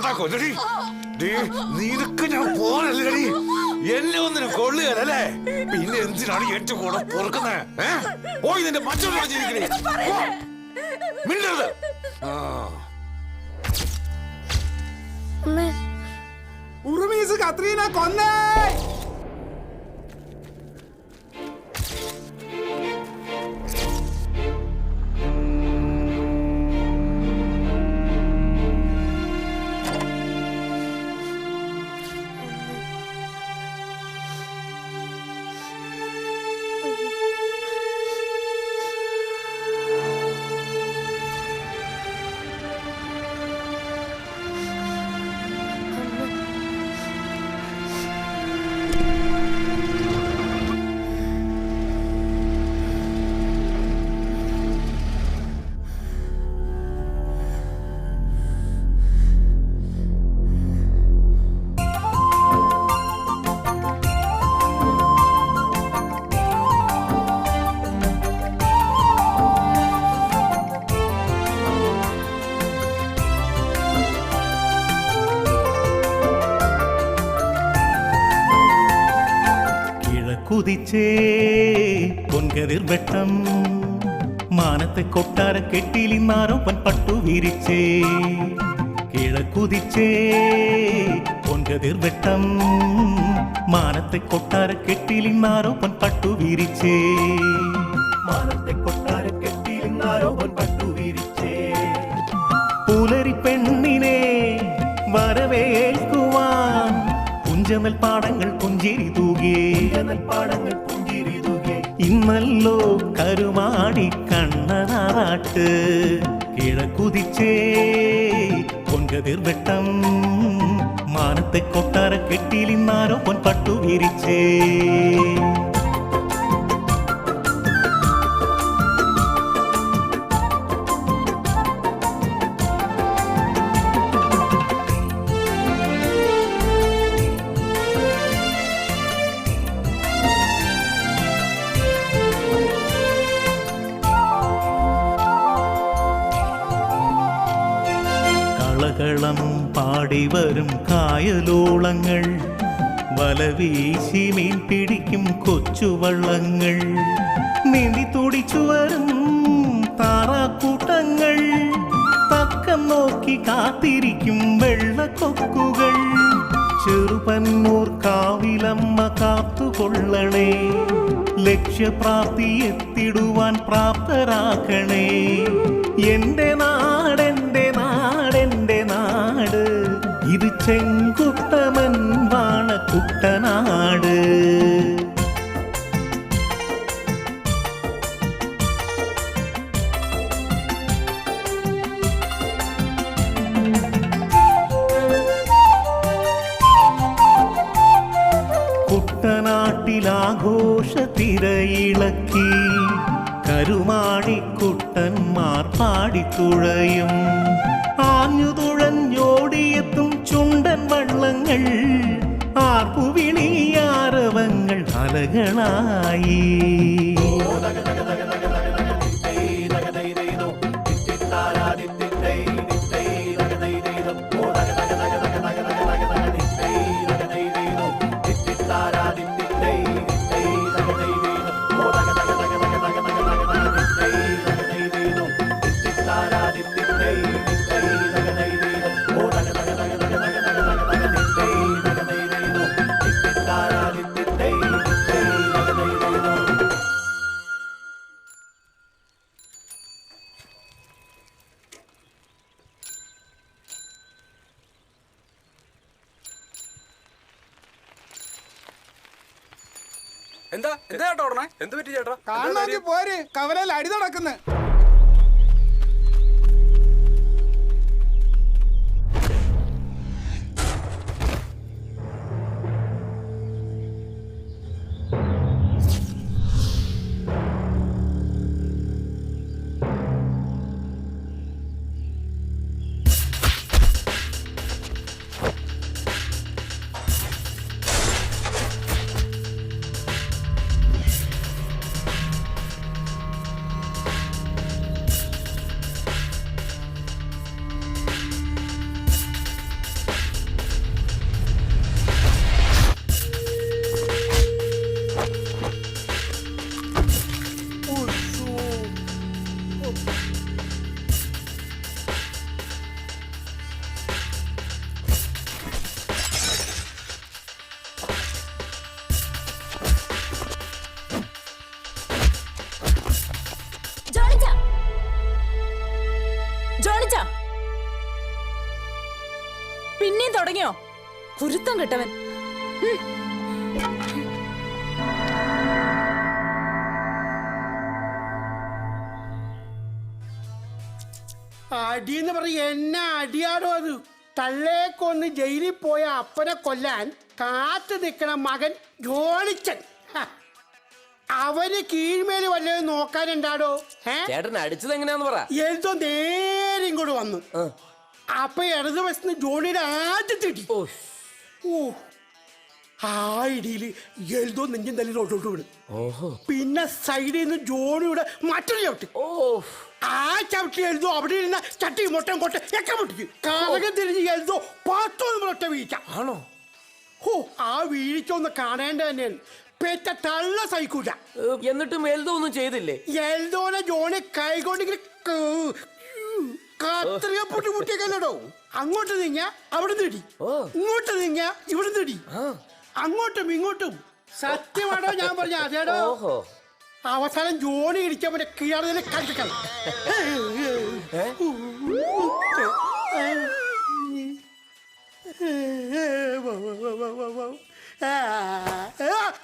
ഉണ്ടാക്കോല്ലടി. നിനക്ക് ഞാൻ പോലല്ലടി. എന്നെ ഒന്നിനും കൊള്ളുകയല്ലേ. പിന്നെ എന്തിനാണ് ഏറ്റവും കൂടെ പൊറുക്കുന്നത്? പോയി നിന്റെ മറ്റുള്ള മിണ്ടരുത്. ഉറുമീസ് കത്രീന കൊന്നേ. കുതിച്ചേ പൊൻകതിർ വെട്ടം മാനത്തെ കൊട്ടാര കെട്ടിലിന്നാരോ പട്ടു വിരിച്ചേ. കിഴക്കുതിച്ചേ പൊൻകതിർ വെട്ടം മാനത്തെ കൊട്ടാര കെട്ടിലിന്നാരോ പട്ടു വിരിച്ചേ. മാനത്തെ കൊട്ടാര കെട്ടിലിന്നാരോ പട്ടു വിരിച്ചേ. പുലരി പെണ്ണിനെ വരവേൽക്കുവാൻ പുഞ്ചനൽ പാടങ്ങൾ പുഞ്ചിരി തൂകിയേ. ഇന്നല്ലോ കരുമാടി കണ്ണനാട്ട്. കിഴക്കുതിച്ചേ പൊൻകതിർ വെട്ടം മാനത്തെ കൊട്ടാര കെട്ടിലിന്നാരോ പട്ടു വിരിച്ചേ. കളകളം പാടി വരും കായലോളങ്ങൾ വലവീശി മീൻ പിടിക്കും കൊച്ചുവള്ളങ്ങൾ നീന്തി തുടിച്ചു വരും താറാക്കൂട്ടങ്ങൾ തക്കം നോക്കി കാത്തിരിക്കും വെള്ളക്കൊക്കുകൾ. ചെറുപന്നൂർ കാവിലമ്മ കാത്തുകൊള്ളണേ ലക്ഷ്യപ്രാപ്തി എത്തിടുവാൻ പ്രാപ്തരാക്കണേ. എന്റെ നാടെന്റെ നാടെന്റെ നാട് ഇത് ചെങ്കുട്ടമൻ വാണ കുട്ടനാട്. കുട്ടനാട്ടിലാഘോഷ തിരയിളക്കി കരുമാടിക്കുട്ടന്മാർ പാടിത്തുഴയും. ആഞ്ഞുതുഴഞ്ഞോടിയെത്തും ചുണ്ടൻ വള്ളങ്ങൾ ആർപ്പുവിളിയാരവങ്ങൾ അലകളായി. എന്താ എന്താ ചേട്ടാ ഓടണേ? എന്ത് പറ്റി ചേട്ടാ? കാണാൻ പോര് കവലയിൽ അടി നടക്കുന്നു. കുരുത്തം കെട്ടവൻ. അടിയെന്ന് പറയും എന്നാ അടിയാടോ അത്. തള്ളേക്കൊന്ന് ജയിലിൽ പോയ അപ്പനെ കൊല്ലാൻ കാത്തു നിൽക്കണ മകൻ ജോണിച്ചൻ. ഹ. അവന് കീഴ്മേല് വല്ലതും നോക്കാനുണ്ടാടോ? ചേട്ടൻ അടിച്ചത് എങ്ങനെയാന്ന് പറ. എഴുതോ നേരെ ഇങ്ങോട്ട് വന്നു. അപ്പൊ ഇടതുവശത്ത് ജോണിയുടെ ആദ്യത്തെ ഇടി. ഓ ആ ഇടിയില് എഴുതോ നെഞ്ചും തല്ലി റോട്ടോട്ട് വിടും. പിന്നെ സൈഡിൽ നിന്ന് ജോണിയുടെ മറ്റൊരു ചവിട്ട്. ആ ചവിട്ടി എഴുതോ അവിടെ ഇരുന്ന ചട്ടി മുട്ടം കൊട്ട ഒക്കെ പൊട്ടിക്കും. കാലകം തിരിഞ്ഞ് എഴുതോ 10 ഒറ്റ വീഴ്ച. ആണോ? ഓ ആ വീഴ്ച ഒന്ന് കാണേണ്ട തന്നെയാണ്. പെറ്റ തള്ള സഹിക്കൂല. എന്നിട്ടും എൽദോ ഒന്നും ചെയ്തില്ലേ? എൽദോനെ ജോണി കൈകൊണ്ട് കത്രിക പൊട്ടി പൊട്ടിയൊക്കെല്ലോ. അങ്ങോട്ട് നീങ്ങ അവിടെ നിടി, ഇങ്ങോട്ട് നീങ്ങ ഇവിടെ നിടി, അങ്ങോട്ടും ഇങ്ങോട്ടും. സത്യമാണോ ഞാൻ പറഞ്ഞ? അതേടോ. അവസാനം ജോണി ഇടിക്കാൻ പറ്റിയ കീഴാറിനെ കളിക്കണം.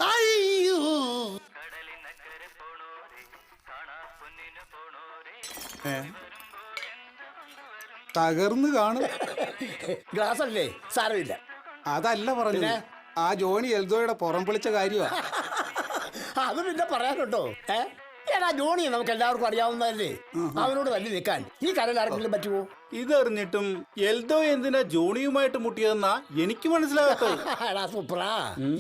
അയ്യോ തകർന്നു കാണും. ഗ്ലാസ് അല്ലേ? സാരമില്ല. അതല്ല പറഞ്ഞു, ആ ജോണി എൽദോയുടെ പുറം പൊളിച്ച കാര്യമാ. അത് പിന്നെ പറയാനുണ്ടോ? ഏടാ ജോണി നമുക്ക് എല്ലാവർക്കും അറിയാവുന്നതല്ലേ. അവനോട് തല്ലി നിൽക്കാൻ ഈ കരയിൽ ആർക്കെങ്കിലും പറ്റുമോ? ഇതറിഞ്ഞിട്ടും എൽദോ എന്തിനാ ജോണിയുമായിട്ട് മുട്ടിയതെന്നാ എനിക്ക് മനസ്സിലാകത്തത്. എടാ സൂപ്പറാ,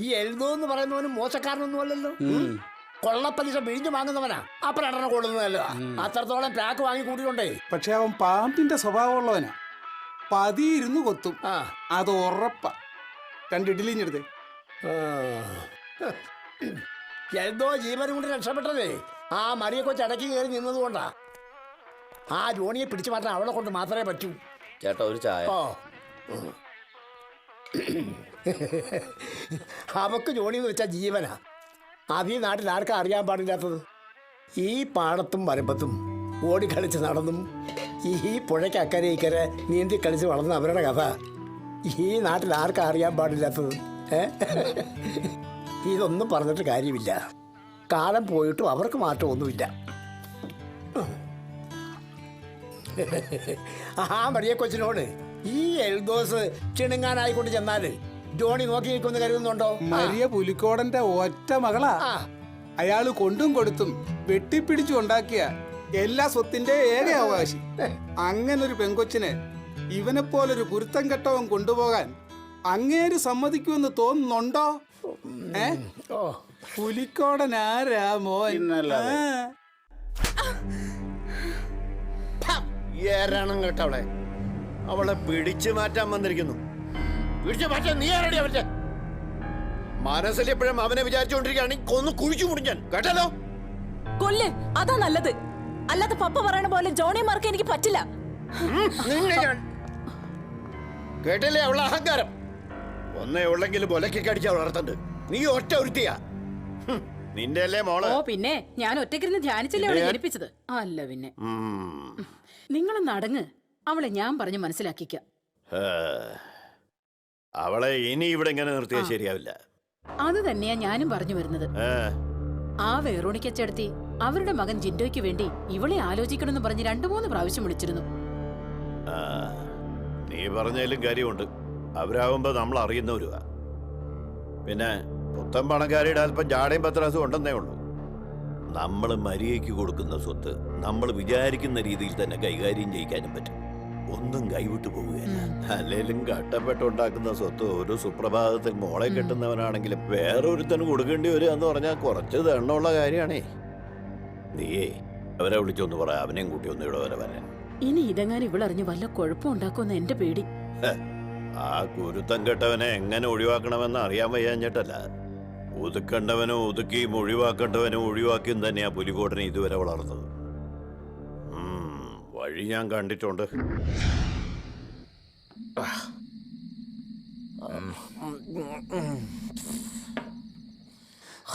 ഈ എൽദോ എന്ന് പറയുന്നവന് മോശക്കാരനൊന്നും അല്ലല്ലോ. കൊള്ളപ്പലിശ പിഴിഞ്ഞു വാങ്ങുന്നവനാ. അപ്പൊ രണ്ടെണ്ണം കൊള്ളുന്നതല്ലോ. അത്രത്തോളം പാക്ക് വാങ്ങി കൂട്ടിക്കൊണ്ടേ. പക്ഷെ അവൻ പാമ്പിന്റെ സ്വഭാവമുള്ളവനാ. പതിയിരുന്ന് കൊത്തും, അത് ഉറപ്പാ. 2 ഇഡ്ഡലിഞ്ഞെടുത്തേ. എൽദോ ജീവനും കൊണ്ട് രക്ഷപ്പെട്ടതേ ആ മറിയെ കൊച്ച് അടക്കി കയറി നിന്നതുകൊണ്ടാ. ആ ജോണിയെ പിടിച്ചു മാറ്റാൻ അവളെ കൊണ്ട് മാത്രമേ പറ്റൂ. ചേട്ടാ ഒരു ചായ. ഓ അവക്ക് ജോണി എന്ന് വെച്ചാൽ ജീവനാ. അത് ഈ നാട്ടിൽ ആർക്കാ അറിയാൻ പാടില്ലാത്തത്? ഈ പാടത്തും വരമ്പത്തും ഓടിക്കളിച്ച് നടന്നും ഈ പുഴയ്ക്ക് അക്കരെ ഇക്കരെ നീന്തി കളിച്ച് വളർന്ന അവരുടെ കഥ ഈ നാട്ടിൽ ആർക്കാ അറിയാൻ പാടില്ലാത്തത്? ഇതൊന്നും പറഞ്ഞിട്ട് കാര്യമില്ല. കാലം പോയിട്ടും അവർക്ക് മാറ്റമൊന്നുമില്ല. ആ മറിയ കൊച്ചിനോട് ഈ എൽദോസ് ചിണുങ്ങാനായിക്കൊണ്ട് ചെന്നാല് ജോണി നോക്കി നിൽക്കുമെന്ന് കരുതുന്നുണ്ടോ? മരിയ പുലിക്കോടന്റെ ഒറ്റ മകളാ. അയാള് കൊണ്ടും കൊടുത്തും വെട്ടിപ്പിടിച്ചു ഉണ്ടാക്കിയ എല്ലാ സ്വത്തിന്റെ ഏക അവകാശി. അങ്ങനൊരു പെങ്കൊച്ചിനെ ഇവനെ പോലൊരു കുരുത്തം കെട്ടവൻ കൊണ്ടുപോകാൻ അങ്ങേര് സമ്മതിക്കുമെന്ന് തോന്നുന്നുണ്ടോ? പുലിക്കോടൻ ആരാ മോൻ? ഏരണം കേട്ടവളെ, അവളെ പിടിച്ചു മാറ്റാൻ വന്നിരിക്കുന്നു. പിടിച്ചു മാറ്റാൻ നീ ആരടി അവന്റെ മനസ്സിൽ എപ്പോഴും അവനെ വിചാരിച്ചുകൊണ്ടിരിക്കുകയാണെങ്കിൽ കൊന്നു കുഴിച്ചു മുടിഞ്ഞാൻ കേട്ടല്ലോ. കൊല്ല്, അതാ നല്ലത്. അല്ലാതെ പപ്പ പറയണ പോലെ ജോണിയെ മറക്കാൻ എനിക്ക് പറ്റില്ല. കേട്ടില്ലേ അവളെ അഹങ്കാരം? ഒന്നേ ഉള്ളെങ്കിലും ഒലക്കി കടിച്ച വളർത്തണ്ട്. നീ ഒറ്റ ഒരുത്തിയാ. നിന്റെ അല്ലേ മോള്? ഓ പിന്നെ ഞാൻ ഒറ്റയ്ക്കിരുന്ന് ധ്യാനിച്ചല്ലേ അവളെ ജനിപ്പിച്ചത്. അല്ല പിന്നെ നിങ്ങളൊന്ന് അടങ്ങ്. അവളെ ഞാൻ പറഞ്ഞു മനസ്സിലാക്കിക്കാം. അവളെ ഇനി ഇവിടെ ഇങ്ങനെ നിർത്തിയാൽ ശരിയാവില്ല. അത് തന്നെയാ ഞാനും പറഞ്ഞു വരുന്നത്. ആ വേറോണിക്കച്ചെടുത്തി അവരുടെ മകൻ ജിൻഡോയ്ക്ക് വേണ്ടി ഇവളെ ആലോചിക്കണമെന്ന് പറഞ്ഞ് 2-3 പ്രാവശ്യം വിളിച്ചിരുന്നു. നീ പറഞ്ഞതിലും കാര്യമുണ്ട്. അവരാകുമ്പോ നമ്മൾ അറിയുന്നവരുവാ. പിന്നെ പുത്തൻ പണക്കാരിയുടെ അല്പം ജാടയും പത്രാസും ഉണ്ടെന്നേ ഉള്ളൂ. നമ്മൾ മരിയയ്ക്ക് കൊടുക്കുന്ന സ്വത്ത് നമ്മൾ വിചാരിക്കുന്ന രീതിയിൽ തന്നെ കൈകാര്യം ചെയ്യിക്കാനും പറ്റും. ഒന്നും കൈവിട്ടു പോവുകയല്ല. അല്ലെങ്കിലും കഷ്ടപ്പെട്ടുണ്ടാക്കുന്ന സ്വത്ത് ഒരു സുപ്രഭാതത്തിൽ മോളെ കെട്ടുന്നവനാണെങ്കിലും വേറൊരുത്തന് കൊടുക്കേണ്ടി വരിക എന്ന് പറഞ്ഞാൽ കുറച്ച് ദണ്ണമുള്ള കാര്യമാണേ. നീയേ അവരെ വിളിച്ചൊന്ന് പറ, അവനെയും കൂട്ടി ഒന്ന് ഇവിടെ വരെ വരാൻ. ഇനി ഇതെങ്ങാനും ഇവളറിഞ്ഞ് വല്ല കുഴപ്പമുണ്ടാക്കുമെന്ന് എന്റെ പേടി. ആ കുരുത്തം കെട്ടവനെ എങ്ങനെ ഒഴിവാക്കണമെന്ന് അറിയാൻ വയ്യാഞ്ഞിട്ടല്ല. ഒതുക്കണ്ടവനും ഒതുക്കിയും ഒഴിവാക്കേണ്ടവനും ഒഴിവാക്കിയും തന്നെയാ പുലിക്കോടനെ ഇതുവരെ വളർന്നത്. വഴി ഞാൻ കണ്ടിട്ടുണ്ട്.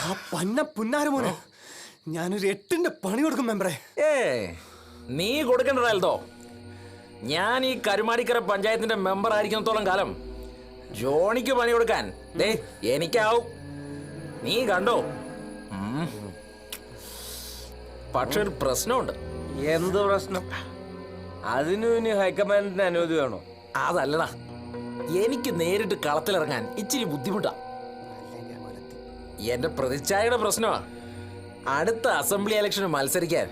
ആ പന്ന പുന്നാരമോനെ ഞാനൊരു 8ന്റെ പണി കൊടുക്കും മെമ്പറെ. നീ കൊടുക്കണ്ടോ? ഞാൻ ഈ കരുമാടിക്കര പഞ്ചായത്തിന്റെ മെമ്പർ ആയിരിക്കുന്നത്തോളം കാലം ജോണിക്ക് പണി കൊടുക്കാൻ ദേ എനിക്കാവും. നീ കണ്ടോ? പക്ഷെ ഒരു പ്രശ്നമുണ്ട്. എന്ത് പ്രശ്നം? അതിനു ഇനി ഹൈക്കമാൻഡിന്റെ അനുമതി വേണോ? അതല്ലടാ, എനിക്ക് നേരിട്ട് കളത്തിലിറങ്ങാൻ ഇച്ചിരി ബുദ്ധിമുട്ടാ. എന്റെ പ്രതിച്ഛായയുടെ പ്രശ്നമാ. അടുത്ത അസംബ്ലി ഇലക്ഷന് മത്സരിക്കാൻ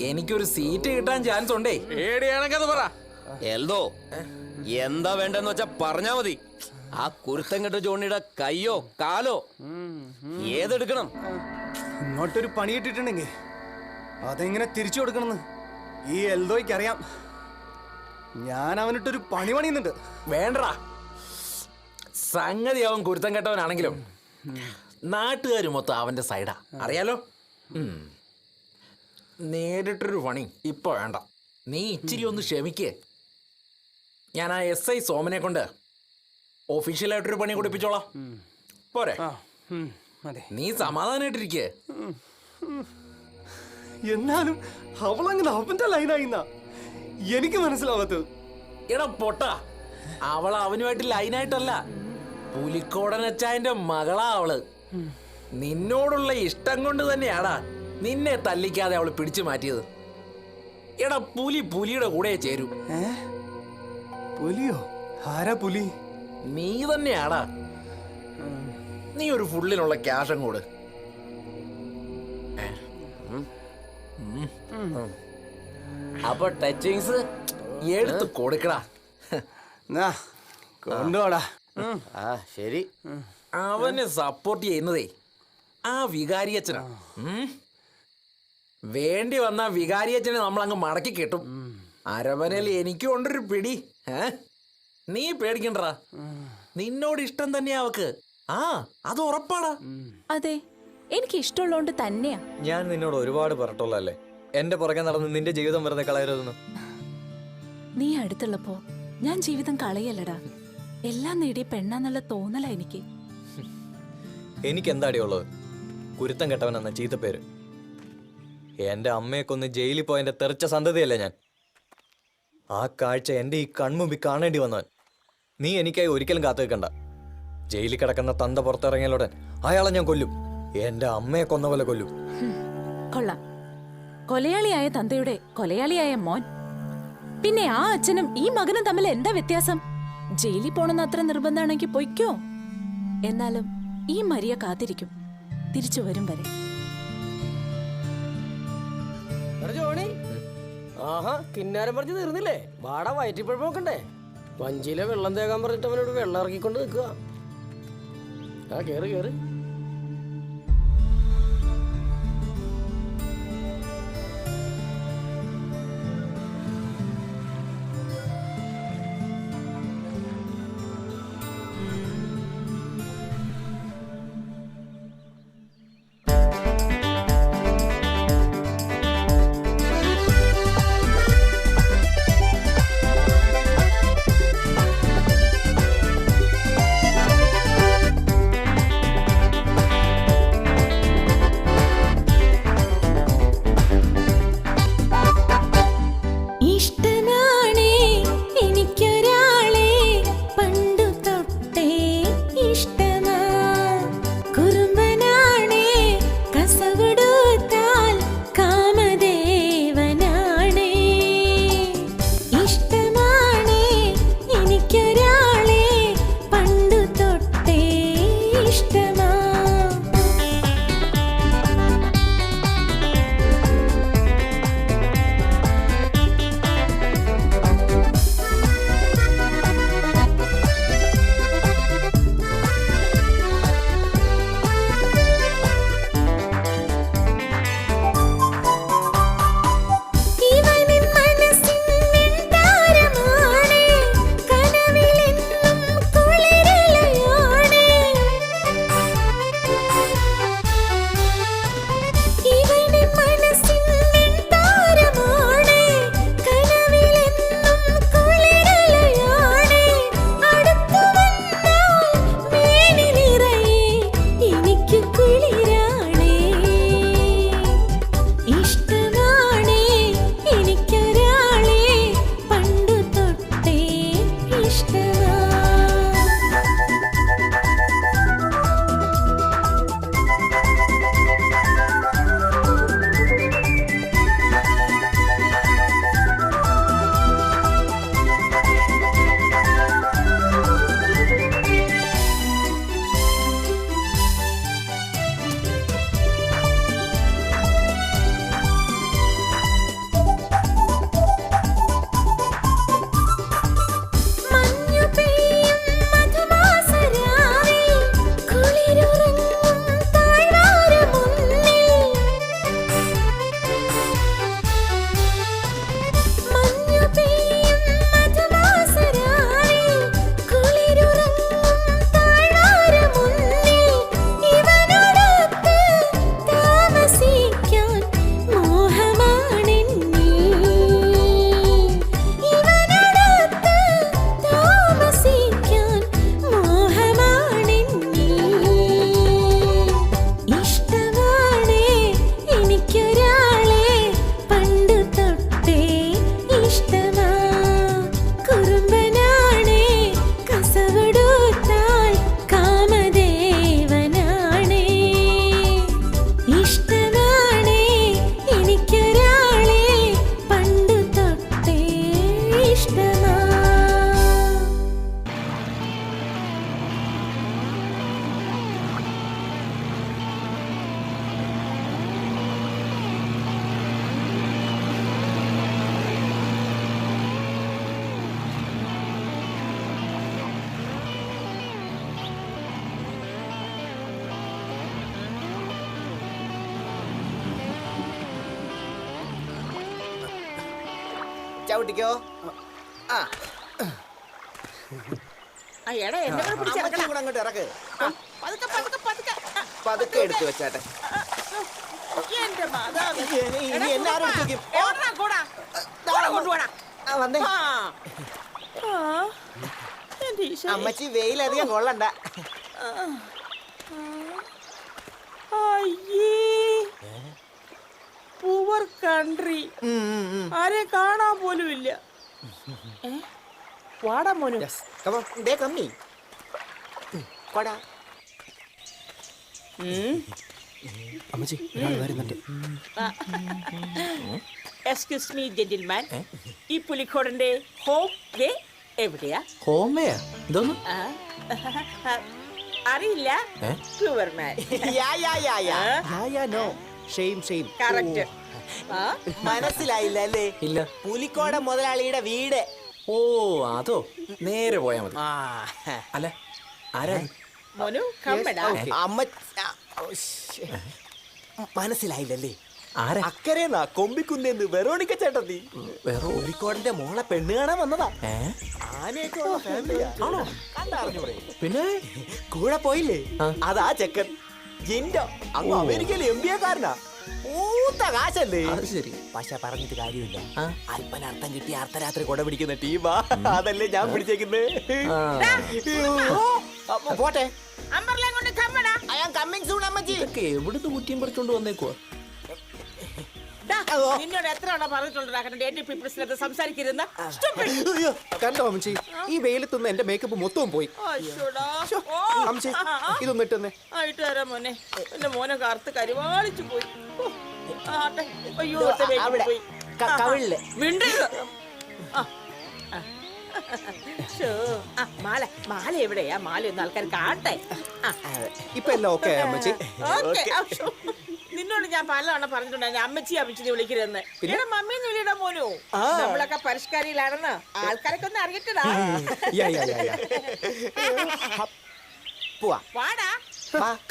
എനിക്കൊരു സീറ്റ് കിട്ടാൻ ചാൻസ് ഉണ്ടേ. പേടിയാണെങ്കത് പറ. എൽദോ എന്താ വേണ്ടെന്ന് വെച്ചാ പറഞ്ഞാ മതി. ആ കുരുത്തം കെട്ട ജോണിയുടെ കയ്യോ കാലോ ഏതെടുക്കണം? ഇങ്ങോട്ടൊരു പണി ഇട്ടിട്ടുണ്ടെങ്കിൽ അതെങ്ങനെ തിരിച്ചു കൊടുക്കണമെന്ന് ഈ എൽദോയ്ക്ക് അറിയാം. ഞാൻ അവനിട്ടൊരു പണി പണിയുന്നുണ്ട്. വേണ്ടടാ, സംഗതി അവൻ കുരുത്തം കെട്ടവനാണെങ്കിലും നാട്ടുകാർ മൊത്തം അവന്റെ സൈഡാ, അറിയാലോ. നേരിട്ടൊരു പണി ഇപ്പൊ വേണ്ട. നീ ഇച്ചിരി ഒന്ന് ക്ഷമിക്കേ. ഞാൻ ആ SI സോമനെ കൊണ്ട് ഒഫീഷ്യലായിട്ടൊരു പണി കൊടുപ്പിച്ചോളാം. പോരെ? അതെ. നീ സമാധാനായിട്ടിരിക്കേ. എന്നാലും അവളങ്ങനെ അവന്റെ ലൈനായിന്ന എനിക്ക് മനസ്സിലാവാത്തത്. എടാ പൊട്ട, അവൾ അവനുമായിട്ട് ലൈനായിട്ടല്ല, പുലിക്കോടനച്ചായന്റെ മകളാ അവള്. നിന്നോടുള്ള ഇഷ്ടം കൊണ്ട് തന്നെയാടാ നിന്നെ തല്ലിക്കാതെ അവള് പിടിച്ചു മാറ്റിയത്. എടാ പുലിയുടെ കൂടെ ചേരൂ. പുലിയോ? ആരാ പുലി? നീ തന്നെയാടാ. നീ ഒരു ഫുള്ളിനുള്ള ക്യാഷ് അങ്ങോട്ട്. അപ്പൊ ടച്ചിങ്സ് എടുത്ത് കൊടുക്കടാ. കൊണ്ടുപോടാ. ആ ശരി. അവനെ സപ്പോർട്ട് ചെയ്യുന്നതേ ആ വികാരിയച്ഛനാ. വേണ്ടി വന്ന വികാരിയച്ഛനെ നമ്മൾ അങ്ങ് മടക്കി കിട്ടും. അരവനയിൽ എനിക്കും ഉണ്ടൊരു പിടി. നീ പേടിക്കണ്ടടാ, നിന്നോട് ഇഷ്ടം തന്നെയാ അവക്ക്. ആ അത് ഉറപ്പാടാ. അതെ, എനിക്ക് ഇഷ്ടമുള്ളതുകൊണ്ട് തന്നെയാ. ഞാൻ നിന്നോട് ഒരുപാട് പറഞ്ഞിട്ടുള്ളതല്ലേ എന്റെ പുറകെ നടന്ന് നിന്റെ ജീവിതം വെറുതെ കളയരുതെന്ന്. നീ അടുത്തുള്ളപ്പോ ഞാൻ ജീവിതം കളയല്ലടാ. എല്ലാം നേടിയ പെണ്ണാന്നുള്ള തോന്നലാ എനിക്ക്. എനിക്ക് എന്താടിയുള്ളത്? കുരുത്തം കെട്ടവൻ എന്ന ചീത്തപ്പേര്. എന്റെ അമ്മയെ കൊന്ന് ജയിലിൽ പോയതിന്റെ തെറിച്ച സന്തതിയല്ലേ ഞാൻ. ആ കാഴ്ച എന്റെ ഈ കൺമുമ്പിൽ കാണേണ്ടി വന്നവൻ. നീ എനിക്കായി ഒരിക്കലും കാത്തു വെക്കണ്ട. ജയിലിൽ കിടക്കുന്ന തന്ത പുറത്തിറങ്ങിയാലുടൻ അയാളെ ഞാൻ കൊല്ലും. എന്റെ അമ്മയെ കൊന്ന പോലെ കൊല്ലും. കൊള്ളാം. കൊലയാളിയായ തന്തയുടെ കൊലയാളിയായ മോൻ. പിന്നെ ആ അച്ഛനും ഈ മകനും തമ്മിൽ എന്താ വ്യത്യാസം? ജയിലിൽ പോണെന്ന് അത്ര നിർബന്ധമാണെങ്കിൽ പൊയ്ക്കോ. എന്നാലും ഈ മരിയ കാത്തിരിക്കും തിരിച്ചു വരും വരെ. ജോണി, ആഹാ കിന്നാരം പറഞ്ഞു തീർന്നില്ലേ? വാടാ വയറ്റിപ്പഴപ്പ് നോക്കണ്ടേ? വഞ്ചിയിലെ വെള്ളം തേക്കാൻ പറഞ്ഞിട്ട് അവനോട് വെള്ളം ഇറക്കിക്കൊണ്ട് നിൽക്കുക. ആ കേറ് കേറ്. ചവിട്ടിക്കോ. ആ എടാ എന്നെ കൂടെ പിടിച്ച് അമ്മച്ചിയും കൂടെ അങ്ങോട്ട് ഇറക്ക്. പതുക്കെ എടുത്തു വെച്ചാട്ടെ. എന്റെ മാതാവേ. ഇനി എല്ലാരും എടുത്ത് വെക്കും. എവിടെടാ കൂടാ? കൂടെ കൊണ്ടുപോടാ. ആ, വന്നേ. എന്റെ ഈശോ. അമ്മച്ചി വെയിലധികം കൊള്ളണ്ട. അയ്യേ പൂവർ കൺട്രി. ആരെ കാണാൻ പോലും ഇല്ല. വാടാ മോനു. ദേ കമ്മി കൊടാ. അമ്മച്ചി വരുന്നുണ്ട്. എക്സ്ക്യൂസ് മീ ജെന്റിൽമാൻ, ഈ പുലിക്കോടന്റെ ഹോം വേ എവിടെയാ? ഹോമയാ ഇതൊന്നും ആ, അറിയില്ല. പ്യുവർമാൻ. കറക്റ്റ്. മനസ്സിലായില്ല അല്ലേ? ഇല്ല. പുലിക്കോട മുതലാളിയുടെ വീട്. ഓ അതോ, നേരെ പോയാ മതി. അല്ല ആരാ മോനു കമ്മടാ. അമ്മ മനസ്സിലായില്ലല്ലേ? ആരാ? അക്കരേന്നാ കൊമ്പിക്കുന്നേന്ന് വെറോണിക്ക ചേട്ടത്തി. പുലിക്കോടന്റെ മോളെ പെണ്ണ് കാണാൻ വന്നതാ. ആനയൊക്കെ ഉള്ള ഫാമിലിയാ. കണ്ടറിഞ്ഞൂടെ? പിന്നെ കൂടെ പോയില്ലേ? അതാ ചെക്കൻ ജിൻഡോ. അങ്ങ് അമേരിക്കയിലെ MBA കാരനാ. ഊത്ത കാശല്ലേ? അത് ശരി. പക്ഷെ പറഞ്ഞിട്ട് കാര്യമില്ല. അല്പനർത്ഥം കിട്ടി അർദ്ധരാത്രി കൊട പിടിക്കുന്ന ടീമാ. അതല്ലേ ഞാൻ പിടിച്ചേക്കുന്നേ. പോട്ടെ. അമ്പർലേം കൊണ്ട് കമ്മടാ. I am coming soon, അമ്മച്ചി. ഇതൊക്കെ എവിടുന്ന് കുറ്റിയും പറിച്ചോണ്ട് വന്നേക്കുവാ? നിന്നോട് എത്ര തവണ പറഞ്ഞിട്ടുണ്ട് സംസാരിക്കരുന്ന? കണ്ടോ അമ്മച്ചി, ഈ വെയിലത്തൊന്ന് എന്റെ മേക്കപ്പ് മൊത്തവും പോയി. അമ്മച്ചി ഇതൊന്നും ഇട്ടെന്നേ. ആയിട്ട് തരാം മോനെ. എന്റെ മോനെ കറുത്ത് കരിവാളിച്ചു പോയി. ആട്ടെ. അയ്യോ അവിടെ പോയി. കവിളില് മിണ്ടരുത്. മാല മാല എവിടെയാ? മാല ഒന്ന് ആൾക്കാർ കാണട്ടെ. ഇപ്പൊ എല്ലാം ഓക്കെ അമ്മച്ചി. നിന്നോട് ഞാൻ പലതവണ പറഞ്ഞിട്ടുണ്ടായിരുന്നു അമ്മച്ചി അമ്മച്ചി വിളിക്കരുതെന്ന്. എടാ മമ്മീന്ന് വിളിയടാ മോനു. നമ്മളൊക്കെ പരിഷ്കാരിയിലാണെന്ന് ആൾക്കാരൊക്കെ ഒന്ന് അറിയട്ടടാ. പോവാ. വാടാ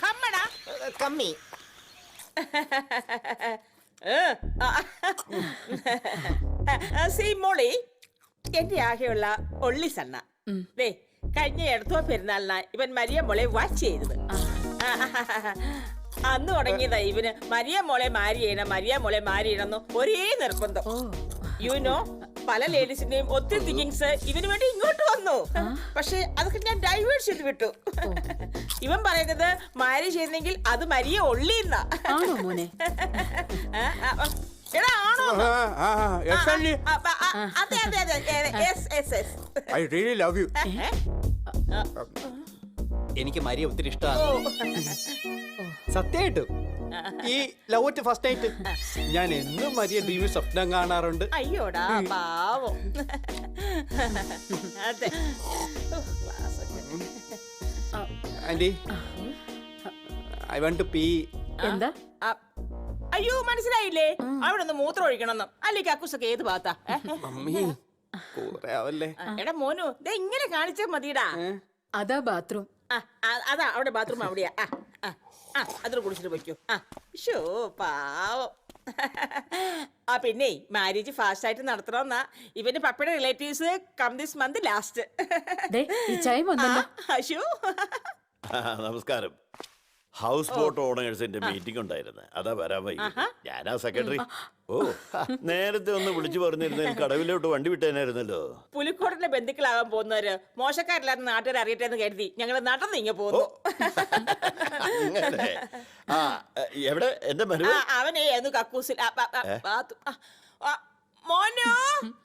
കമ്മടാ. കമ്മി. മോളി, എന്റെ ആകെയുള്ള ഒള്ളി സണ്ണ. ദേ കഴിഞ്ഞ എടുത്തോ പെരുന്നാളിനാ ഇവൻ മരിയ മോളെ വാച്ച് ചെയ്തത്. അന്ന് തുടങ്ങിയതാ ഇവന് മരിയ മോളെ മാരി ചെയ്യണമെന്ന് ഒരേ നിർബന്ധം. യുനോ പല ലേഡീസിന്റെയും ഒത്തിരി തിങ്കിങ്സ് ഇവന് വേണ്ടി ഇങ്ങോട്ട് വന്നു. പക്ഷെ അതൊക്കെ ഞാൻ ഡൈവേർട്ട് ചെയ്ത് വിട്ടു. ഇവൻ പറയുന്നത് മാരി ചെയ്യുന്നെങ്കിൽ അത് മരിയ ഒള്ളിന്നാ. എടാ ആണോ? അതെ അതെ അതെ. I really love you. എനിക്ക് മരിയ ഒത്തിരി ഇഷ്ടമാണ്. സത്യമായിട്ടും ഈ ലവ് അറ്റ് ഫസ്റ്റ് നൈറ്റ് ഞാൻ എന്നും മരിയ ഡ്രീമിൽ സ്വപ്നം കാണാറുണ്ട്. അയ്യോടാ പാവം. അതെ. Aunty I want to pee. എന്താ? അയ്യോ മനസ്സിലായില്ലേ? അവിടെ ഒന്ന് മൂത്രം ഒഴിക്കണമെന്ന്. അല്ലേ കക്കൂസൊക്കെ ഏത് ഭാഗത്താ? മമ്മി കൂടെ ആവല്ലേ. എടാ മോനു ദേ ഇങ്ങനെ കാണിച്ചാ മതിടാ. അതാ ബാത്റൂം. അതാ അവിടെ ബാത്റൂം അവിടെയാ. അതൊരു കുടിച്ചിട്ട് പോയിക്കോ. ഷോ പാവം. പിന്നെ മാരേജ് ഫാസ്റ്റ് ആയിട്ട് നടത്തണമെന്നാ ഇവന്റെ പപ്പയുടെ relatives come this month last. അശോ നമസ്കാരം. ഹൗസ് ബോട്ട് ഓണേഴ്സിന്റെ മീറ്റിംഗ് ഉണ്ടായിരുന്നു. അതാ വരാൻ വൈകി. ഞാനാ സെക്രട്ടറി. ഓ നേരത്തെ ഒന്ന് വിളിച്ചു പറഞ്ഞിരുന്നെങ്കിൽ കടവിലോട്ട് വണ്ടി വിട്ടേനായിരുന്നല്ലോ. പുലിക്കോടിന്റെ ബന്ധുക്കളാകാൻ പോകുന്നവര് മോശക്കാരില്ലാത്ത നാട്ടുകാർ അറിയട്ടെ എന്ന് കരുതി ഞങ്ങൾ നടന്ന് ഇങ്ങ പോന്നു. എവിടെ എന്റെ അവനെ കക്കൂസിൽ. മോനോ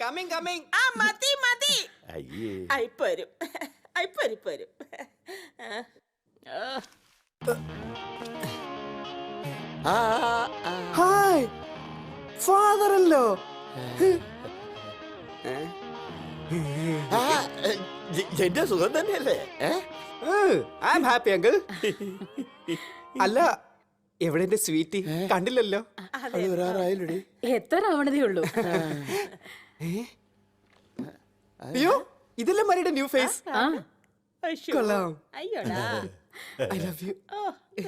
കമ്മിങ് കമ്മിങ്. മതി മതി. ഇപ്പൊ വരും. ഹായ് ഫാദറല്ലോ. എന്റെ സുഖം തന്നെയല്ലേ? I am happy uncle. അല്ല എവിടെ എന്റെ സ്വീറ്റി? കണ്ടില്ലല്ലോ. എത്ര ആവണതേ ഉള്ളൂ. അയ്യോ ഇതല്ലേ മരിയുടെ ന്യൂ ഫേസ്. കൊള്ളാം. അയ്യോടാ I love you.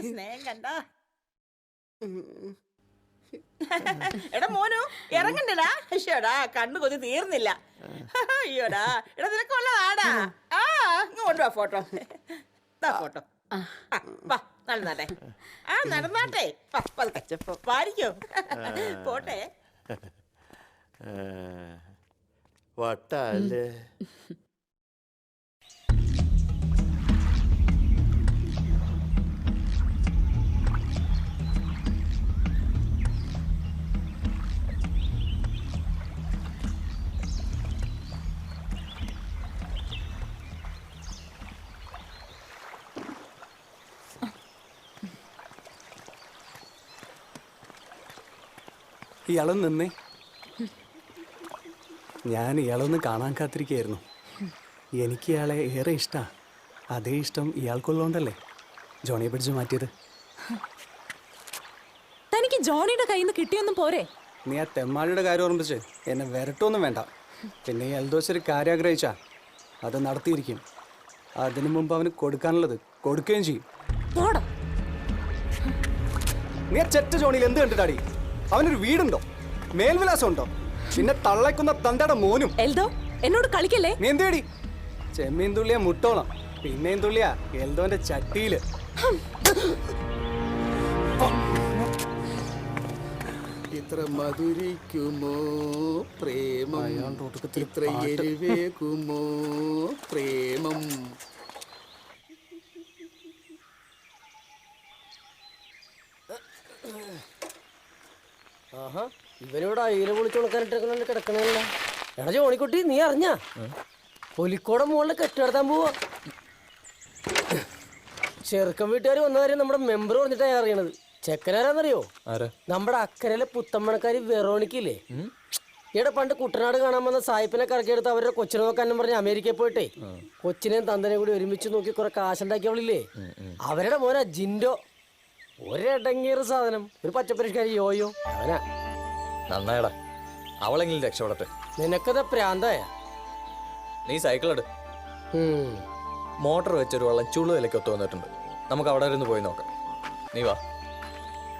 സ്നേഹം കണ്ട. എടാ മോനു ഇറങ്ങണ്ടടാ. അയ്യോടാ കണ്ണു കൊതി തീർന്നില്ല. അയ്യോടാ എടാ നിനക്കുള്ളതാടാ. ആ ഇങ്ങ് കൊണ്ടുവാ ഫോട്ടോ. ഫോട്ടോ വാ നടന്നാട്ടെ. ആ നടന്നാട്ടെ. പാരിക്കോ പോട്ടെ. വട്ടല്ലേ? ഇയാളൊന്ന് നിന്നേ. ഞാൻ ഇയാളൊന്ന് കാണാൻ കാത്തിരിക്കുകയായിരുന്നു. എനിക്ക് ഇയാളെ ഏറെ ഇഷ്ടമാണ്. അതേ ഇഷ്ടം ഇയാൾക്കുള്ളതുകൊണ്ടല്ലേ ജോണിയെ പിടിച്ച് മാറ്റിയത്. തനിക്ക് ജോണിയുടെ കയ്യിൽ നിന്ന് കിട്ടിയൊന്നും പോരെ? നീ ആ തെമ്മാടിയുടെ കാര്യം ഓർമ്മിച്ച് എന്നെ വരട്ടൊന്നും വേണ്ട. പിന്നെ ഈ എൽദോസ് ഒരു കാര്യം ആഗ്രഹിച്ചാ അത് നടത്തിയിരിക്കും. അതിനു മുമ്പ് അവന് കൊടുക്കാനുള്ളത് കൊടുക്കുകയും ചെയ്യും. നീ ആ ചെറ്റ ജോണിയിൽ എന്ത് കണ്ടിട്ടാടി? അവനൊരു വീടുണ്ടോ? മേൽവിലാസം ഉണ്ടോ? പിന്നെ തള്ളയ്ക്കുന്ന തന്തയുടെ മോനും. എൽദോ എന്നോട് കളിക്കല്ലേ. നീ എന്തേടി? ചെമ്മീൻ തുള്ളിയ മുട്ടോളം, പിന്നെയും തുള്ളിയ എൽദോന്റെ ചട്ടിയില്. ഇത്ര മധുരിക്കുമോ പ്രേമം, ഇത്ര എരിവേകുമോ പ്രേമം. ആഹാ ഇവനിവിടെ അയില പൊളിച്ചു കൊടുക്കാനിട്ട് കിടക്കണല്ല. എടാ ജോണിക്കുട്ടി നീ അറിഞ്ഞ പുലിക്കോടെ മുകളിൽ കെട്ടിടത്താൻ പോവാ. ചെറുക്കൻ വീട്ടുകാർ വന്ന കാര്യം നമ്മുടെ മെമ്പർ പറഞ്ഞിട്ടാണ് അറിയണത്. ചെക്കനാരാന്നറിയോ? നമ്മുടെ അക്കരയിലെ പുത്തമ്മണക്കാരി വെറോണിക്കില്ലേ? ഇവിടെ പണ്ട് കുട്ടനാട് കാണാൻ വന്ന സായിപ്പിനെ കറക്കിയെടുത്ത് അവരുടെ കൊച്ചിനെ നോക്കാനും പറഞ്ഞ് അമേരിക്കയിൽ പോയിട്ടേ കൊച്ചിനെയും തന്തനെയും കൂടി ഒരുമിച്ച് നോക്കി കുറെ കാശുണ്ടാക്കിയവളില്ലേ? അവരുടെ മോനാ ജിൻഡോ. ഒരടങ്ങിയൊരു സാധനം, ഒരു പച്ചപ്പരിഷ്കാരി യോയോ. അവനാ നന്നായടാ, അവളെങ്കിലും രക്ഷപ്പെടട്ടെ. നിനക്കത് പ്രാന്തായ. നീ സൈക്കിൾ എടു. മോട്ടർ വെച്ചൊരു വെള്ളം ചുളു വിലക്ക് ഒത്തു വന്നിട്ടുണ്ട്. നമുക്ക് അവിടെ ഇരുന്ന് പോയി നോക്കാം. നീ വാ.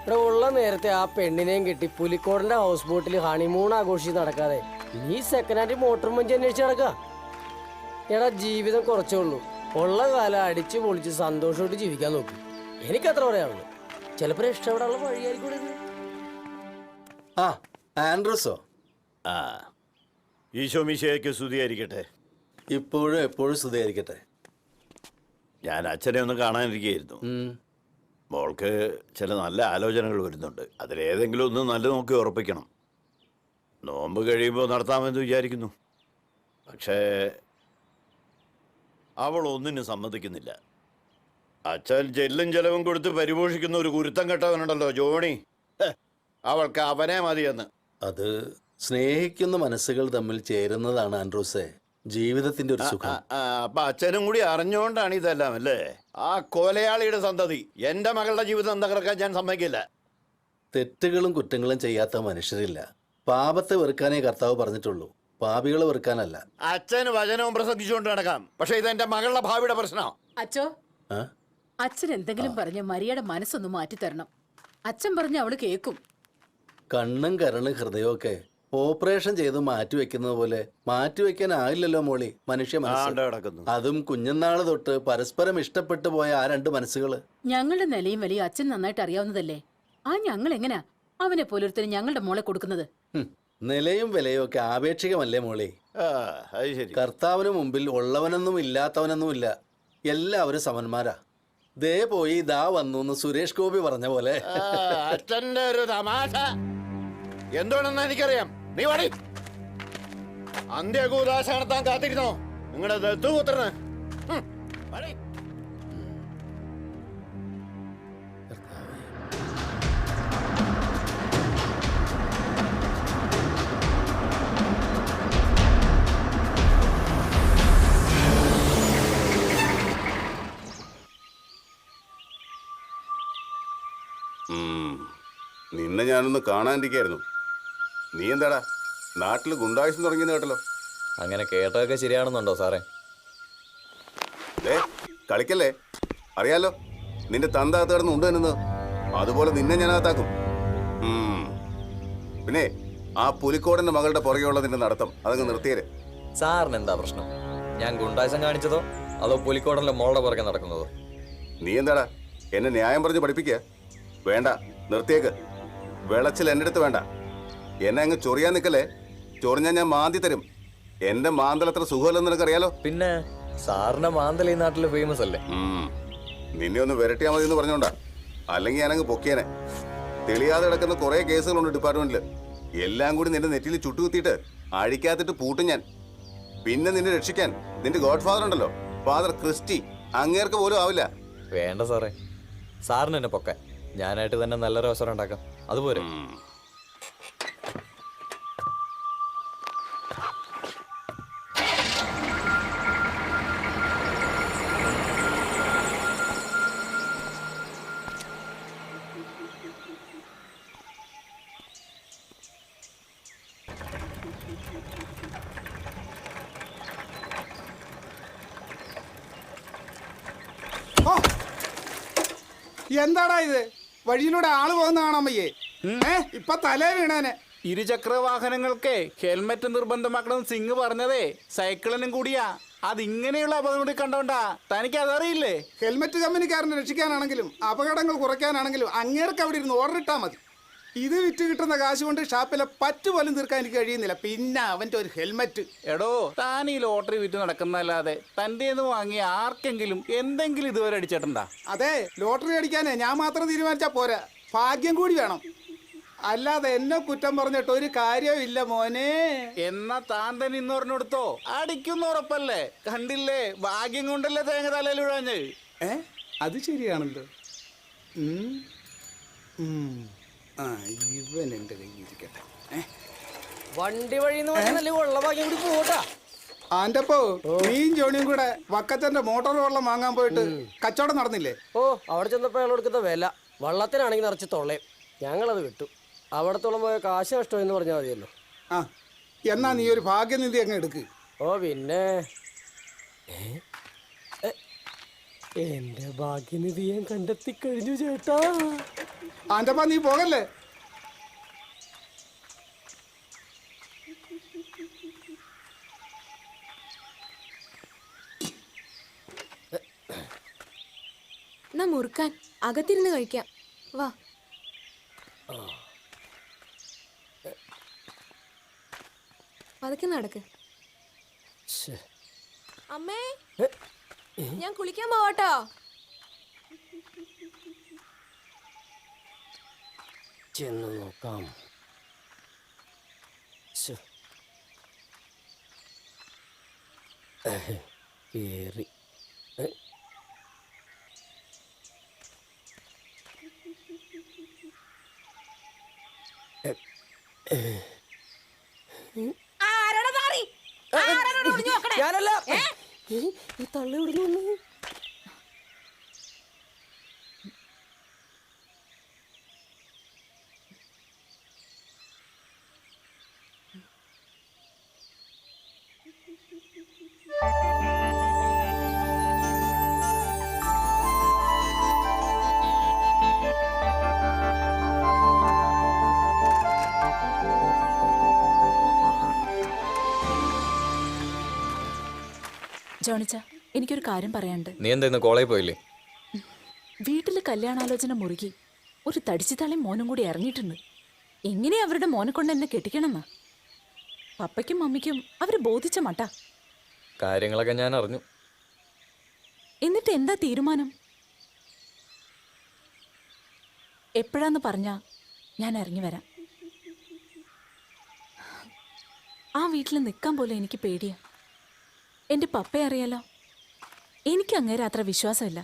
ഇവിടെ ഉള്ള നേരത്തെ ആ പെണ്ണിനെയും കിട്ടി പുലിക്കോടിന്റെ ഹൗസ് ബോട്ടിൽ ഹണിമൂൺ ആഘോഷിച്ച് നടക്കാതെ നീ സെക്കൻഡ് ഹാൻഡ് മോട്ടർ മഞ്ചി അന്വേഷിച്ച് നടക്കുക. എടാ ജീവിതം കുറച്ചേ ഉള്ളൂ. ഉള്ള കാലം അടിച്ചു പൊളിച്ച് സന്തോഷമായിട്ട് ജീവിക്കാൻ നോക്കും. എനിക്കത്ര പറയാനുള്ളൂ. ചിലപ്പോൾ ഇഷ്ടപ്പെടാനുള്ള വഴിയായിരിക്കും. ആ ആൻഡ്രൂസോ? ആ ഈശോ മിശിഹായ്ക്ക് സ്തുതിയായിരിക്കട്ടെ. ഇപ്പോഴും എപ്പോഴും സ്തുതിയായിരിക്കട്ടെ. ഞാൻ അച്ഛനെ ഒന്ന് കാണാനിരിക്കുകയായിരുന്നു. മോൾക്ക് ചില നല്ല ആലോചനകൾ വരുന്നുണ്ട്. അതിലേതെങ്കിലും ഒന്ന് നല്ല നോക്കി ഉറപ്പിക്കണം. നോമ്പ് കഴിയുമ്പോൾ നടത്താമെന്ന് വിചാരിക്കുന്നു. പക്ഷേ അവൾ ഒന്നിനും സമ്മതിക്കുന്നില്ല. അച്ഛൻ ചെല്ലും ചെലവും കൊടുത്ത് പരിപോഷിക്കുന്ന ഒരു കുരുത്തം കെട്ടവനുണ്ടല്ലോ ജോണി. അവൾക്ക് അവനെ മതിയെന്ന്. അത് സ്നേഹിക്കുന്ന മനസ്സുകൾ തമ്മിൽ ചേരുന്നതാണ് ആൻഡ്രൂസേ ജീവിതത്തിന്റെ ഒരു സുഖം. അപ്പൊ അച്ഛനും കൂടി അറിഞ്ഞുകൊണ്ടാണ് ഇതെല്ലാം അല്ലേ? ആ കൊലയാളിയുടെ സന്തതി എന്റെ മകളുടെ ജീവിതം തകർക്കാൻ ഞാൻ സമ്മതിക്കില്ല. തെറ്റുകളും കുറ്റങ്ങളും ചെയ്യാത്ത മനുഷ്യരില്ല. പാപത്തെ വെറുക്കാനേ കർത്താവ് പറഞ്ഞിട്ടുള്ളൂ, പാപികളെ വെറുക്കാനല്ല. അച്ഛന് വചനവും പ്രസംഗിച്ചുകൊണ്ട് നടക്കാം, പക്ഷെ ഇതെന്റെ മകളുടെ ഭാവിയുടെ പ്രശ്നം. അച്ഛോ, അച്ഛൻ എന്തെങ്കിലും പറഞ്ഞ് മരിയയുടെ മനസ്സൊന്ന് മാറ്റിത്തരണം. അച്ഛൻ പറഞ്ഞ അവള് കേക്കും. കണ്ണും കരളും ഹൃദയമൊക്കെ ഓപ്പറേഷൻ ചെയ്ത് മാറ്റിവെക്കുന്നത് പോലെ മാറ്റിവെക്കാനാവില്ലല്ലോ മോളി മനുഷ്യ മനസ്സ്. അതും കുഞ്ഞുനാള് തൊട്ട് പരസ്പരം ഇഷ്ടപ്പെട്ടു പോയ ആ രണ്ട് മനസ്സുകള്. ഞങ്ങളുടെ നിലയും വലിയ അച്ഛൻ നന്നായിട്ട് അറിയാവുന്നതല്ലേ. ആ ഞങ്ങൾ എങ്ങനാ അവനെ പോലൊരുത്തരും ഞങ്ങളുടെ മോളെ കൊടുക്കുന്നത്? നിലയും വിലയും ഒക്കെ ആപേക്ഷികമല്ലേ മോളി? കർത്താവിന് മുമ്പിൽ ഉള്ളവനൊന്നും ഇല്ലാത്തവനൊന്നും ഇല്ല, എല്ലാവരും സമന്മാരാ. ദേ പോയി ഇതാ വന്നു സുരേഷ് ഗോപി പറഞ്ഞ പോലെ. അച്ഛന്റെ ഒരു തമാശ എന്താണെന്ന് എനിക്കറിയാം. നീ വാടി. അന്ത്യകൂദാശ നടത്താൻ കാത്തിരുന്നോ നിങ്ങളുടെ ദത്തുപുത്രന്? നിന്നെ ഞാനൊന്ന് കാണാനിരിക്കായിരുന്നു. നീ എന്താടാ നാട്ടിൽ ഗുണ്ടായുസം തുടങ്ങിയെന്ന് കേട്ടല്ലോ. അങ്ങനെ കേട്ടതൊക്കെ ശരിയാണെന്നുണ്ടോ സാറേ? കളിക്കല്ലേ, അറിയാലോ നിന്റെ തന്ത അകത്ത് കിടന്ന് ഉണ്ട് എന്നത്. അതുപോലെ നിന്നെ ഞാൻ അകത്താക്കും. പിന്നെ ആ പുലിക്കോടന്റെ മകളുടെ പുറകെയുള്ള നിന്റെ നടത്തം അതങ്ങ് നിർത്തിയേര്. സാറിന് എന്താ പ്രശ്നം? ഞാൻ ഗുണ്ടായസം കാണിച്ചതോ അതോ പുലിക്കോടനിലെ മോളുടെ പുറകെ നടക്കുന്നതോ? നീ എന്താടാ എന്നെ ന്യായം പറഞ്ഞ് പഠിപ്പിക്കുക? വേണ്ട, നിർത്തിയേക്ക്. വിളച്ചിൽ എൻ്റെ അടുത്ത് വേണ്ട. എന്നെ അങ്ങ് ചൊറിയാൻ നിൽക്കല്ലേ. ചൊറിഞ്ഞാൽ ഞാൻ മാന്തി തരും. എന്റെ മാന്തൽ അത്ര സുഖമല്ലെന്ന് നിനക്കറിയാലോ. പിന്നെ സാറിന്റെ മാന്തൽ ഈ നാട്ടിൽ ഫേമസ് അല്ലേ? നിന്നെ ഒന്ന് വിരട്ടിയാൽ മതി എന്ന് പറഞ്ഞോണ്ടാ, അല്ലെങ്കിൽ ഞാനങ്ങ് പൊക്കിയനെ. തെളിയാതെ കിടക്കുന്ന കുറെ കേസുകളുണ്ട് ഡിപ്പാർട്ട്മെന്റിൽ. എല്ലാം കൂടി നിന്റെ നെറ്റിയിൽ ചുട്ടുകുത്തിയിട്ട് അഴിക്കാത്തിട്ട് പൂട്ടും ഞാൻ. പിന്നെ നിന്നെ രക്ഷിക്കാൻ നിന്റെ ഗോഡ് ഫാദർ ഉണ്ടല്ലോ, ഫാദർ ക്രിസ്റ്റി, അങ്ങേർക്ക് പോലും ആവില്ല. വേണ്ട സാറേ, സാറിന് എന്നെ പൊക്കാൻ. ഞാനായിട്ട് തന്നെ നല്ലൊരു അവസരം ഉണ്ടാക്കാം, അതുപോലെ. എന്താടാ ഇത്? വഴിയിലൂടെ ആള് പോകുന്ന കാണാമയ്യേ. ഇപ്പൊ തലേ വീണേനെ. ഇരുചക്ര വാഹനങ്ങൾക്ക് ഹെൽമെറ്റ് നിർബന്ധമാക്കണം സിംഗ് പറഞ്ഞതേ സൈക്കിളിനും കൂടിയാ. അതിങ്ങനെയുള്ള അപകടം കൂടി കണ്ടോണ്ടാ. തനിക്ക് അതറിയില്ലേ? ഹെൽമെറ്റ് കമ്പനിക്കാരനെ രക്ഷിക്കാനാണെങ്കിലും അപകടങ്ങൾ കുറയ്ക്കാനാണെങ്കിലും അങ്ങേർക്ക് അവിടെ ഇരുന്ന് ഓർഡർ ഇട്ടാൽ മതി. ഇത് വിറ്റ് കിട്ടുന്ന കാശ് കൊണ്ട് ഷാപ്പിലെ പറ്റ് പോലും തീർക്കാൻ എനിക്ക് കഴിയുന്നില്ല. പിന്നെ അവന്റെ ഒരു ഹെൽമെറ്റ്. എടോ, താൻ ഈ ലോട്ടറി വിറ്റ് നടക്കുന്നല്ലാതെ തന്റെ വാങ്ങിയ ആർക്കെങ്കിലും എന്തെങ്കിലും ഇതുവരെ അടിച്ചിട്ടുണ്ടാ? അതെ, ലോട്ടറി അടിക്കാനേ ഞാൻ മാത്രം തീരുമാനിച്ചാ പോരാ, ഭാഗ്യം കൂടി വേണം. അല്ലാതെ എന്നെ കുറ്റം പറഞ്ഞിട്ട് ഒരു കാര്യവും ഇല്ല മോനെ. എന്നാ താൻ തന്നെ ഇന്ന് പറഞ്ഞെടുത്തോ, അടിക്കുന്ന ഉറപ്പല്ലേ? കണ്ടില്ലേ, ഭാഗ്യം കൊണ്ടല്ലേ തേങ്ങ തലയിൽ വിഴാഞ്ഞ്. അത് ശരിയാണല്ലോ. ഇവൻ എന്റെ കയ്യിൽ ഇരിക്കട്ടെ. വണ്ടി വഴി ഉള്ള ഭാഗ്യം കൂടി പോട്ടാ. ആന്റപ്പോ നീയും ജോണിയും കൂടെ വക്കച്ചന്റെ മോട്ടോർ വെള്ളം വാങ്ങാൻ പോയിട്ട് കച്ചവടം നടന്നില്ലേ? ഓ, അവിടെ ചെന്നപ്പോ അയാൾ കൊടുക്കുന്ന വില വള്ളത്തിനാണെങ്കിൽ നിറച്ച് തൊള്ളയും. ഞങ്ങളത് വിട്ടു. അവിടത്തോളം പോയ കാശ് നഷ്ടം എന്ന് പറഞ്ഞാൽ മതിയല്ലോ. എന്നാ നീ ഒരു ഭാഗ്യനിധി അങ്ങ് എടുക്ക്. ഓ പിന്നെ എന്റെ ഭാഗ്യനിധി ഞാൻ കണ്ടെത്തി കഴിഞ്ഞു ചേട്ടാ. ആന്റപ്പ നീ പോകല്ലേ. എന്നാ മുറുക്കാൻ അകത്തിരുന്ന് കഴിക്കാം, വാ. പതുക്കെ നടക്ക്. അമ്മേ, ഞാൻ കുളിക്കാൻ പോവാട്ടോ. ചെന്ന് നോക്കാം. കേറി ഞാനല്ല ഈ തള്ളി വിടുന്നു. ജോണിച്ച, എനിക്കൊരു കാര്യം പറയാനുണ്ട്. നീ എന്താ ഇന്ന് കോളേജിൽ പോയില്ലേ? വീട്ടില് കല്യാണാലോചന മുറുകി ഒരു തടിച്ചുതാളയും മോനും കൂടി ഇറങ്ങിയിട്ടുണ്ട്. എങ്ങനെയാ അവരുടെ മോനെ കൊണ്ട് എന്നെ കെട്ടിക്കണമെന്നാ പപ്പയ്ക്കും മമ്മിക്കും അവര് ബോധിച്ച മട്ടാ. കാര്യങ്ങളൊക്കെ ഞാൻ അറിഞ്ഞു. എന്നിട്ട് എന്താ തീരുമാനം? എപ്പോഴാന്ന് പറഞ്ഞാ ഞാൻ ഇറങ്ങി വരാം. ആ വീട്ടിൽ നിൽക്കാൻ പോലും എനിക്ക് പേടിയാ. എൻ്റെ പപ്പയെ അറിയാലോ, എനിക്ക് അങ്ങേരെ അത്ര വിശ്വാസമില്ല.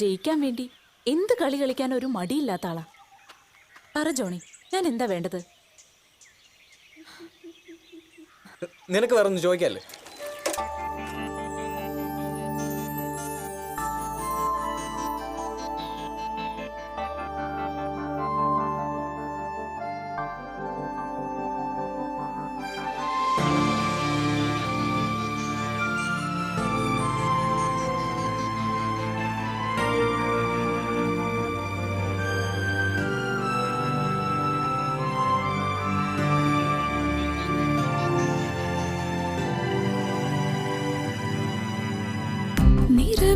ജയിക്കാൻ വേണ്ടി എന്ത് കളി കളിക്കാൻ ഒരു മടിയില്ലാത്ത ആളാ. പറ ജോണി, ഞാൻ എന്താ വേണ്ടത്? നിനക്ക് വേറെ ഒന്നും ചോദിക്കാല്ലേ?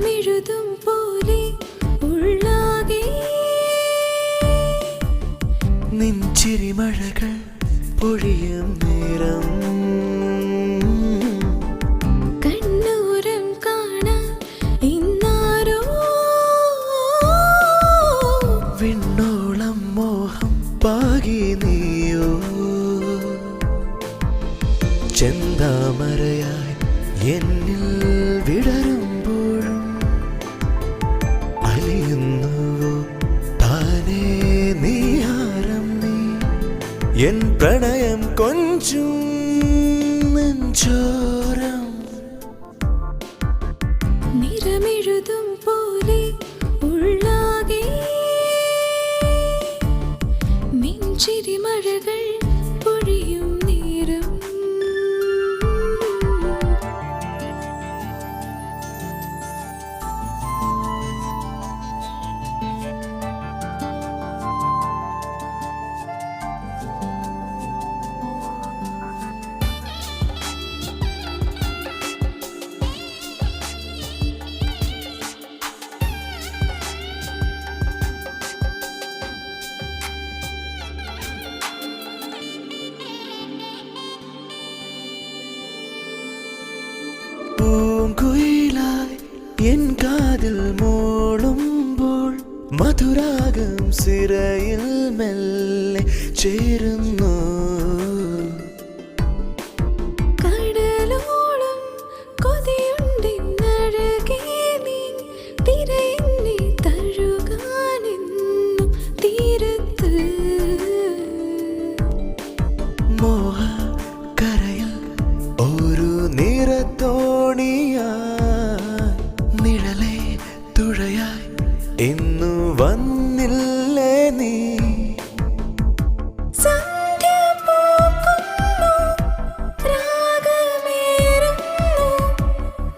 നിറമെഴുതും പോലെ ഉള്ളാകെ നിൻചിരിമഴകൾ പൊഴിയും നേരം കണ്ണൂരം കാണാൻ ഇന്നാരോ വിണ്ണോളം മോഹം പാകി നീയോ ചെന്താമരയായി എന്നിൽ വിടരുമ്പോഴും അലിയുന്നുവോ താനേ നീയാരം നീ എൻ പ്രണയം കൊഞ്ചും നെഞ്ചോരം നിറമെഴുതും പോലെ ഉള്ളാകെ നെഞ്ചിരിമഴകൾ പൊഴിയും നേരം പൂങ്കുയിലായി എൻ കാതിൽ മോളുമ്പോൾ മധുരാഗം സിരയിൽ മെല്ലെ ചേരുന്നു കടലോളം കൊതിയുണ്ടെന്നഴകേ നീ തിരയെന്നെ തഴുകാനെന്നും തീരത്ത് മോഹ കരയിൽ ഒരു നിറത്തോണിയായി നിഴലേ തുഴയായി ഇന്നു വന്നില്ലേ നീ സന്ധ്യ പൂക്കുന്നു രാഗമേറുന്നു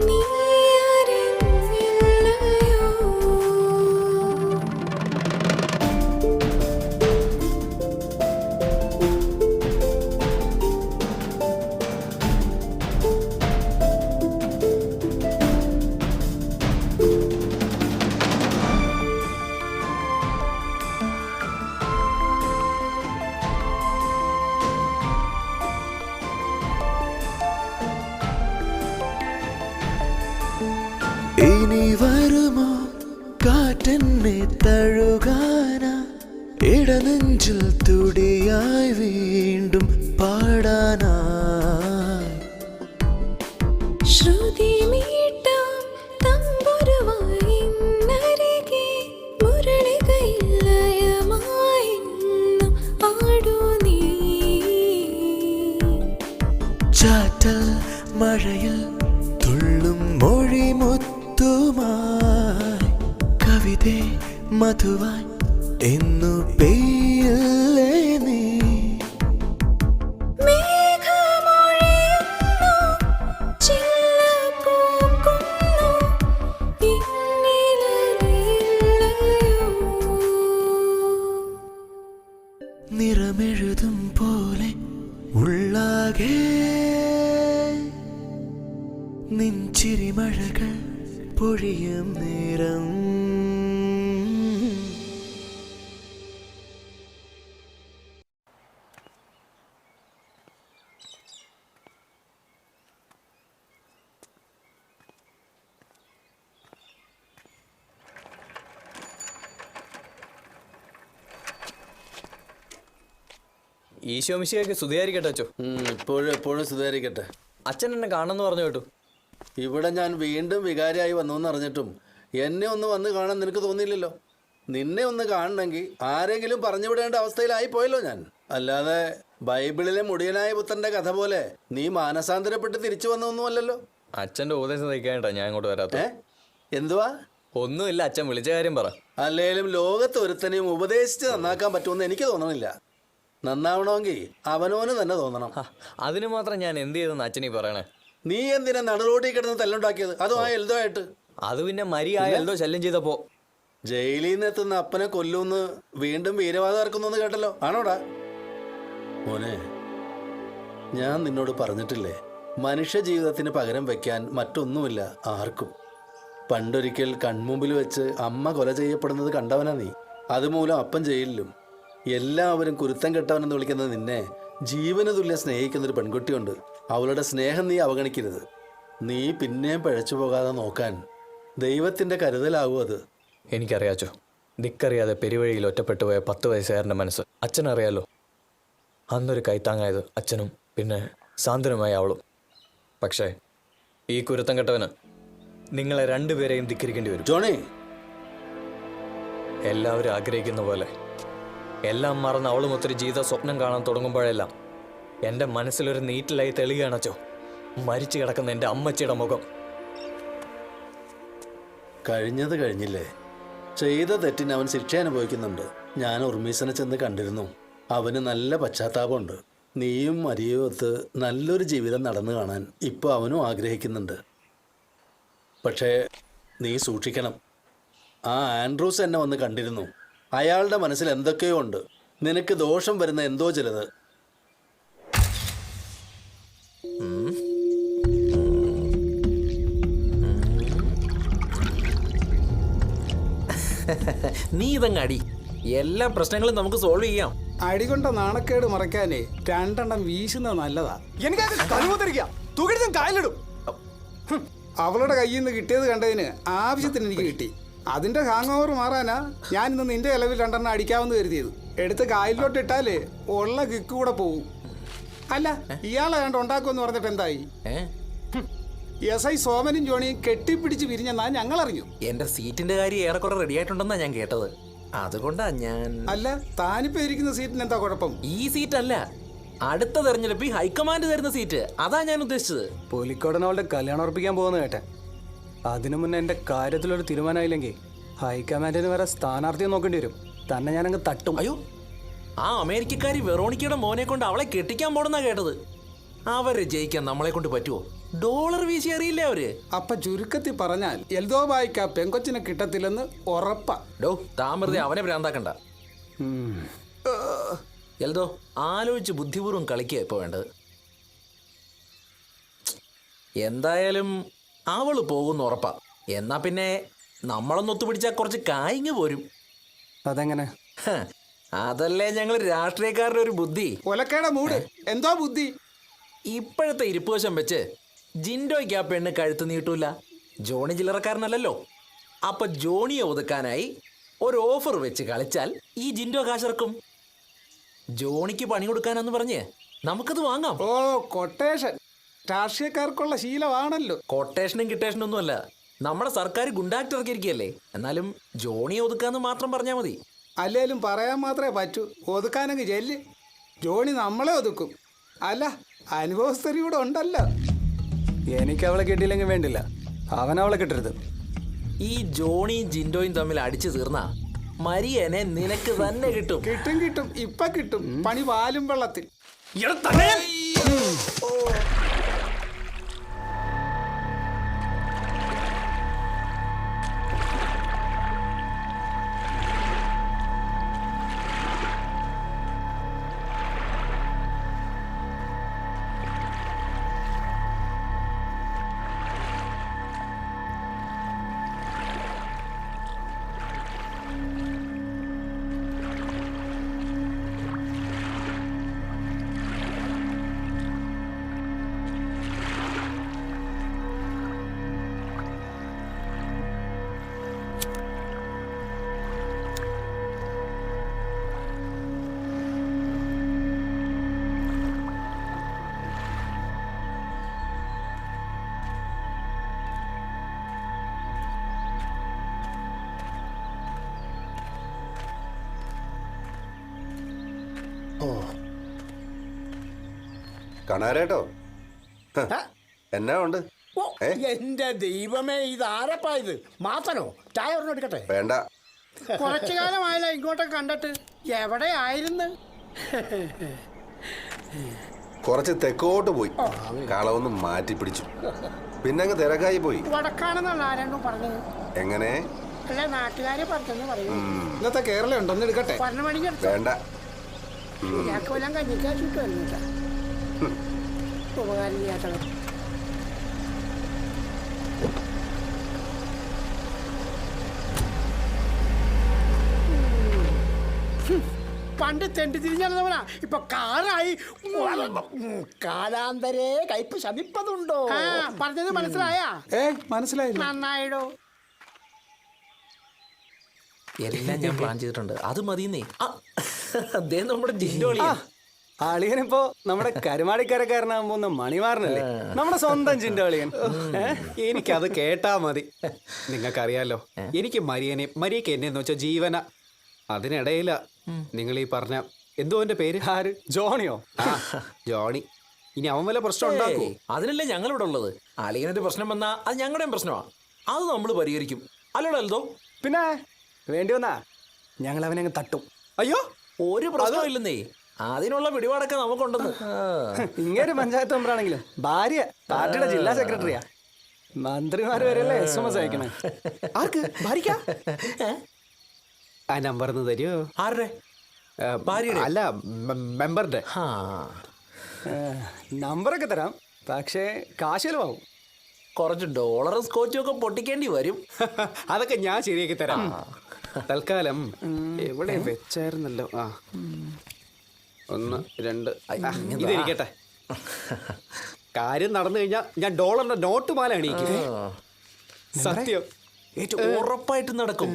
നീ അറിഞ്ഞില്ലയോ ഇനി വരുമോ കാറ്റെന്നെ തഴുകാനാ ഇടനെഞ്ചിൽ തുടിയായി വീണ്ടും പാടാനായി ശ്രുതി മീട്ടാം തമ്പുരുവായി നരികെ മുരളികയിൽ ലയമായെന്നും ആടൂ നീ ചാറ്റൽ മഴയിൽ തുള്ളും മൊഴിമുത്തുമായി കവിതേ മധുവായി എന്നു പെയ്യില്ലേ നീ മേഘമൊഴിയുന്നു ചില്ലപൂക്കുന്നു ഇന്നിലറിയില്ലയോ നിറമെഴുതും പോലെ ഉള്ളാകെ നിൻചിരിമഴകൾ പൊഴിയും നേരം ഈശോ മിശിയൊക്കെ സ്തുതിയായിരിക്കട്ടെ അച്ചോ. എപ്പോഴും സുധാരിക്കട്ടെ. അച്ഛൻ എന്നെ കാണണമെന്ന് പറഞ്ഞു കേട്ടു. ഇവിടെ ഞാൻ വീണ്ടും വികാരിയായി വന്നു എന്നറിഞ്ഞിട്ടും എന്നെ ഒന്ന് വന്ന് കാണാൻ നിനക്ക് തോന്നിയില്ലല്ലോ. നിന്നെ ഒന്ന് കാണണമെങ്കിൽ ആരെങ്കിലും പറഞ്ഞു വിടേണ്ട അവസ്ഥയിലായി പോയല്ലോ ഞാൻ. അല്ലാതെ ബൈബിളിലെ മുടിയനായ പുത്രന്റെ കഥ പോലെ നീ മാനസാന്തരപ്പെട്ട് തിരിച്ചു വന്നൊന്നുമല്ലല്ലോ. അച്ഛന്റെ ഉപദേശം തയ്ക്കാനായിട്ടാ ഞാൻ അങ്ങോട്ട് വരാത്ത. എന്തുവാ? ഒന്നുമില്ല, അച്ഛൻ വിളിച്ച കാര്യം പറ. അല്ലേലും ലോകത്ത് ഒരുത്തനെയും ഉപദേശിച്ച് നന്നാക്കാൻ പറ്റുമെന്ന് എനിക്ക് തോന്നണില്ല. നന്നാവണമെങ്കിൽ അവനോന് തന്നെ തോന്നണം. അതിന് മാത്രം ഞാൻ എന്ത് ചെയ്തെന്ന് അച്ഛനീ പറയണേ? നീ എന്തിനാ നടുറോട്ടിൽ കിടന്ന് തല്ലുണ്ടാക്കിയത്? അതും ആ എൽദോ ആയിട്ട്. അത് പിന്നെ മരി ആ എൽദോ ശല്യം ചെയ്തപ്പോ. ജയിലിൽ നിന്ന് എത്തുന്ന അപ്പനെ കൊല്ലൂന്ന് വീണ്ടും വീരവാദം ഇറക്കുന്നു കേട്ടല്ലോ. ആണോടാ മോനെ? ഞാൻ നിന്നോട് പറഞ്ഞിട്ടില്ലേ, മനുഷ്യ ജീവിതത്തിന് പകരം വെക്കാൻ മറ്റൊന്നുമില്ല ആർക്കും. പണ്ടൊരിക്കൽ കൺമുമ്പിൽ വെച്ച് അമ്മ കൊല ചെയ്യപ്പെടുന്നത് കണ്ടവനാ നീ. അതുമൂലം അപ്പൻ ജയിലിലും. എല്ലാവരും കുരുത്തം കെട്ടവനെന്ന് വിളിക്കുന്നത് നിന്നെ ജീവന് തുല്യം സ്നേഹിക്കുന്നൊരു പെൺകുട്ടിയുണ്ട്. അവളുടെ സ്നേഹം നീ അവഗണിക്കരുത്. നീ പിന്നെയും പിഴച്ചു പോകാതെ നോക്കാൻ ദൈവത്തിൻ്റെ കരുതലാവും അത്. എനിക്കറിയാച്ചോ, ദിക്കറിയാതെ പെരുവഴിയിൽ ഒറ്റപ്പെട്ടു പോയ 10 വയസ്സുകാരൻ്റെ മനസ്സ് അച്ഛനറിയാലോ. അന്നൊരു കൈത്താങ്ങായത് അച്ഛനും പിന്നെ സാന്ത്വനമായ അവളും. പക്ഷേ ഈ കുരുത്തം കെട്ടവന് നിങ്ങളെ രണ്ടുപേരെയും ധിക്കരിക്കേണ്ടി വരും. ജോണി, എല്ലാവരും ആഗ്രഹിക്കുന്ന പോലെ എല്ലാം മറന്ന് അവളും ഒത്തിരി ജീവിത സ്വപ്നം കാണാൻ തുടങ്ങുമ്പോഴെല്ലാം എൻ്റെ മനസ്സിലൊരു നീറ്റിലായി തെളിയുകയാണച്ചോ മരിച്ചു കിടക്കുന്ന എൻ്റെ അമ്മച്ചിയുടെ മുഖം. കഴിഞ്ഞത് കഴിഞ്ഞില്ലേ. ചെയ്ത തെറ്റിന് അവൻ ശിക്ഷ അനുഭവിക്കുന്നുണ്ട്. ഞാൻ ഉർമീസിനെ ചെന്ന് കണ്ടിരുന്നു. അവന് നല്ല പശ്ചാത്താപമുണ്ട്. നീയും മരിയയും ഒത്ത് നല്ലൊരു ജീവിതം നടന്നു കാണാൻ ഇപ്പോൾ അവനും ആഗ്രഹിക്കുന്നുണ്ട്. പക്ഷേ നീ സൂക്ഷിക്കണം. ആ ആൻഡ്രൂസ് എന്നെ വന്ന് കണ്ടിരുന്നു. അയാളുടെ മനസ്സിൽ എന്തൊക്കെയോ ഉണ്ട്. നിനക്ക് ദോഷം വരുന്ന എന്തോ ചിലത്. നീ ഇതങ്ങ് അടി, എല്ലാ പ്രശ്നങ്ങളും നമുക്ക് സോൾവ് ചെയ്യാം. അടികൊണ്ട നാണക്കേട് മറയ്ക്കാനേ 2 എണ്ണം വീശുന്നത് നല്ലതാ. അവളുടെ കയ്യിൽ നിന്ന് കിട്ടിയത് കണ്ടതിന് ആവശ്യത്തിന് എനിക്ക് കിട്ടി. അതിന്റെ ഹാങ് ഓവർ മാറാനാ ഞാൻ ഇന്ന് നിന്റെ ഇലവിൽ 2 എണ്ണം അടിക്കാമെന്ന് കരുതിയത്. എടുത്ത് കായലിലോട്ട് ഇട്ടാലേ ഉള്ള കിക്ക് കൂടെ പോവും. അല്ല, ഇയാളെ കണ്ട് ഉണ്ടാക്കുമെന്ന് പറഞ്ഞിട്ട് എന്തായി? SI സോമനും ജോണിയും കെട്ടിപ്പിടിച്ച് വിരിഞ്ഞെന്നാ ഞങ്ങൾ അറിഞ്ഞു. എന്റെ സീറ്റിന്റെ കാര്യം ഏറെക്കുറെ റെഡി ആയിട്ടുണ്ടെന്നാ ഞാൻ കേട്ടത്. അതുകൊണ്ടാ ഞാൻ. അല്ല, താനിപ്പോ ഇരിക്കുന്ന സീറ്റിന് എന്താ കുഴപ്പം? ഈ സീറ്റ് അല്ല, അടുത്ത തെരഞ്ഞെടുപ്പിൽ ഹൈക്കമാൻഡ് തരുന്ന സീറ്റ്. അതാ ഞാൻ ഉദ്ദേശിച്ചത്. പുലിക്കോടൻ അവളുടെ കല്യാണം ഉറപ്പിക്കാൻ പോകുന്ന കേട്ടെ. അതിനു മുന്നേ എൻ്റെ കാര്യത്തിലൊരു തീരുമാനമായില്ലെങ്കിൽ ഹൈക്കമാൻഡിന് വരെ സ്ഥാനാർത്ഥിയെ നോക്കേണ്ടി വരും. തന്നെ ഞാനങ്ങ് തട്ടും. അയ്യോ, ആ അമേരിക്കക്കാരി വെറോണിക്കയുടെ മോനെ കൊണ്ട് അവളെ കെട്ടിക്കാൻ പോണെന്നാ കേട്ടത്. അവരെ ജയിക്കാൻ നമ്മളെ കൊണ്ട് പറ്റുമോ? ഡോളർ വീശി അറിയില്ലേ അവര്. അപ്പൊ ചുരുക്കത്തിൽ പറഞ്ഞാൽ എൽദോബായിക്ക് ആ പെങ്കൊച്ചിനെ കിട്ടത്തില്ലെന്ന് ഉറപ്പാ. താമൃതി അവനെ ഭ്രാന്താക്കണ്ട. എൽദോ, ആലോചിച്ച് ബുദ്ധിപൂർവ്വം കളിക്കുക ഇപ്പൊ വേണ്ടത്. എന്തായാലും അവള് പോകുന്ന ഉറപ്പാ. എന്നാ പിന്നെ നമ്മളൊന്ന് ഒത്തുപിടിച്ചാൽ കുറച്ച് കായിങ് പോരും. അതെങ്ങനെ? അതല്ലേ ഞങ്ങൾ രാഷ്ട്രീയക്കാരുടെ ഒരു ബുദ്ധി. ഒലക്കേടെ മൂട് എന്തോ ബുദ്ധി. ഇപ്പോഴത്തെ ഇരിപ്പുവശം വെച്ച് ജിൻഡോയ്ക്ക് ആ പെണ്ണ് കഴുത്ത് നീട്ടൂല. ജോണി ചില്ലറക്കാരനല്ലല്ലോ. അപ്പൊ ജോണിയെ ഒതുക്കാനായി ഒരു ഓഫർ വെച്ച് കളിച്ചാൽ ഈ ജിൻഡോ കാശിറക്കും. ജോണിക്ക് പണി കൊടുക്കാനെന്ന് പറഞ്ഞ് നമുക്കത് വാങ്ങാം. ഓ, കൊട്ടേഷൻ രാഷ്ട്രീയക്കാർക്കുള്ള ശീലമാണല്ലോ. കൊട്ടേഷനും കിട്ടേഷനും ഒന്നുമല്ല, നമ്മുടെ സർക്കാർ ഗുണ്ടാക്ട് ഇറക്കിയിരിക്കുകയല്ലേ. എന്നാലും ജോണിയെ ഒതുക്കാന്ന് മാത്രം പറഞ്ഞാൽ മതി. അല്ലേലും പറയാൻ മാത്രമേ പറ്റൂ. ഒതുക്കാനങ്ങ് ചെല്ല്. ജോണി നമ്മളെ ഒതുക്കും. അല്ല, അനുഭവസ്ഥരി ഇവിടെ ഉണ്ടല്ലോ. എനിക്ക് അവളെ കിട്ടിയില്ലെങ്കിൽ വേണ്ടില്ല, അവൻ അവളെ കിട്ടരുത്. ഈ ജോണിയും ജിൻഡോയും തമ്മിൽ അടിച്ചു തീർന്ന മരിയനെ നിനക്ക് തന്നെ കിട്ടും. കിട്ടും കിട്ടും, ഇപ്പൊ കിട്ടും. പണി പാലും വെള്ളത്തിൽ. കണാരേട്ടോ, എന്നാ ഉണ്ട്? എന്റെ ദൈവമേ, ഇതാരപ്പാ ഇത്? മാത്തനോ? ചായ ഒരെണ്ണം എടുക്കട്ടെ? വേണ്ട. കുറച്ചു കാലമായല്ലോ ഇങ്ങോട്ടൊക്കെ കണ്ടിട്ട്. എവിടെ ആയിരുന്നു? കുറച്ച് തെക്കോട്ട് പോയി, കളവൊന്ന് മാറ്റി പിടിച്ചു. പിന്നെ അങ്ങ് തിരക്കായി പോയി. വടക്കാണെന്നാണ് ആരാണ്ടോ പറഞ്ഞത്. എങ്ങനെ? അല്ല, നാട്ടുകാരെ പറഞ്ഞെന്ന് പറയും. ഇന്നത്തെ കേരളം ഉണ്ടോന്ന് എടുക്കട്ടെ? 12 മണിക്ക് വേണ്ട. ഞങ്ങൾക്ക് വല്ലതും കഞ്ഞിക്കാൻ ചുറ്റുമല്ല. ഉപകാരം ചെയ്യാത്തവർ. പണ്ട് തെണ്ടി തിരിഞ്ഞവനാ ഇപ്പൊ കാറായി. കാലാന്തരേ കയ്പ് ശമിപ്പതുണ്ടോ? പറഞ്ഞത് മനസ്സിലായാ? മനസ്സിലായില്ല. നന്നായിടോ. എല്ലാം ഞാൻ പ്ലാൻ ചെയ്തിട്ടുണ്ട്. അത് മതിയെന്നേ. അദ്ദേഹം നമ്മുടെ ജിൻഡോളിയാ. അളിയനിപ്പോ നമ്മുടെ കരുമാടിക്കരക്കാരനാകാൻ പോകുന്ന മണിമാറിനല്ലേ, നമ്മുടെ സ്വന്തം ചിന്തളിയൻ. എനിക്കത് കേട്ടാ മതി. നിങ്ങൾക്കറിയാലോ, എനിക്ക് മരിയക്ക് എന്നെ വെച്ചാൽ ജീവന. അതിനിടയില നിങ്ങൾ ഈ പറഞ്ഞ എന്തോ എന്റെ പേര്, ആര്, ജോണിയോ? ജോണി. ഇനി അവൻ വല്ല പ്രശ്നം ഉണ്ടാക്കോ? അതിനല്ലേ ഞങ്ങൾ ഇവിടെ ഉള്ളത്. അളിയനൊരു പ്രശ്നം വന്നാ അത് ഞങ്ങളുടെയും പ്രശ്നമാണ്. അത് നമ്മൾ പരിഹരിക്കും. അല്ലടോ എൽദോ? പിന്നെ വേണ്ടി വന്നാ ഞങ്ങൾ അവനെ അങ്ങ് തട്ടും. അയ്യോ, ഒരു പ്രശ്നവും ഇല്ലെന്നേ. അതിനുള്ള പിടിപാടൊക്കെ നമുക്കുണ്ടെന്ന്. ഇങ്ങനെ പഞ്ചായത്ത് മെമ്പറാണെങ്കിലും ഭാര്യ പാർട്ടിയുടെ ജില്ലാ സെക്രട്ടറിയാ. മന്ത്രിമാര് വരെയല്ലേ SMS അയക്കണേ. ആർക്ക്? ഭാര്യക്കാ? ആ നമ്പർ ഒന്ന് തരുമോ? ആരുടെ? ഭാര്യയുടെ? അല്ല, മെമ്പറിന്റെ. നമ്പറൊക്കെ തരാം, പക്ഷേ കാശ് ചെലവാകും. കുറച്ച് ഡോളറും സ്കോച്ചും ഒക്കെ പൊട്ടിക്കേണ്ടി വരും. അതൊക്കെ ഞാൻ ശരിയാക്കി തരാം. തൽക്കാലം എവിടെ വെച്ചായിരുന്നല്ലോ. 1 2 ഇതിരിക്കട്ടെ. കാര്യം നടന്നു കഴിഞ്ഞാൽ ഞാൻ ഡോളറിന്റെ നോട്ട് മാല അണിയിക്കും. സത്യം, ഉറപ്പായിട്ട് നടക്കും.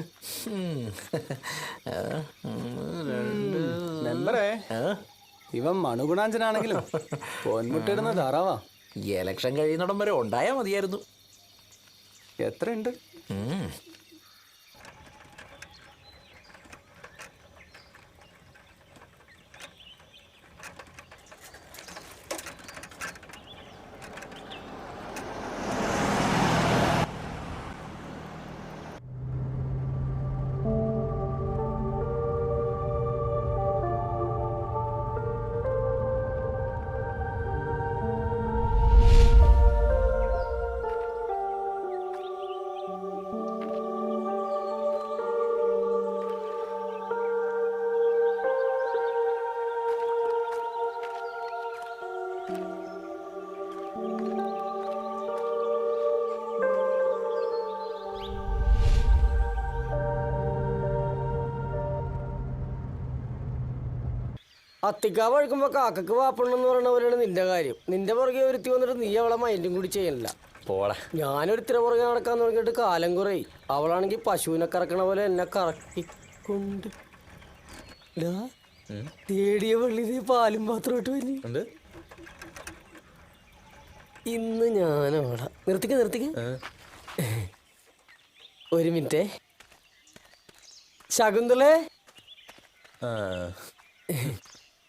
മെമ്പറേ, ഇവൻ മണുഗുണാഞ്ചനാണെങ്കിലും പൊന്മുട്ടിടുന്ന ധാരാവാ. ഇലക്ഷൻ കഴിയുന്നിടം വരെ ഉണ്ടായാ മതിയായിരുന്നു. എത്രയുണ്ട്? അത്തിക്കാവ് വഴുക്കുമ്പോ കാക്കക്ക് വാപ്പണെന്ന് പറയുന്ന പോലെയാണ് നിന്റെ കാര്യം. നിന്റെ പുറകെ ഒരുത്തി വന്നിട്ട് നീ അവളെ മൈൻഡും കൂടി ചെയ്യണില്ല. പോടാ. ഞാനൊരുത്തിരെ പുറകെ നടക്കാൻ തുടങ്ങിയിട്ട് കാലം കുറേ. അവളാണെങ്കിൽ പശുവിനെ കറക്കണ പോലെ എന്നെ കറക്കിക്കൊണ്ട് തേടിയ പള്ളി നീ പാലും പാത്രമായിട്ട് വരി. ഇന്ന് ഞാനവളെ നിർത്തിക്ക് ഒരു മിനിറ്റേ. ശകുന്തളേ,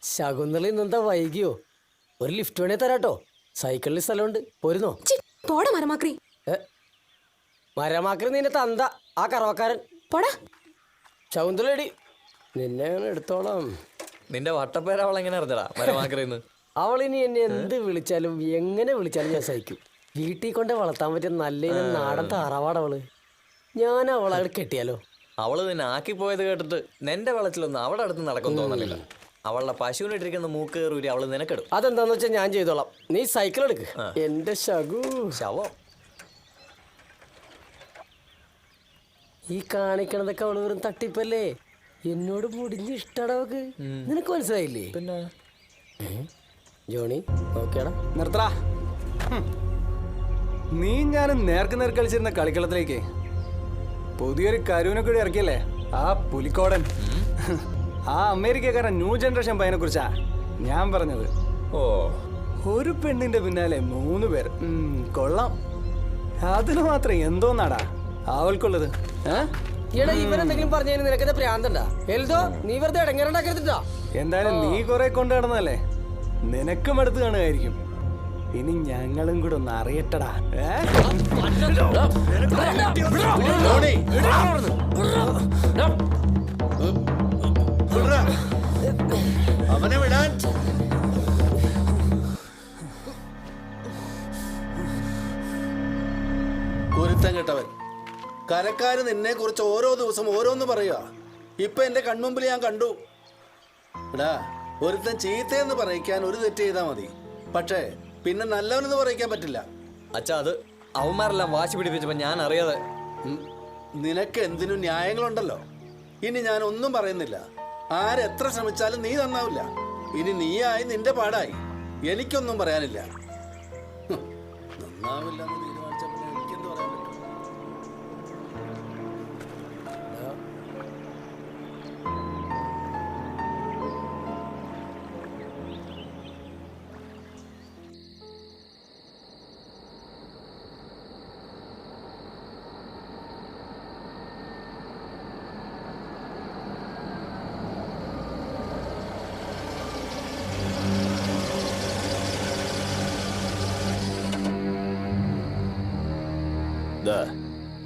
ശകുന്തള ഇന്നെന്താ വൈകിയോ? ഒരു ലിഫ്റ്റ് വേണേ തരാട്ടോ. സൈക്കിളിൽ സ്ഥലമുണ്ട്, പോരുന്നോ? പോടാ മരമാക്രി. മരമാക്രി നിന്റെ തന്ത, ആ കറവക്കാരൻ. പോടാ. ശകുന്തളേടി, നിന്നെ ഞാൻ എടുത്തോളാം. നിന്റെ വട്ടപ്പേര് അവൾ എങ്ങനെ അറിഞ്ഞടാ മരമാക്രിന്ന്? അവളിനി എന്നെ എന്ത് വിളിച്ചാലും എങ്ങനെ വിളിച്ചാലും ഞാൻ സഹിക്കും. വീട്ടിൽ കൊണ്ട് വളർത്താൻ പറ്റിയ നല്ല നാടൻ താറാവാടവള്. ഞാൻ അവളെ കെട്ടിയാലോ? അവള് നിന്നെ ആക്കിപ്പോയത് കേട്ടിട്ട് നിന്റെ വെള്ളത്തിലൊന്നും അവളുടെ അടുത്ത് നടക്കും തോന്നലില്ല. അവളുടെ പശുവിനിട്ടിരിക്കുന്ന മൂക്ക് കയറൂരി അവള് നിനക്കെടും. അതെന്താന്ന് വെച്ചാൽ ഞാൻ ചെയ്തോളാം. നീ സൈക്കിൾ എടുക്ക്. എന്റെ ശകു ശവം. ഈ കാണിക്കണതൊക്കെ അവള് വെറും തട്ടിപ്പല്ലേ. എന്നോട് മുടിഞ്ഞ് ഇഷ്ടാണ് അവക്ക്. നിനക്ക് മനസ്സിലായില്ലേ? പിന്നെ ജോണി നോക്കിയാടാ. നിർത്തടാ. നീ ഞാനും നേർക്ക് നേർ കളിച്ചിരുന്ന കളിക്കളത്തിലേക്ക് പുതിയൊരു കരുവിനെ കൂടി ഇറക്കിയല്ലേ, ആ പുലിക്കോടൻ. ആ അമേരിക്കക്കാരൻ ന്യൂ ജനറേഷൻ പയ്യനെ കുറിച്ചാ ഞാൻ പറഞ്ഞത്. ഒരു പെണ്ണിന്റെ പിന്നാലെ 3 പേർ. കൊള്ളാം. അതിന് മാത്രം എന്തോന്നാടാ അവൾക്കുള്ളത്? ഇവരെന്തെങ്കിലും പറഞ്ഞു നിനക്കെന്താ പ്രാന്തണ്ടാ? എൽദോ, നീ വെറുതെ ഇടങ്ങേറുണ്ടാക്കരുതാ. എന്തായാലും നീ കുറെ കൊണ്ടു നടന്നല്ലേ, നിനക്കും അടുത്ത് കാണുമായിരിക്കും. ഇനി ഞങ്ങളും കൂടെ ഒന്ന് അറിയട്ടടാ. അവനെ വിടാൻ. കുരുത്തം കെട്ടവൻ. കരക്കാര് നിന്നെ കുറിച്ച് ഓരോ ദിവസം ഓരോന്ന് പറയുക. ഇപ്പൊ എന്റെ കൺമുമ്പിൽ ഞാൻ കണ്ടു. എടാ, ഒരുത്തൻ ചീത്തയെന്ന് പറയിക്കാൻ ഒരു തെറ്റ് ചെയ്താൽ മതി, പക്ഷേ പിന്നെ നല്ലവനെന്ന് പറയിക്കാൻ പറ്റില്ല. അച്ഛാ, അത് അവന്മാരെല്ലാം വാശി പിടിപ്പിച്ചപ്പോ ഞാൻ അറിയാതെ. നിനക്ക് എന്തിനും ന്യായങ്ങളുണ്ടല്ലോ. ഇനി ഞാൻ ഒന്നും പറയുന്നില്ല. ആരെത്ര ശ്രമിച്ചാലും നീ നന്നാവില്ല. ഇനി നീയായി നിന്റെ പാടായി. എനിക്കൊന്നും പറയാനില്ല. നന്നാവില്ല എന്ന് തീരുമാനിച്ചപ്പോൾ എനിക്കെന്ത് പറയാൻ പറ്റും?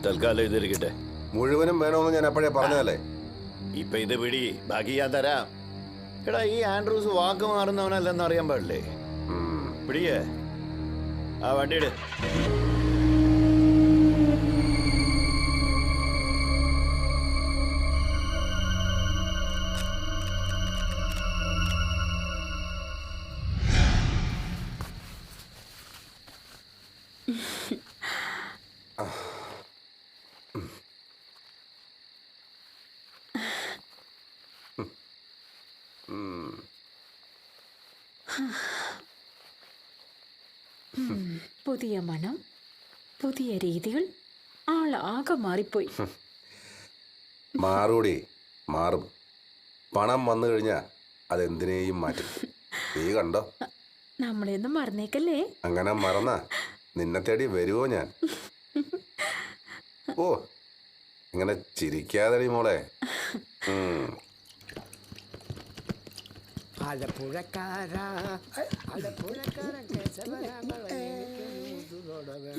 തൽക്കാലം ഇതിരിക്കട്ടെ. മുഴുവനും വേണമെന്ന് ഞാൻ അപ്പോഴേ പറഞ്ഞതല്ലേ. ഇപ്പൊ ഇത് പിടി, ബാക്കി ഞാൻ തരാം. എടാ, ഈ ആൻഡ്രൂസ് വാക്ക് മാറുന്നവനല്ലെന്ന് അറിയാൻ പാടില്ലേ? പിടിയേ, ആ വണ്ടിയിട്. പുതിയ മണം, പുതിയ രീതികൾ, ആളാകെ മാറിപ്പോയി. മാറൂടി, മാറും. പണം വന്നു കഴിഞ്ഞാൽ അതെന്തിനേയും മാറ്റും. നീ കണ്ടോ? നമ്മളെയൊന്നും മറന്നേക്കല്ലേ? അങ്ങനെ മറന്നാ നിന്നെ തേടി വരുവോ ഞാൻ? ഓ, ഇങ്ങനെ ചിരിക്കാതെ മോളെ.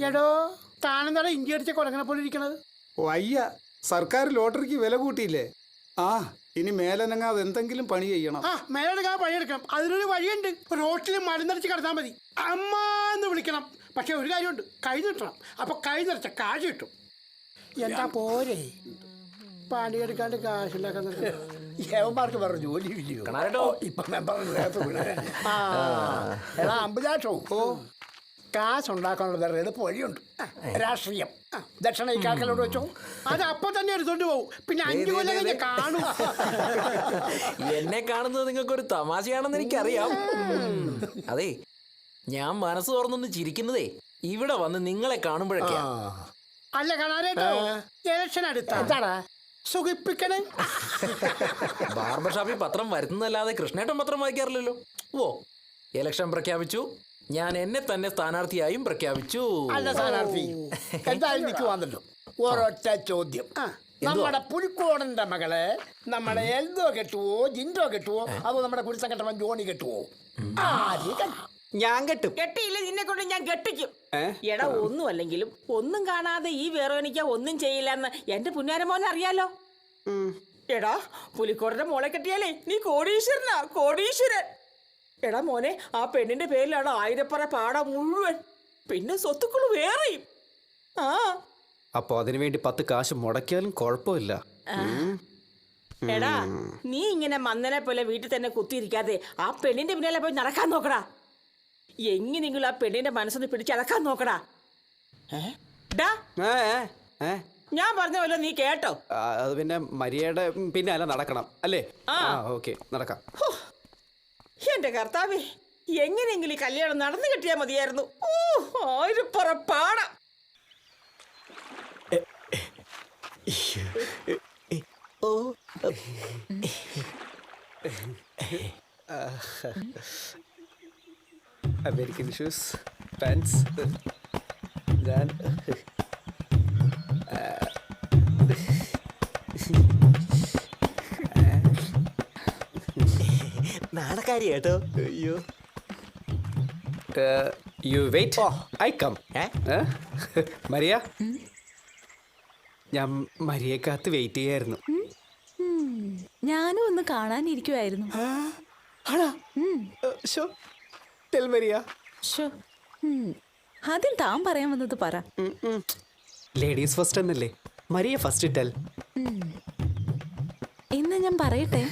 എടോ, താനെന്താണ് ഇഞ്ചി അടിച്ച കൊടങ്ങനെ പോലെ ഇരിക്കണത്? വയ്യ, സർക്കാർ ലോട്ടറിക്ക് വില കൂട്ടിയില്ലേ? ആ, ഇനി മേലനങ്ങാതെ എന്തെങ്കിലും പണി ചെയ്യണം. ആ, മേലെടുക്കാൻ പണിയെടുക്കണം. അതിനൊരു വഴിയുണ്ട്. റോട്ടിൽ മരുന്നടിച്ച് കിടന്നാൽ മതി. അമ്മ എന്ന് വിളിക്കണം. പക്ഷെ ഒരു കാര്യമുണ്ട്, കൈ നീട്ടണം. അപ്പൊ കൈ നിറച്ച കാശ് കിട്ടും. എന്താ പോരെ, പണിയെടുക്കാണ്ട് കാശില്ലാക്കാൻ ഏവന്മാർക്ക് വേറെ ജോലി ഇല്ലയോ? ഇപ്പൊ എടാ അമ്പുജാട്ടോ, കാശുണ്ടാക്കാനുള്ള വേറെ എളുപ്പ വഴിയുണ്ട്. രാഷ്ട്രീയം. ദക്ഷിണ ഈ കാക്കലോട് വെച്ചോ, അത് അപ്പൊ തന്നെ എടുത്തോണ്ട് പോകും. പിന്നെ 5 കൊല്ലം കഴിഞ്ഞ് കാണും. എന്നെ കാണുന്നത് നിങ്ങൾക്കൊരു തമാശയാണെന്ന് എനിക്കറിയാം. അതെ, ഞാൻ മനസ്സ് തുറന്നൊന്ന് ചിരിക്കുന്നതേ ഇവിടെ വന്ന് നിങ്ങളെ കാണുമ്പോഴൊക്കെയാ. അല്ല കാണാനായിട്ടോ, ഇലക്ഷൻ അടുത്താ സുഖിപ്പിക്കണേ. ബാർബർ ഷാപ്പിൽ പത്രം വരുത്തുന്നല്ലാതെ കൃഷ്ണേട്ടൻ പത്രം വായിക്കാറില്ലല്ലോ. ഓ, ഇലക്ഷൻ പ്രഖ്യാപിച്ചു, ഞാൻ എന്നെ തന്നെ സ്ഥാനാർത്ഥിയായും പ്രഖ്യാപിച്ചു. അല്ല സ്ഥാനാർത്ഥി, എന്തായാലും എനിക്ക് വന്നല്ലോ ഒരൊറ്റ ചോദ്യം. നമ്മുടെ പുലിക്കോടന്റെ മകളെ നമ്മുടെ എൽദോ കെട്ടുവോ, ജിൻഡോ കെട്ടുവോ, അതോ നമ്മുടെ കുരുത്തം കെട്ടവൻ ജോണി കെട്ടുവോ? ഞാൻ കെട്ടും. കെട്ടിയില്ല, നിന്നെ കൊണ്ട് ഞാൻ കെട്ടിക്കും. എടാ, ഒന്നും അല്ലെങ്കിലും ഒന്നും കാണാതെ ഈ വെറോനിക്ക ഒന്നും ചെയ്യില്ലെന്ന് എന്റെ പുന്നാരമോനെ അറിയാലോ. എടാ, പുലിക്കോടന്റെ മോളെ കെട്ടിയാലേ നീ കോടീശ്വരനാ, കോടീശ്വരൻ. എടാ മോനെ, ആ പെണ്ണിന്റെ പേരിലാണ് 1000 പാട മുഴുവൻ, പിന്നെ സ്വത്തുക്കൾ വേറെയും. ആ, അപ്പൊ അതിനുവേണ്ടി 10 കാശ് മുടക്കിയാലും കുഴപ്പമില്ല. എടാ, നീ ഇങ്ങനെ മന്ദനെ പോലെ വീട്ടിൽ തന്നെ കുത്തിയിരിക്കാതെ ആ പെണ്ണിന്റെ പിന്നാലെ പോയി നടക്കാൻ നോക്കടാ. എങ്ങനെയെങ്കിലും ആ പെണ്ണിന്റെ മനസ്സൊന്ന് പിടിച്ചടക്കാൻ നോക്കടാ. ഞാൻ പറഞ്ഞ പോലെ നീ കേട്ടോ? അത് പിന്നെ മരിയയുടെ പിന്നാലെ നടക്കണം അല്ലേ? ഓക്കെ, നടക്കാം. എന്റെ കർത്താവേ, എങ്ങനെയെങ്കിലും ഈ കല്യാണം നടന്നു കിട്ടിയാ മതിയായിരുന്നു. ഓ, 1000 പാട. American shoes, pants. ഞാൻ നാടക്കാരി കേട്ടോ. അയ്യോ, you wait, I come. Maria, ഞാൻ മരിയെ കാത്ത് വെയിറ്റ് ചെയ്യായിരുന്നു. ഞാനും ഒന്ന് കാണാനിരിക്കുവായിരുന്നു. ആദ്യം താൻ പറയാൻ വന്നത് പറ. ലേഡീസ് ഫസ്റ്റ് എന്നല്ലേ, മരിയ ഫസ്റ്റ് ടെൽ. ഇന്ന് ഞാൻ പറയട്ടെ.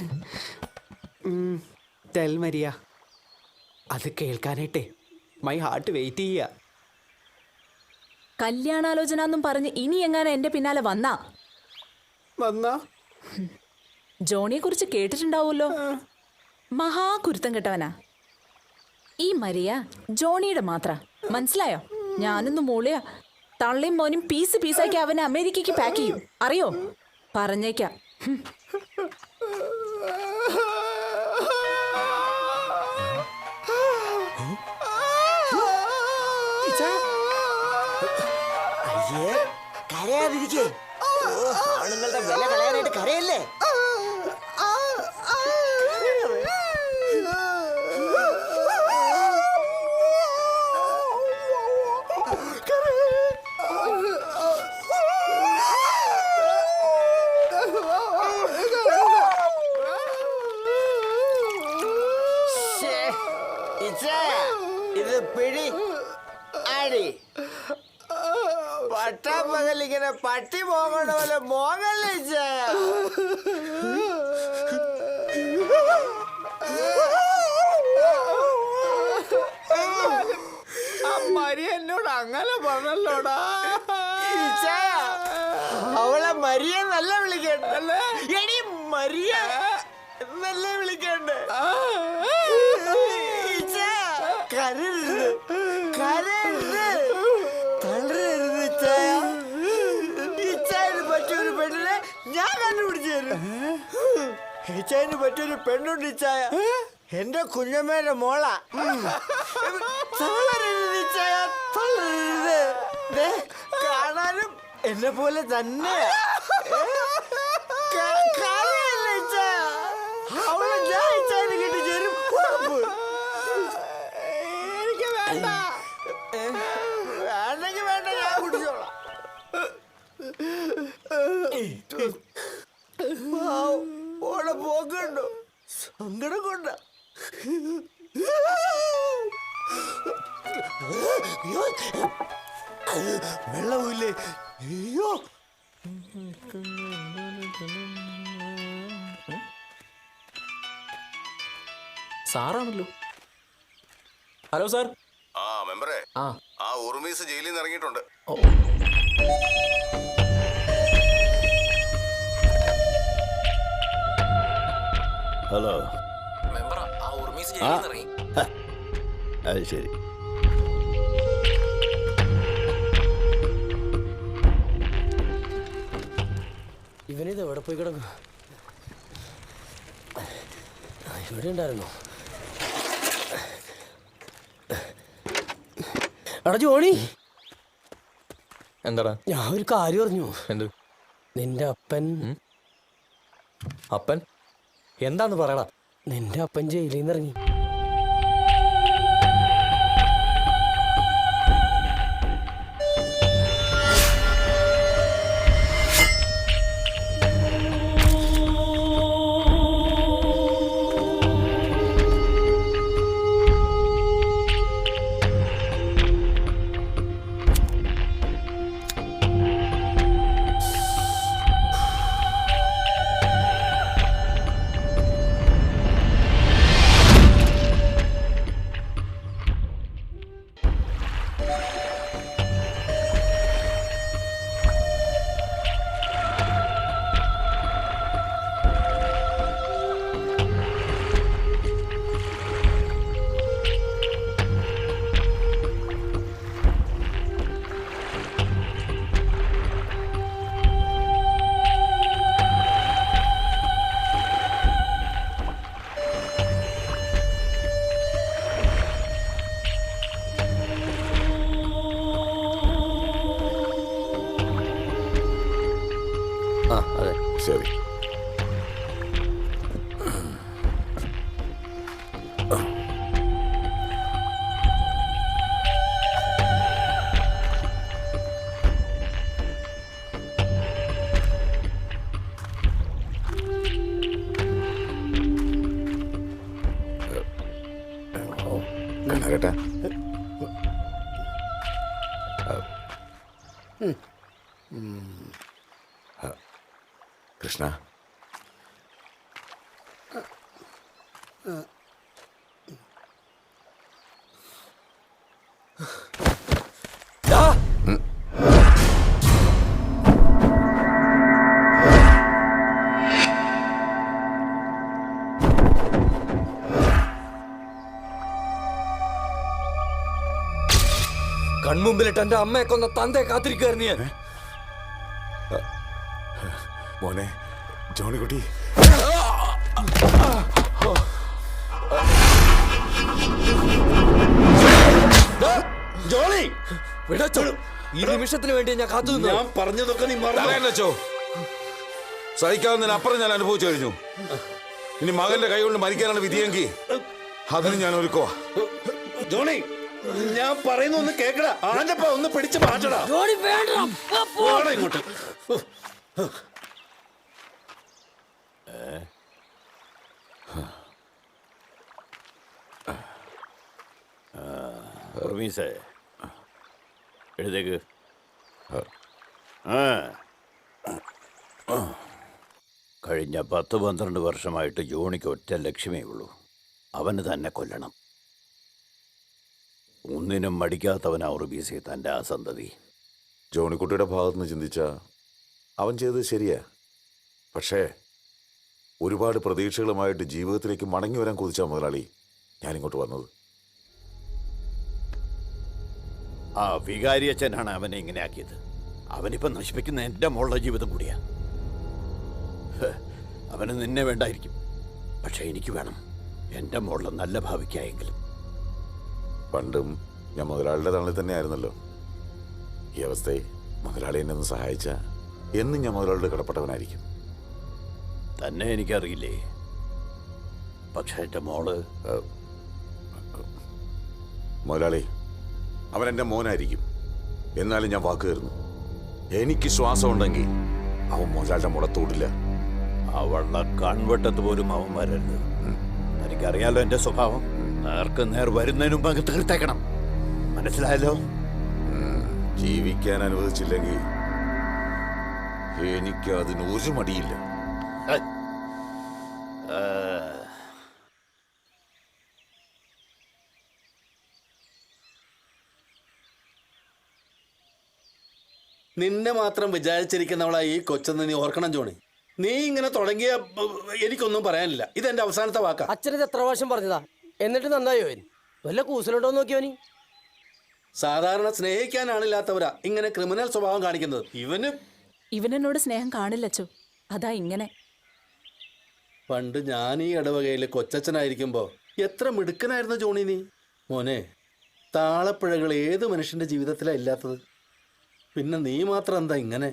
Tell Maria. അത് കേൾക്കാനായിട്ടേ മൈ ഹാർട്ട് വെയിറ്റ് ചെയ്യാ. കല്യാണാലോചന എന്നും പറഞ്ഞ് ഇനി എങ്ങനെ എന്റെ പിന്നാലെ വന്നാ ജോണിയെ കുറിച്ച് കേട്ടിട്ടുണ്ടാവുമല്ലോ. മഹാകുരുത്തം കെട്ടവനാ. ഈ മരിയ ജോണിയുടെ മാത്ര. മനസ്സിലായോ? ഞാനൊന്ന് മൂളിയ തള്ളിയും മോനും പീസ് പീസാക്കി അവനെ അമേരിക്കയ്ക്ക് പാക്ക് ചെയ്യും. അറിയോ? പറഞ്ഞേക്കാം. അയ്യേ, കരയാതിരിക്കേ. ആണുങ്ങളുടെ വില കളയാനായിട്ട് കരയല്ലേ? ഇത് പിടി അടി പട്ടാപ്പകലിങ്ങനെ പട്ടി പോകണ പോലെ മോങ്ങല്ലേ മരി എന്നോട് അങ്ങനെ പറഞ്ഞല്ലോടാ. അവളെ മരിയ നല്ല വിളിക്കണ്ടല്ലേ? എടി മരിയ നല്ല വിളിക്കണ്ടേ? കരരുത്, കരരുത്, തളരരുത്. ഇച്ചായന് പറ്റിയൊരു പെണ്ണിനെ ഞാൻ കണ്ടുപിടിച്ചു തരും. ഇച്ചായന് പറ്റിയൊരു പെണ്ണുണ്ട് ഇച്ചായ, എന്റെ കുഞ്ഞമ്മേന്റെ മോള. തളരരുത് ഇച്ചായ, തളരരുത്. കാണാനും എന്നെ പോലെ തന്നെ. അവളെ ഞാൻ ഇച്ചായന് കിട്ടിച്ചേരും. എനിക്ക് വേണ്ട, വേണ്ടെങ്കിൽ വേണ്ട, ഞാൻ കുടിച്ചോളാം. ഓടെ പോക്കുണ്ടോ? സങ്കടം കൊണ്ട. വെള്ളമില്ലേ? അയ്യോ, സാറാണല്ലോ. Hello sir. ആ മെമ്പറേ, ആ ഉറുമീസ് ജയിലിൽ നിന്ന് ഇറങ്ങിയിട്ടുണ്ട്. ഹലോ. ഇറങ്ങി. അത് ശരി. ഇവനിത് എവിടെ പോയി കിടക്കും? ഇവിടെ ഉണ്ടായിരുന്നോ? എടാ ജോണി, എന്താടാ? ഞാൻ ഒരു കാര്യം അറിഞ്ഞു. എന്ത്? നിന്റെ അപ്പൻ. അപ്പൻ എന്താന്ന് പറയടാ. നിന്റെ അപ്പൻ ജയിലിൽ നിന്ന് ഇറങ്ങി. ശരി. കണകേട്ടാ, കൃഷ്ണ, കൺമുമ്പിലിട്ട് എന്റെ അമ്മയെ കൊന്ന തന്തയെ കാത്തിരിക്കുവായിരുന്നു ഞാൻ. മോനെ ജോണിക്കുട്ടി, ജോണി വിടച്ചോ. ഈ നിമിഷത്തിന് വേണ്ടി ഞാൻ കാത്തു നിന്നു. ഞാൻ പറഞ്ഞതൊക്കെ നീ മറന്നോ? സഹിക്കാവുന്നതിനപ്പുറം ഞാൻ അനുഭവിച്ചു കഴിഞ്ഞു. ഇനി മകന്റെ കൈ കൊണ്ട് മരിക്കാനാണ് വിധിയെങ്കിൽ അതിന് ഞാൻ ഒരുക്കുവാ. ജോണി, ഞാൻ പറയുന്ന ഒന്ന് കേക്കടാ. ആന്റപ്പ ഒന്ന് പിടിച്ച് മാറ്റടാ. ജോണി വേണ്ട, പോടാ ഇങ്ങോട്ട്. റമീസേ, എഴുതേക്ക്. കഴിഞ്ഞ 10-12 വർഷമായിട്ട് ജോണിക്ക് ഒറ്റ ലക്ഷ്യമേ ഉള്ളൂ, അവന് തന്നെ കൊല്ലണം. ഒന്നിനും മടിക്കാത്തവനാ ഉറുബീസെ തൻ്റെ ആ സന്തതി. ജോണിക്കുട്ടിയുടെ ഭാഗത്തുനിന്ന് ചിന്തിച്ച അവൻ ചെയ്തത് ശരിയാ. പക്ഷേ ഒരുപാട് പ്രതീക്ഷകളുമായിട്ട് ജീവിതത്തിലേക്ക് മടങ്ങി വരാൻ കൊതിച്ച മുതലാളി ഞാനിങ്ങോട്ട് വന്നത്. ആ വികാരിയച്ഛനാണ് അവനെ ഇങ്ങനെ ആക്കിയത്. അവനിപ്പം നശിപ്പിക്കുന്ന എൻ്റെ മോളുടെ ജീവിതം കൂടിയാ. അവന് നിന്നെ വേണ്ടായിരിക്കും, പക്ഷെ എനിക്ക് വേണം, എൻ്റെ മോളുടെ നല്ല ഭാവിക്കായെങ്കിലും. പണ്ടും ഞാൻ മുതലാളിയുടെ തണലിൽ തന്നെ ആയിരുന്നല്ലോ. ഈ അവസ്ഥയിൽ മുതലാളി എന്നെ ഒന്ന് സഹായിച്ച എന്നും ഞാൻ മുതലാളിയുടെ കടപ്പെട്ടവനായിരിക്കും. തന്നെ എനിക്കറിയില്ലേ, പക്ഷെ എൻ്റെ മോള് മുതലാളി അവൻ എൻ്റെ മോനായിരിക്കും. എന്നാലും ഞാൻ വാക്ക് തരുന്നു, എനിക്ക് ശ്വാസം ഉണ്ടെങ്കിൽ അവൻ മുതലാളിയുടെ മുളത്തോടില്ല. അവളുടെ കൺവെട്ടത്ത് പോലും അവൻ വരരുത്. എനിക്കറിയാലോ എൻ്റെ സ്വഭാവം. നേർക്ക് നേർ വരുന്നതിന് മുമ്പ് അങ്ങ് തീർത്തേക്കണം. മനസ്സിലായല്ലോ? ജീവിക്കാൻ അനുവദിച്ചില്ലെങ്കിൽ എനിക്ക് അതിന് ഒരു മടിയില്ല. നിന്നെ മാത്രം വിചാരിച്ചിരിക്കുന്നവളാ ഈ കൊച്ചെന്ന് നീ ഓർക്കണം ജോണി. നീ ഇങ്ങനെ തുടങ്ങിയ എനിക്കൊന്നും പറയാനില്ല. ഇതെന്റെ അവസാനത്തെ വാക്കാ. അച്ഛനത് എത്ര പ്രാവശ്യം പറഞ്ഞതാ, എന്നിട്ട് നന്നായോ? വല്ല കൂസലുണ്ടോ നോക്കിയോനി. സാധാരണ സ്നേഹിക്കാനാണില്ലാത്തവരാ ഇങ്ങനെ ക്രിമിനൽ സ്വഭാവം കാണിക്കുന്നത്. ഇവനെന്നോട് സ്നേഹം കാണില്ലച്ചോ, അതാ ഇങ്ങനെ. പണ്ട് ഞാൻ ഈ ഇടവകയിലെ കൊച്ചച്ഛനായിരിക്കുമ്പോ എത്ര മിടുക്കനായിരുന്നു ജോണി നീ. മോനെ, താളപ്പിഴകൾ ഏത് മനുഷ്യന്റെ ജീവിതത്തിലാ ഇല്ലാത്തത്? പിന്നെ നീ മാത്രം എന്താ ഇങ്ങനെ?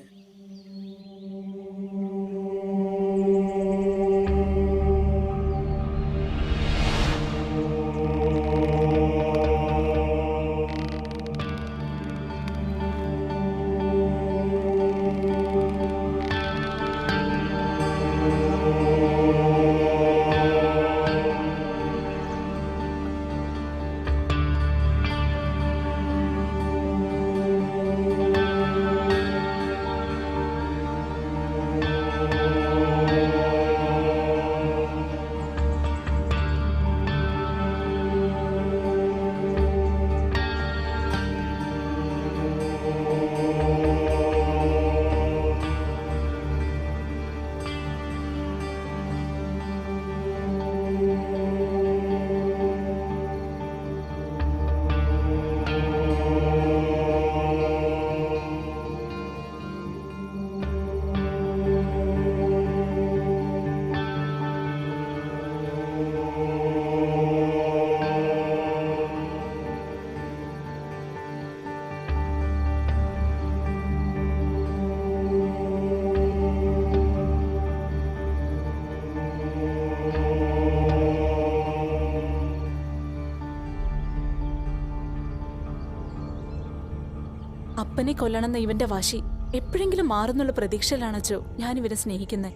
അപ്പനെ കൊല്ലണമെന്ന ഇവന്റെ വാശി എപ്പോഴെങ്കിലും മാറുന്നുള്ള പ്രതീക്ഷയിലാണച്ചോ ഞാൻ ഇവരെ സ്നേഹിക്കുന്നത്.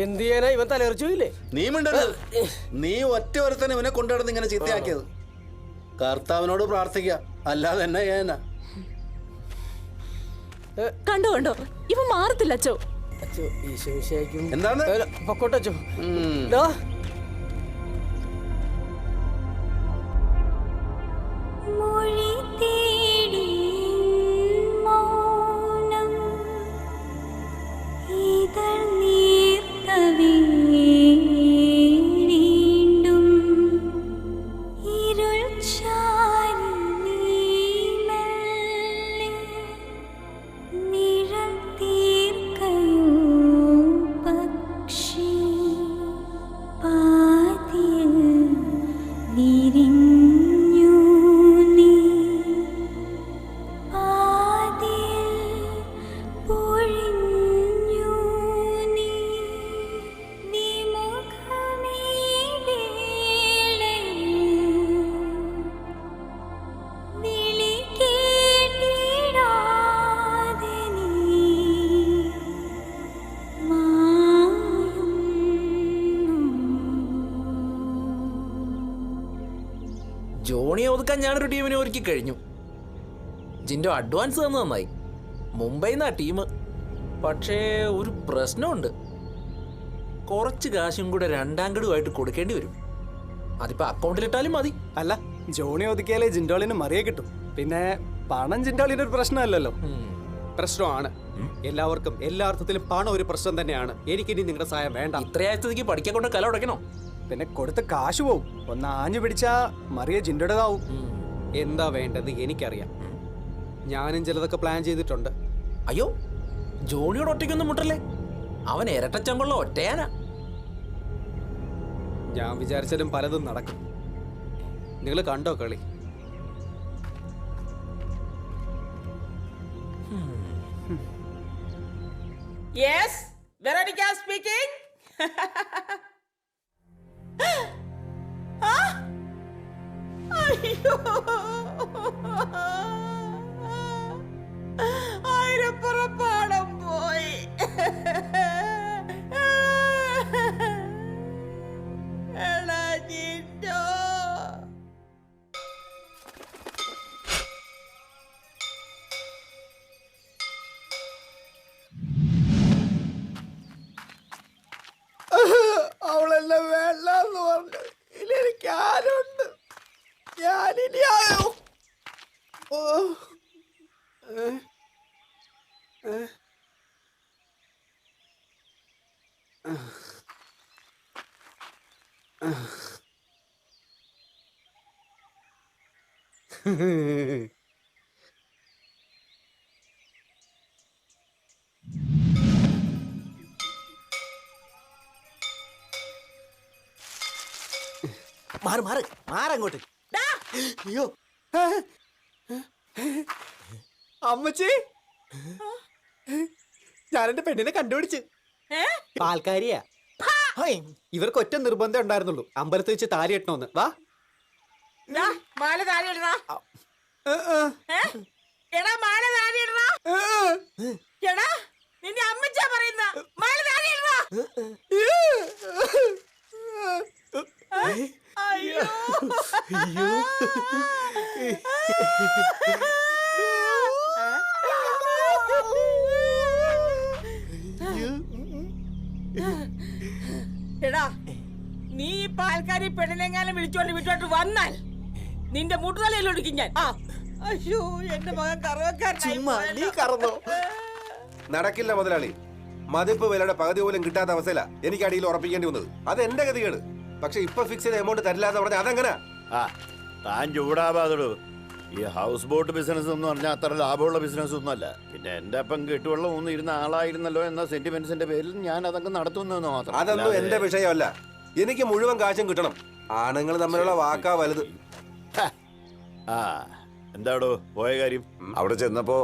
എന്ത് ചെയ്യാനാ, ഇവൻ തലർച്ചയില്ലേ? നീ മിണ്ടരുത്. നീ ഒറ്റ ഒരുത്തന്നെ ഇവനെ കൊണ്ടുവരുന്ന ഇങ്ങനെ ചീത്തയാക്കിയത്. കർത്താവിനോട് പ്രാർത്ഥിക്ക, അല്ലാതെ എന്നാ ചെയ്യാനാ? കണ്ടോ കണ്ടോ, ഇവ മാറത്തില്ലച്ചോ. എന്താണ് പൊക്കോട്ടച്ചോ. മൊഴി തേടി മൗനം ഇതൾ നീർത്തവേ വീണ്ടും ഇരുൾ ചാരി നീ മെല്ലെ ജോണിയെ ഒതുക്കാൻ ഞാനൊരു ടീമിനെ ഒരുക്കി കഴിഞ്ഞു. ജിൻഡോ അഡ്വാൻസ് തന്നു നന്നായി. മുംബൈ നിന്നാ ടീം. പക്ഷേ ഒരു പ്രശ്നമുണ്ട്. കുറച്ച് കാശും കൂടെ രണ്ടാം ഗഡുവായിട്ട് കൊടുക്കേണ്ടി വരും. അതിപ്പോ അക്കൗണ്ടിലിട്ടാലും മതി. അല്ല, ജോണി ഒതുക്കിയാലേ ജിൻഡോളിന് മറിയെ കിട്ടും. പിന്നെ പണം ജിൻഡോളിന് ഒരു പ്രശ്നമല്ലല്ലോ. പ്രശ്നമാണ്. എല്ലാവർക്കും എല്ലാ അർത്ഥത്തിലും പണം ഒരു പ്രശ്നം തന്നെയാണ്. എനിക്കിനി നിങ്ങളുടെ സഹായം വേണ്ട. ഇത്രയായസ്ഥിതിക്ക് പഠിക്കാൻ കൊണ്ട് കല ഉടയ്ക്കണോ? പിന്നെ കൊടുത്ത് കാശ് പോവും. ഒന്ന് ആഞ്ഞു പിടിച്ചാ മറിയ ജിൻഡോടേതാവും. എന്താ വേണ്ടത് എനിക്കറിയാം. ഞാനും ചിലതൊക്കെ പ്ലാൻ ചെയ്തിട്ടുണ്ട്. അയ്യോ, ജോണിയോട് ഒറ്റയ്ക്കൊന്നും മുട്ടല്ലേ. അവൻ ഇരട്ടച്ചങ്കുള്ള ഒറ്റയാനാ. ഞാൻ വിചാരിച്ചാലും പലതും നടക്കും. നിങ്ങൾ കണ്ടോ കളി? Yes, Veronica speaking. അയ്യോ, 1000 പുറപ്പാടം പോയി. എടാ ജിൻഡോ. അവളെല്ലാം വേണ്ടെന്ന് പറഞ്ഞു. ഇനി എനിക്ക് ആരുണ്ട്? ഞാനിനി ആയോ? ഓ മാറ് മാറ് മാറങ്ങോട്ട്. അയ്യോ, അമ്മച്ചി, ഞാനെന്റെ പെണ്ണിനെ കണ്ടുപിടിച്ച്. പാൽക്കാരിയാ. ഇവർക്ക് ഒറ്റ നിർബന്ധം ഉണ്ടായിരുന്നുള്ളൂ, അമ്പലത്തിൽ വെച്ച് താലി കെട്ടണമെന്ന്. വാ, മാല താഴെ ഇടണ. എടാ മാല താഴെ ഇടണ. എടാ നിന്റെ അമ്മച്ചാ പറയുന്ന മാല താഴെ ഇടണ. അയ്യോ, എടാ നീ ഈ പാൽക്കാരി പെണ്ണിനെങ്ങാനും വിളിച്ചോണ്ട് വിട്ടോട്ട് വന്നാൽ നിന്റെ മുട്ടുതലയിൽ ഒടുക്കും ഞാൻ. അയ്യോ, എന്റെ മകൻ കറവക്കാരനോ. നടക്കില്ല മുതലാളി. മതിപ്പ് വിലയുടെ പകുതി പോലും കിട്ടാത്ത അവസ്ഥയില എനിക്ക് അടിയിൽ ഉറപ്പിക്കേണ്ടി വന്നത്. അത് എന്റെ ഗതികേട്. പക്ഷെ ഇപ്പൊ ഫിക്സ് ചെയ്ത എമൗണ്ട് തരില്ല എന്ന് പറഞ്ഞാൽ അതെങ്ങനെ? താൻ ചൂടാവാതടൂ. ഈ ഹൗസ് ബോട്ട് ബിസിനസ് എന്ന് പറഞ്ഞാൽ അത്ര ലാഭമുള്ള ബിസിനസ് ഒന്നും അല്ല. പിന്നെ എന്റെ അപ്പം കെട്ടുവെള്ളം ഒന്നും ഇരുന്ന ആളായിരുന്നല്ലോ എന്ന സെന്റിമെന്റ്സിന്റെ പേരിൽ ഞാൻ അതൊക്കെ നടത്തുന്നു മാത്രം. അതൊന്നും എന്റെ വിഷയമല്ല. എനിക്ക് മുഴുവൻ കാശും കിട്ടണം. ആണുങ്ങൾ തമ്മിലുള്ള വാക്കാ വലുത്. എന്താടോ പോയ കാര്യം? അവിടെ ചെന്നപ്പോ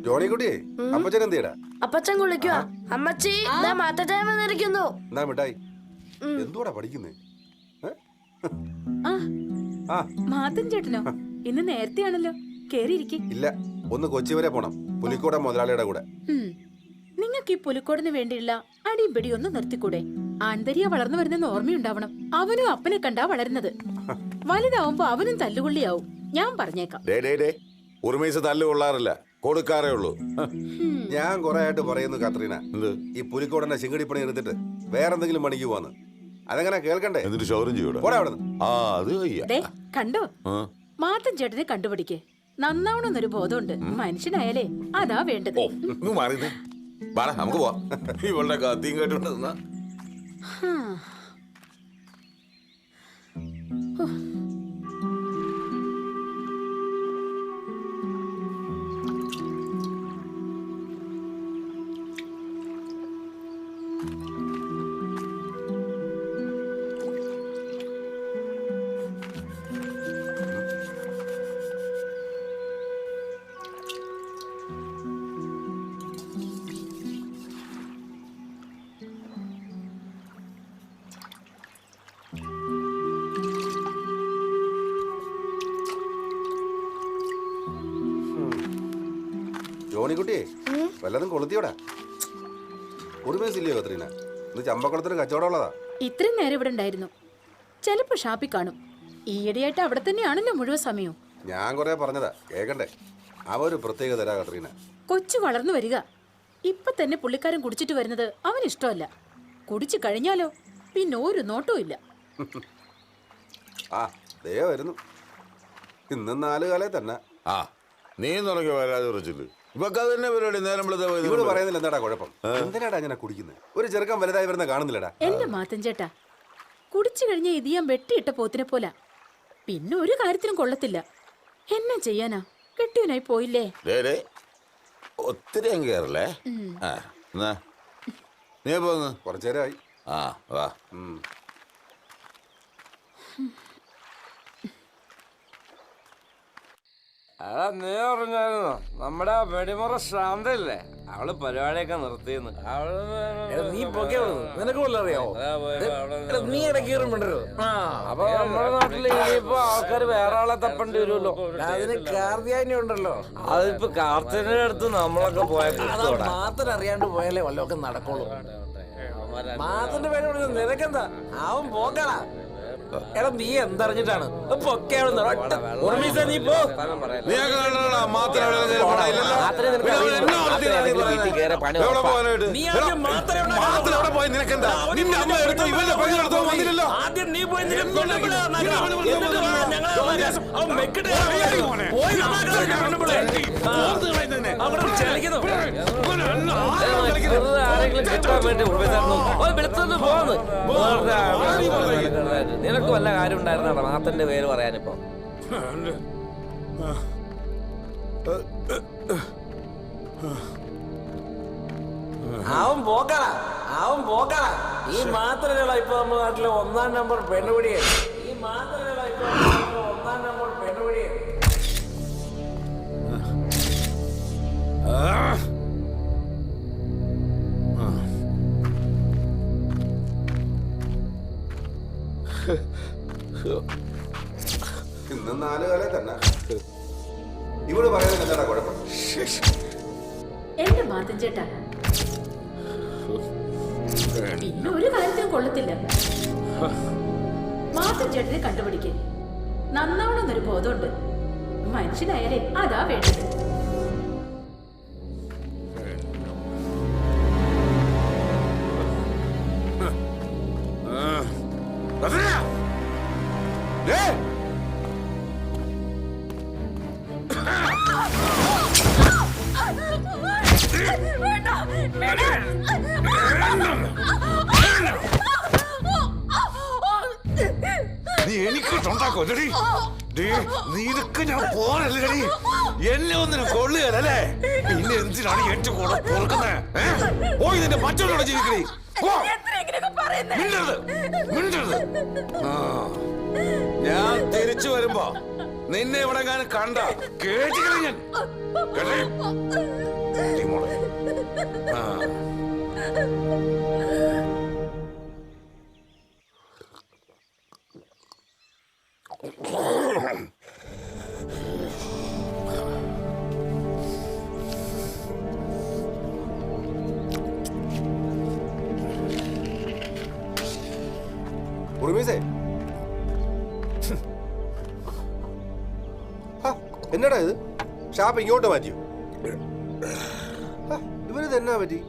ജോണിക്കുട്ടി, അപ്പച്ചൻ എന്ത് ചെയ്യടാ? അപ്പച്ചൻ കുളിക്കുക. അമ്മച്ചി മാത്തച്ചായ വന്നിരിക്കുന്നു. എന്നാ മിഠായി. എന്തുവാടാ പഠിക്കുന്നേ? മാത്തൻ ചേട്ടനോ? ഇന്ന് നേരത്തെയാണല്ലോ. കേറിയിരിക്കെ. ഇല്ല, ഒന്ന് കൊച്ചി വരെ പോണം, പുലിക്കോട മുതലാളിയുടെ കൂടെ. നിങ്ങൾക്ക് ഈ പുലിക്കോടിന് വേണ്ടിയുള്ള അടിയും പിടിയും ഒന്ന് നിർത്തിക്കൂടെ? ആൺതരിയ വളർന്നു വരുന്നെന്ന് ഓർമ്മയുണ്ടാവണം. അവനും അപ്പനെ കണ്ടാ വളരുന്നത്. വലുതാവുമ്പോ അവനും തല്ലുകൊള്ളിയാവും. ഞാൻ പറഞ്ഞേക്കാം. ഉറുമേസ് തല്ലു കൊള്ളാറില്ല, കൊടുക്കാറേ ഉള്ളൂ. ഞാൻ കുറെ ആയിട്ട് പറയുന്നു കാത്രീന, ഈ പുലിക്കോടന്റെ ശിങ്കടിപ്പണി എടുത്തിട്ട് വേറെന്തെങ്കിലും പണിക്ക് പോവാന്ന്. അതെങ്ങനെ കേൾക്കണ്ടേ? എന്നിട്ട് ഷോറും ചെയ്യൂടാ. കണ്ടോ, മാത്തൻ ചേട്ടനെ കണ്ടുപിടിക്കേ. നന്നാവണമെന്നൊരു ബോധമുണ്ട്. മനുഷ്യനായാലേ അതാ വേണ്ടത്. നമുക്ക് പോവാം. ഇവളുടെ കത്തിയും കേട്ടോണ്ട് നിന്നാ ജോണിക്കുട്ടിയെ വല്ലതും കൊളുത്തിയോടാ? ഉറുമേസില്ലയോ കത്രീന? ഇന്ന് ചമ്പക്കുളത്തിന് കച്ചവടം ഉള്ളതാ. ഇത്രയും നേരം ഇവിടെ ഉണ്ടായിരുന്നു. ചിലപ്പോ ഷാപ്പിൽ കാണും. ഈയിടെയായിട്ട് അവിടെ തന്നെയാണല്ലോ മുഴുവൻ സമയവും. ഞാൻ കുറെ പറഞ്ഞതാ, കേക്കണ്ടേ? അവര് പ്രത്യേക തരാ കത്രീന. കൊച്ചു വളർന്നു വരിക. ഇപ്പൊ തന്നെ പുള്ളിക്കാരൻ കുടിച്ചിട്ട് വരുന്നത് അവന് ഇഷ്ടമല്ല. കുടിച്ചു കഴിഞ്ഞാലോ പിന്നെ ഒരു നോട്ടവും ഇല്ല. ആ ദേ വരുന്നു. ഇന്നും 4 കാലേ തന്നെ. ആ നീ തുടങ്ങി വരാതെ ഉറച്ചില്ല. ഇവക്ക് അത് തന്നെ പരിപാടി. നേരം ഇവള് പറയുന്നില്ല എന്താടാ കുഴപ്പം? എന്തിനാടാ ഇങ്ങനെ കുടിക്കുന്നത്? ഒരു ചെറുക്കം വലുതായി വരുന്ന കാണുന്നില്ലടാ. എന്റെ മാത്തൻ ചേട്ടാ, കുടിച്ചു കഴിഞ്ഞ ഇത് ഞാൻ വെട്ടിയിട്ട പോത്തിനെ പോല. പിന്നെ ഒരു കാര്യത്തിനും കൊള്ളത്തില്ല. എന്നാ ചെയ്യാനാ? കെട്ടിയനായി പോയില്ലേ. ഒത്തിരി അങ്ങ് കയറല്ലേ? നീ പോന്ന് കുറച്ചേരായി. ആ വാ. അതാ നീ പറഞ്ഞായിരുന്നോ നമ്മുടെ വെടിമുറ ശാന്തല്ലേ, അവള് പരിപാടിയൊക്കെ നിർത്തിയെന്ന്. നീ നിനക്ക് വല്ല അറിയാവോ? നീ ഇടയ്ക്കേറുമ്പോണ്ടോ? അപ്പൊ നമ്മുടെ നാട്ടിൽ ഇനിയിപ്പോ ആൾക്കാർ വേറെ ആളെ തപ്പേണ്ടി വരുമല്ലോ. അതിന് കാർത്തിയാനി ഉണ്ടല്ലോ. അതിപ്പോ കാർത്തിയുടെ അടുത്ത് നമ്മളൊക്കെ പോയ മാത്രം അറിയാണ്ട് പോയാലേ വല്ലതൊക്കെ നടക്കുള്ളൂ. മാത്രന്റെ പേര് പറഞ്ഞു നിനക്കെന്താ? അവൻ പോക്കടാ. എടാ നീ എന്തറിഞ്ഞിട്ടാണ്? നീ പോ. ആദ്യം നീ പോയി നിനക്ക് വല്ല കാര്യം ഉണ്ടായിരുന്നാ മാത്തന്റെ പേര് പറയാനിപ്പോ? അവൻ പോക്കടാ, അവൻ പോക്കടാ. ഈ മാത്രമല്ല ഇപ്പൊ നമ്മുടെ നാട്ടിലെ 1-ാം നമ്പർ പെണ്ണുപിടിയെ. ഈ മാത്രമല്ല ഇപ്പൊ 1-ാം നമ്പർ പെണ്ണുപിടിയെ. ഇന്നും 4 കാലേ തന്നെ. ഇവള് പറയുന്നത് എന്താടാ കുഴപ്പം? എന്റെ മാത്തൻ ചേട്ടാ, പിന്നെ ഒരു കാര്യത്തിനും കൊള്ളത്തില്ല. മാത്തൻ ചേട്ടനെ കണ്ടുപിടിക്കേ. നന്നാവണമെന്നൊരു ബോധമുണ്ട്. മനുഷ്യനായാലേ അതാ വേണ്ടത്. നീ എനിക്ക് തൊണ്ടാക്കൊല്ലടി. നീനക്ക് ഞാൻ പോരല്ലടി. എന്നെ ഒന്നിനും കൊള്ളുകയല്ലേ? പിന്നെ എന്തിനാണ് ഏറ്റവും കൂടെ പൊറുക്കുന്നത്? പോയി നിന്റെ മറ്റുള്ളവരുടെ ജീവിക്കണേ. ഞാൻ തിരിച്ചു വരുമ്പോ നിന്നെ ഇവിടെ കണ്ട കേട്ടിക്കണ ഞാൻ. ഉറുമീസേ, എന്നടാ ഇത്? ഷാപ്പ് ഇങ്ങോട്ട് മാറ്റിയോ? ഇവരിത് എന്നാ പറ്റി?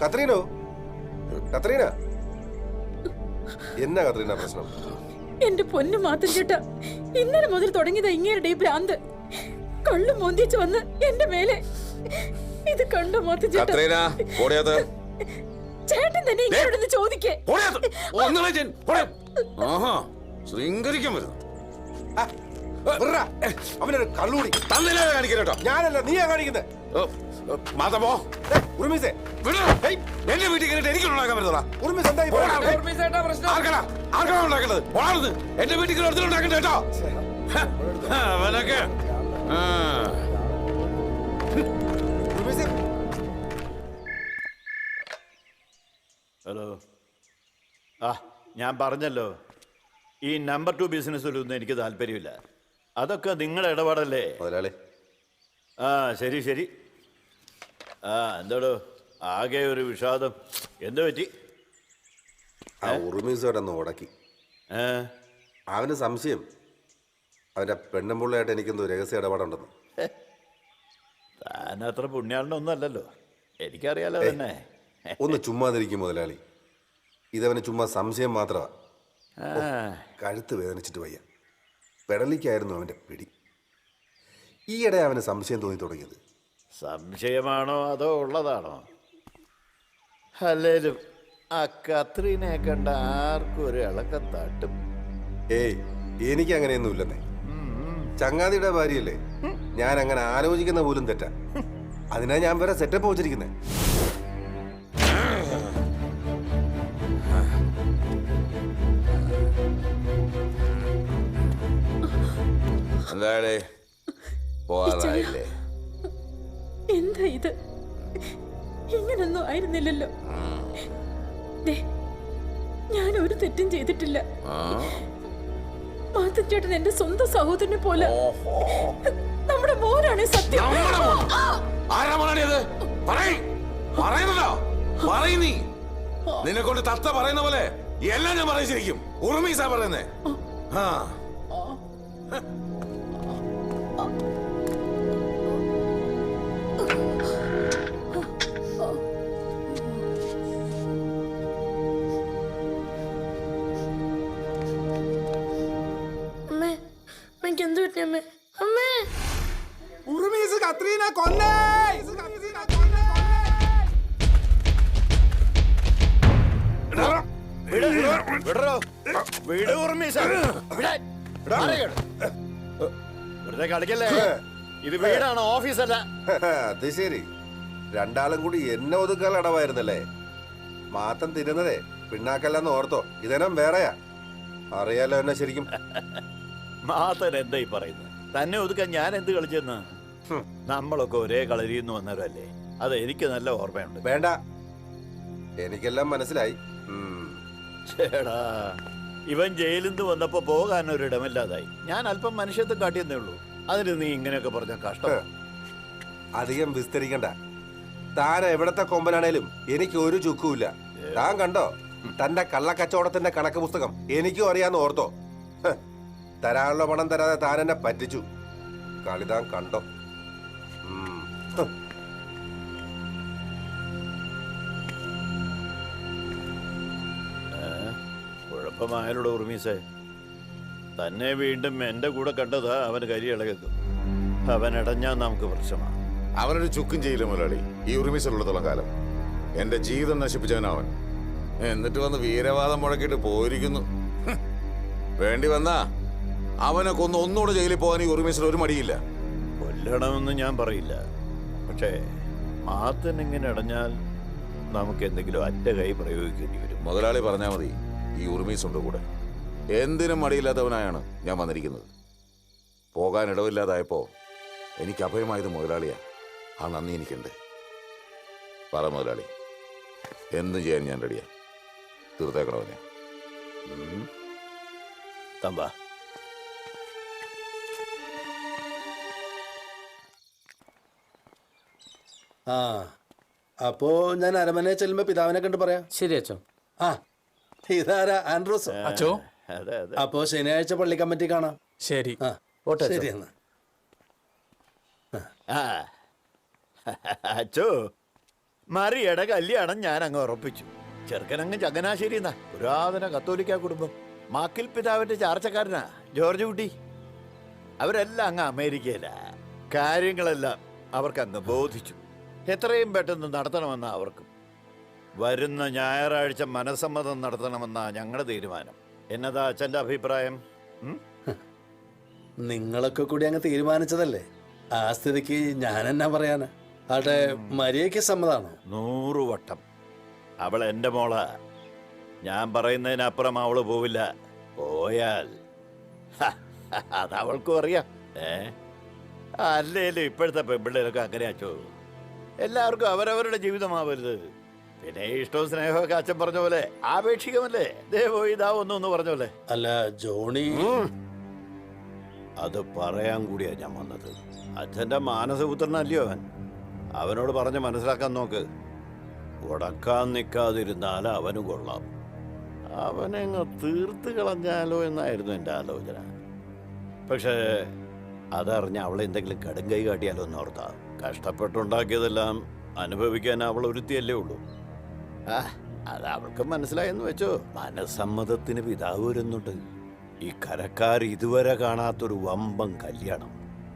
കത്രീനോ? കത്രീന എന്നാ കത്രീന പ്രശ്നം? എന്റെ പൊന്നു മാത്തൻ ചേട്ടാ, ഇന്നലെ മുതൽ തുടങ്ങിയതാ ഇങ്ങേരുടെ ഭ്രാന്ത്. കള്ളു മോന്തിച്ച് വന്ന് എന്റെ മേലെ. ഇത് കണ്ടോ മാത്തൻ ചേട്ടാ? ചേട്ടൻ തന്നെ ഇങ്ങോട്ട് ചോദിക്കേ. ശൃംഗരിക്കാൻ വരുന്നു. അവനൊരു കള്ളൂടി തന്നില്ല കാണിക്കട്ടോ. ഞാനല്ല, നീയാ കാണിക്കുന്നത്. മാതമോ ഉറുമീസേ, എന്റെ വീട്ടിൽ കയറിട്ട് എനിക്ക് ഉണ്ടാക്കാൻ പറ്റുന്നതാ. ഉറുമീസ് എന്തായി? ആർക്കാണ് ഉണ്ടാക്കുന്നത്? പോണത് എന്റെ വീട്ടിൽ ഉണ്ടാക്കണ്ട കേട്ടോ. അവനൊക്കെ ഹലോ. ആ ഞാൻ പറഞ്ഞല്ലോ, ഈ നമ്പർ 2 ബിസിനസ്സിലൊന്നും എനിക്ക് താല്പര്യമില്ല. അതൊക്കെ നിങ്ങളുടെ ഇടപാടല്ലേ മുതലാളി. ആ ശരി ശരി. ആ എന്തോടോ ആകെ ഒരു വിഷാദം. എന്ത് പറ്റി? ആ ഉറുമീസോടൊന്ന് ഉടക്കി. അവന് സംശയം അവൻ്റെ പെണ്ണുമ്പിള്ളയായിട്ട് എനിക്കെന്തോ രഹസ്യ ഇടപാടുണ്ടെന്ന്. താൻ അത്ര പുണ്യാളനൊന്നും അല്ലല്ലോ, എനിക്കറിയാലോ തന്നെ. ഒന്ന് ചുമ്മാതിരിക്കും മുതലാളി, ഇതവന് ചുമ്മാ സംശയം മാത്രമാണ്. കഴുത്ത് വേദനിച്ചിട്ട് വയ്യ. പെടലിക്കായിരുന്നു അവൻ്റെ പിടി. ഈയിടെ അവന് സംശയം തോന്നി തുടങ്ങിയത്. സംശയമാണോ അതോ ഉള്ളതാണോ? അല്ലേലും ആ കത്രീനെ കണ്ട ആർക്കും ഒരു ഇളക്കം തട്ടും. ഏയ് എനിക്ക് അങ്ങനെയൊന്നും ഇല്ലെന്നേ. ചങ്ങാതിയുടെ ഭാര്യയല്ലേ, ഞാൻ അങ്ങനെ ആലോചിക്കുന്ന പോലും തെറ്റാ. അതിനാ ഞാൻ വരെ സെറ്റപ്പ് വെച്ചിരിക്കുന്നേ. എന്താടേ പോവാറായില്ലേ? എന്താ ഇത്? ഇങ്ങനൊന്നും ആയിരുന്നില്ലല്ലോ. ഞാൻ ഒരു തെറ്റും ചെയ്തിട്ടില്ല. മാത്തൻ ചേട്ടൻ എന്റെ സ്വന്തം സഹോദരനെ പോലെ. നമ്മുടെ മോനാണ് സത്യം. നിന്നെ കൊണ്ട് തത്ത പറയുന്ന പോലെ എല്ലാം ഞാൻ പറയിച്ചിരിക്കും. ഉറുമീസാ പറയുന്നേ. എന്ത് പറ്റി അമ്മേ? അമ്മേ ഉറുമീസ് കത്രീനെ കൊന്നേ. വെറുതെ കളിക്കല്ലേ, ഇത് വീടാണ്, ഓഫീസല്ല. അത് ശരി, രണ്ടാളും കൂടി എന്നെ ഒതുക്കാൻ അടവായിരുന്നല്ലേ. മാത്തം തിരുന്നതേ പിണ്ണാക്കല്ലെന്ന് ഓർത്തോ. ഇതെല്ലാം വേറെയാ. അറിയാലോ എന്നെ ശരിക്കും. മാത്തൻ എന്തായി പറയുന്നത്? തന്നെ ഒതുക്കാൻ ഞാൻ എന്ത് കളിച്ചെന്ന്? നമ്മളൊക്കെ ഒരേ കളരിന്ന് വന്നവരല്ലേ, അത് എനിക്ക് നല്ല ഓർമ്മയുണ്ട്. വേണ്ട, എനിക്കെല്ലാം മനസ്സിലായി. ചേടാ, ഇവൻ ജയിലിൽ നിന്ന് വന്നപ്പോ പോകാൻ ഒരിടമില്ലാതായി. ഞാൻ അല്പം മനുഷ്യത്വം കാട്ടിയെന്നേ ഉള്ളൂ. അതിന് നീ ഇങ്ങനെയൊക്കെ പറഞ്ഞ കഷ്ടം. അധികം വിസ്തരിക്കണ്ട. താൻ എവിടത്തെ കൊമ്പനാണേലും എനിക്ക് ഒരു ചുക്കുമില്ല. താൻ കണ്ടോ തന്റെ കള്ളക്കച്ചവടത്തിന്റെ കണക്ക് പുസ്തകം? എനിക്കും അറിയാന്ന് ഓർത്തോ. തരാനുള്ള പണം തരാതെ താൻ എന്നെ പറ്റിച്ചു. കളി താൻ കണ്ടോ. കുഴപ്പമായാലോ ഉറുമീസേ, തന്നെ വീണ്ടും എന്റെ കൂടെ കണ്ടതാ അവന് കരി ഇളകുന്നു. അവൻ ഇടഞ്ഞാൽ നമുക്ക് പ്രശ്നമാണ്. അവനൊരു ചുക്കും ചെയ്യില്ല മുതലാളി, ഈ ഉറുമീസിലുള്ളത്തോളം കാലം. എന്റെ ജീവിതം നശിപ്പിച്ചവനവൻ. എന്നിട്ട് വന്ന് വീരവാദം മുഴക്കിയിട്ട് പോയിരിക്കുന്നു. വേണ്ടി വന്നാ അവനെ കൊന്ന് ഒന്നുകൂടെ ജയിലിൽ പോകാൻ ഈ ഉറുമീസിൽ ഒരു മടിയില്ല. കൊല്ലണമെന്ന് ഞാൻ പറയില്ല, പക്ഷേ മാത്തൻ ഇങ്ങനെ ഇടഞ്ഞാൽ നമുക്ക് എന്തെങ്കിലും അറ്റ കൈ പ്രയോഗിക്കേണ്ടി വരും. മുതലാളി പറഞ്ഞാൽ മതി, ഈ ഉറുമീസ് ഉണ്ട് കൂടെ. എന്തിനും മടിയില്ലാത്തവനായാണ് ഞാൻ വന്നിരിക്കുന്നത്. പോകാൻ ഇടവില്ലാതായപ്പോ എനിക്ക് അഭയമായത് മുതലാളിയാ. ആ നന്ദി എനിക്കുണ്ട്. പറ മുതലാളി, എന്തും ചെയ്യാൻ ഞാൻ റെഡിയാ. തീർത്തേക്കണവനെ. തമ്പാ, ആ അപ്പോ ഞാൻ അരമനയെ ചെല്ലുമ്പോ പിതാവിനെ കണ്ട് പറയാം. ശരി അച്ഛോ. ആ ഇതാരാ? ആൻഡ്രൂസ് അച്ചോ. അപ്പോ ശനിയാഴ്ച പള്ളി കമ്മിറ്റി കാണാം. ശരി. ശരി എന്നാ. അച്ചോ, മറിയുടെ കല്യാണം ഞാൻ അങ്ങ് ഉറപ്പിച്ചു. ചെറുക്കനങ്ങ് ചങ്ങനാശ്ശേരി എന്നാ, പുരാതന കത്തോലിക്ക കുടുംബം. മാക്കിൽ പിതാവിന്റെ ചാർച്ചക്കാരനാ ജോർജ് കുട്ടി. അവരെല്ലാം അങ്ങ് അമേരിക്കയിലാ. കാര്യങ്ങളെല്ലാം അവർക്ക് അങ്ങ് ബോധിച്ചു. എത്രയും പെട്ടെന്ന് നടത്തണമെന്നാ അവർക്കും. വരുന്ന ഞായറാഴ്ച മനസ്സമ്മതം നടത്തണമെന്നാ ഞങ്ങളുടെ തീരുമാനം. എന്നതാ അച്ഛൻ്റെ അഭിപ്രായം? നിങ്ങളൊക്കെ കൂടി അങ്ങ് തീരുമാനിച്ചതല്ലേ, ആ സ്ഥിതിക്ക് ഞാൻ എന്നാ പറയാനാ. ആട്ടെ, മരിയയ്ക്ക് സമ്മതാണോ? 100 വട്ടം. അവൾ എൻ്റെ മോളാ. ഞാൻ പറയുന്നതിനപ്പുറം അവള് പോവില്ല. പോയാൽ അത് അവൾക്കും അറിയാം. അല്ലേലും ഇപ്പോഴത്തെ പെൺപിള്ളേരൊക്കെ അങ്ങനെ അച്ചോ. എല്ലാവർക്കും അവരവരുടെ ജീവിതമാവരുത്. പിന്നെ ഇഷ്ടവും സ്നേഹമൊക്കെ അച്ഛൻ പറഞ്ഞ പോലെ ആപേക്ഷികമല്ലേ. ദേ പോയി ഇതാ ഒന്നു പറഞ്ഞ പോലെ. അല്ല ജോണി, അത് പറയാൻ കൂടിയാ ഞാൻ വന്നത്. അച്ഛൻ്റെ മാനസപുത്രനല്ലയോ അവൻ. അവനോട് പറഞ്ഞ് മനസ്സിലാക്കാൻ നോക്ക്. ഉടക്കാൻ നിൽക്കാതിരുന്നാൽ അവന് കൊള്ളാം. അവനെങ്ങ് തീർത്ത് കളഞ്ഞാലോ എന്നായിരുന്നു എൻ്റെ ആലോചന. പക്ഷേ അതറിഞ്ഞ അവളെ എന്തെങ്കിലും കടുങ്കൈ കാട്ടിയാലോ എന്നോർത്താ. കഷ്ടപ്പെട്ടുണ്ടാക്കിയതെല്ലാം അനുഭവിക്കാൻ അവൾ ഒരുത്തിയല്ലേ ഉള്ളൂ. അത് അവൾക്ക് മനസ്സിലായെന്ന് വെച്ചോ. മനസ്സമ്മതത്തിന് പിതാവ് വരുന്നുണ്ട്. ഈ കരക്കാർ ഇതുവരെ കാണാത്തൊരു വമ്പൻ കല്യാണം.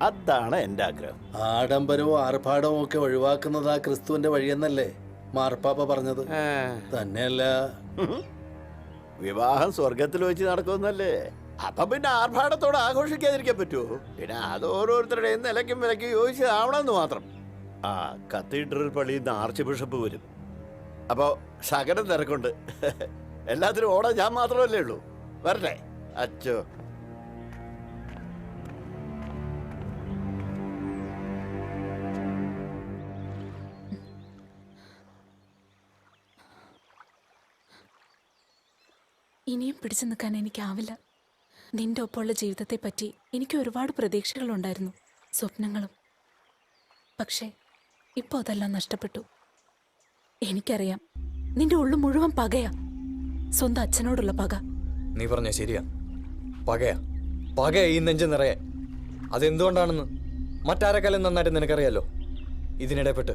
അതാണ് എൻ്റെ ആഗ്രഹം. ആഡംബരവും ആർഭാടവും ഒക്കെ ഒഴിവാക്കുന്നതാ ക്രിസ്തുവിന്റെ വഴിയെന്നല്ലേ മാർപ്പാപ്പ പറഞ്ഞത്. തന്നെയല്ല, വിവാഹം സ്വർഗത്തിൽ വെച്ച് നടക്കുമെന്നല്ലേ. അപ്പൊ പിന്നെ ആർഭാടത്തോടെ ആഘോഷിക്കാതിരിക്കാൻ പറ്റുമോ? പിന്നെ അത് ഓരോരുത്തരുടെയും നിലയ്ക്കും വിലയ്ക്കും യോജിച്ചതാവണമെന്ന് മാത്രം. കത്തീഡ്രൽ പള്ളിയിൽ നിന്ന് ആർച്ച് ബിഷപ്പ് വരും. അപ്പോൾ ശകലം തിരക്കുണ്ട്. എല്ലാത്തിനും ഓടാൻ ഞാൻ മാത്രമല്ലേ ഉള്ളൂ. വരട്ടെ അച്ചോ. ഇനിയും പിടിച്ചു നിൽക്കാൻ എനിക്കാവില്ല. നിന്റെ ഒപ്പമുള്ള ജീവിതത്തെ പറ്റി എനിക്ക് ഒരുപാട് പ്രതീക്ഷകളുണ്ടായിരുന്നു, സ്വപ്നങ്ങളും. പക്ഷേ ഇപ്പോൾ അതെല്ലാം നഷ്ടപ്പെട്ടു. എനിക്കറിയാം നിന്റെ ഉള്ളു മുഴുവൻ പകയാ, സ്വന്തം അച്ഛനോടുള്ള പക. നീ പറഞ്ഞ ശരിയാ, പകയാ. പകയാ ഈ നെഞ്ച് നിറയെ. അതെന്തുകൊണ്ടാണെന്ന് മറ്റാരെക്കാളും നന്നായിട്ട് നിനക്കറിയാലോ. ഇതിനിടപെട്ട്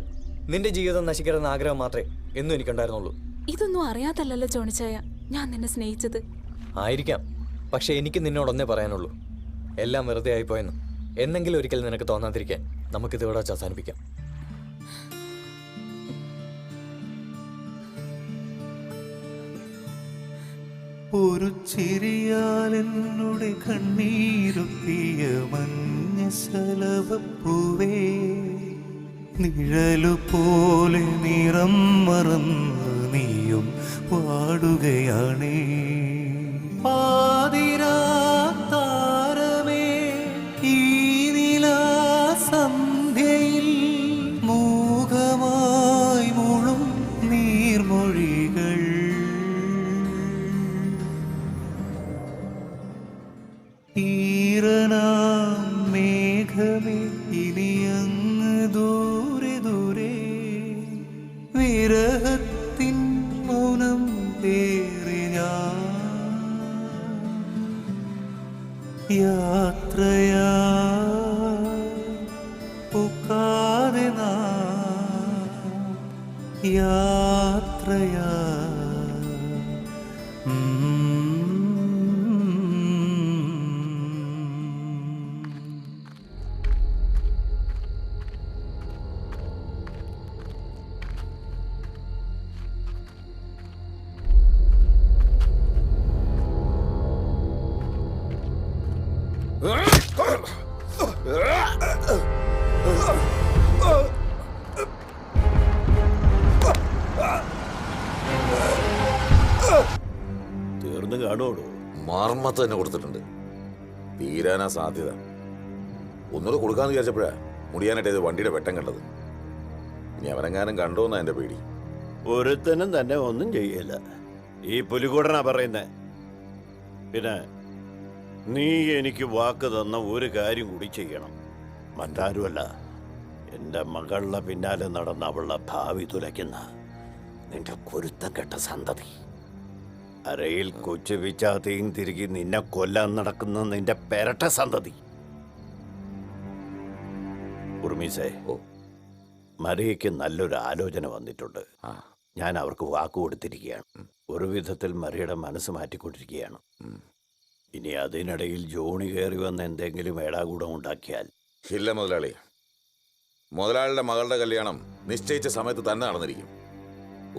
നിന്റെ ജീവിതം നശിക്കരുതെന്ന ആഗ്രഹം മാത്രമേ എന്നും എനിക്കുണ്ടായിരുന്നുള്ളൂ. ഇതൊന്നും അറിയാതല്ലല്ലോ ജോണിച്ചായ ഞാൻ നിന്നെ സ്നേഹിച്ചത്. ആയിരിക്കാം, പക്ഷെ എനിക്ക് നിന്നോടൊന്നേ പറയാനുള്ളൂ. എല്ലാം വെറുതെ ആയിപ്പോയെന്ന് എന്നെങ്കിലും ഒരിക്കൽ നിനക്ക് തോന്നാതിരിക്കാൻ നമുക്കിത് ഇവിടെ വെച്ച് അവസാനിപ്പിക്കാം. ഒരു ചിരിയാൽ എന്നുടെ കണ്ണീരൊപ്പിയ മഞ്ഞ ശലഭപ്പൂവേ, നിഴലുപോലെ നിറം മറന്ന് നീയും പാടുകയാണേ. പാതിരാത്താരമേ ഈ നിലാസന്ധ്യയിൽ മൂകമായി മുഴും നീർമൊഴികൾ. ഈറനാം മേഘമേ ഇനിയങ്ങ് ദൂരെ ദൂരെ വിരഹത്തിൻ മൗനം പേറി ഞാൻ യാത്രയാ പൂക്കാതെ നാം യാത്രയാ. തീർന്നു കാണുമോ? മർമ്മത്ത് തന്നെ കൊടുത്തിട്ടുണ്ട്. തീരാനാ സാധ്യത. ഒന്നുകൂടെ കൊടുക്കാന്ന് വിചാരിച്ചപ്പോഴാ മുടിയാനായിട്ട് ഇത് വണ്ടിയുടെ വെട്ടം കണ്ടത്. ഇനി അവനെങ്ങാനും കണ്ടോന്നാ എന്റെ പേടി. ഒരുത്തനും തന്നെ ഒന്നും ചെയ്യില്ല. ഈ പുലികൂടനാ പറയുന്നേ. പിന്നെ നീ എനിക്ക് വാക്ക് തന്ന ഒരു കാര്യം കൂടി ചെയ്യണം. മറ്റാരുമല്ല, എൻ്റെ മകളുടെ പിന്നാലെ നടന്ന അവളുടെ ഭാവി തുലയ്ക്കുന്ന നിന്റെ കുരുത്തം കെട്ട സന്തതി. അരയിൽ കൊച്ചു വിച്ചാത്തയും തിരികെ നിന്നെ കൊല്ലാൻ നടക്കുന്ന നിന്റെ പെരട്ട സന്തതി. ഉർമീസേ, മറിയയ്ക്ക് നല്ലൊരു ആലോചന വന്നിട്ടുണ്ട്. ഞാൻ അവർക്ക് വാക്ക് കൊടുത്തിരിക്കുകയാണ്. ഒരു വിധത്തിൽ മറിയുടെ മനസ്സ് മാറ്റിക്കൊണ്ടിരിക്കുകയാണ്. ഇനി അതിനിടയിൽ ജോണി കയറി വന്ന് എന്തെങ്കിലും ഏടാകൂടം ഉണ്ടാക്കിയാൽ. ഇല്ല മുതലാളി, മുതലാളിയുടെ മകളുടെ കല്യാണം നിശ്ചയിച്ച സമയത്ത് തന്നെ നടന്നിരിക്കും.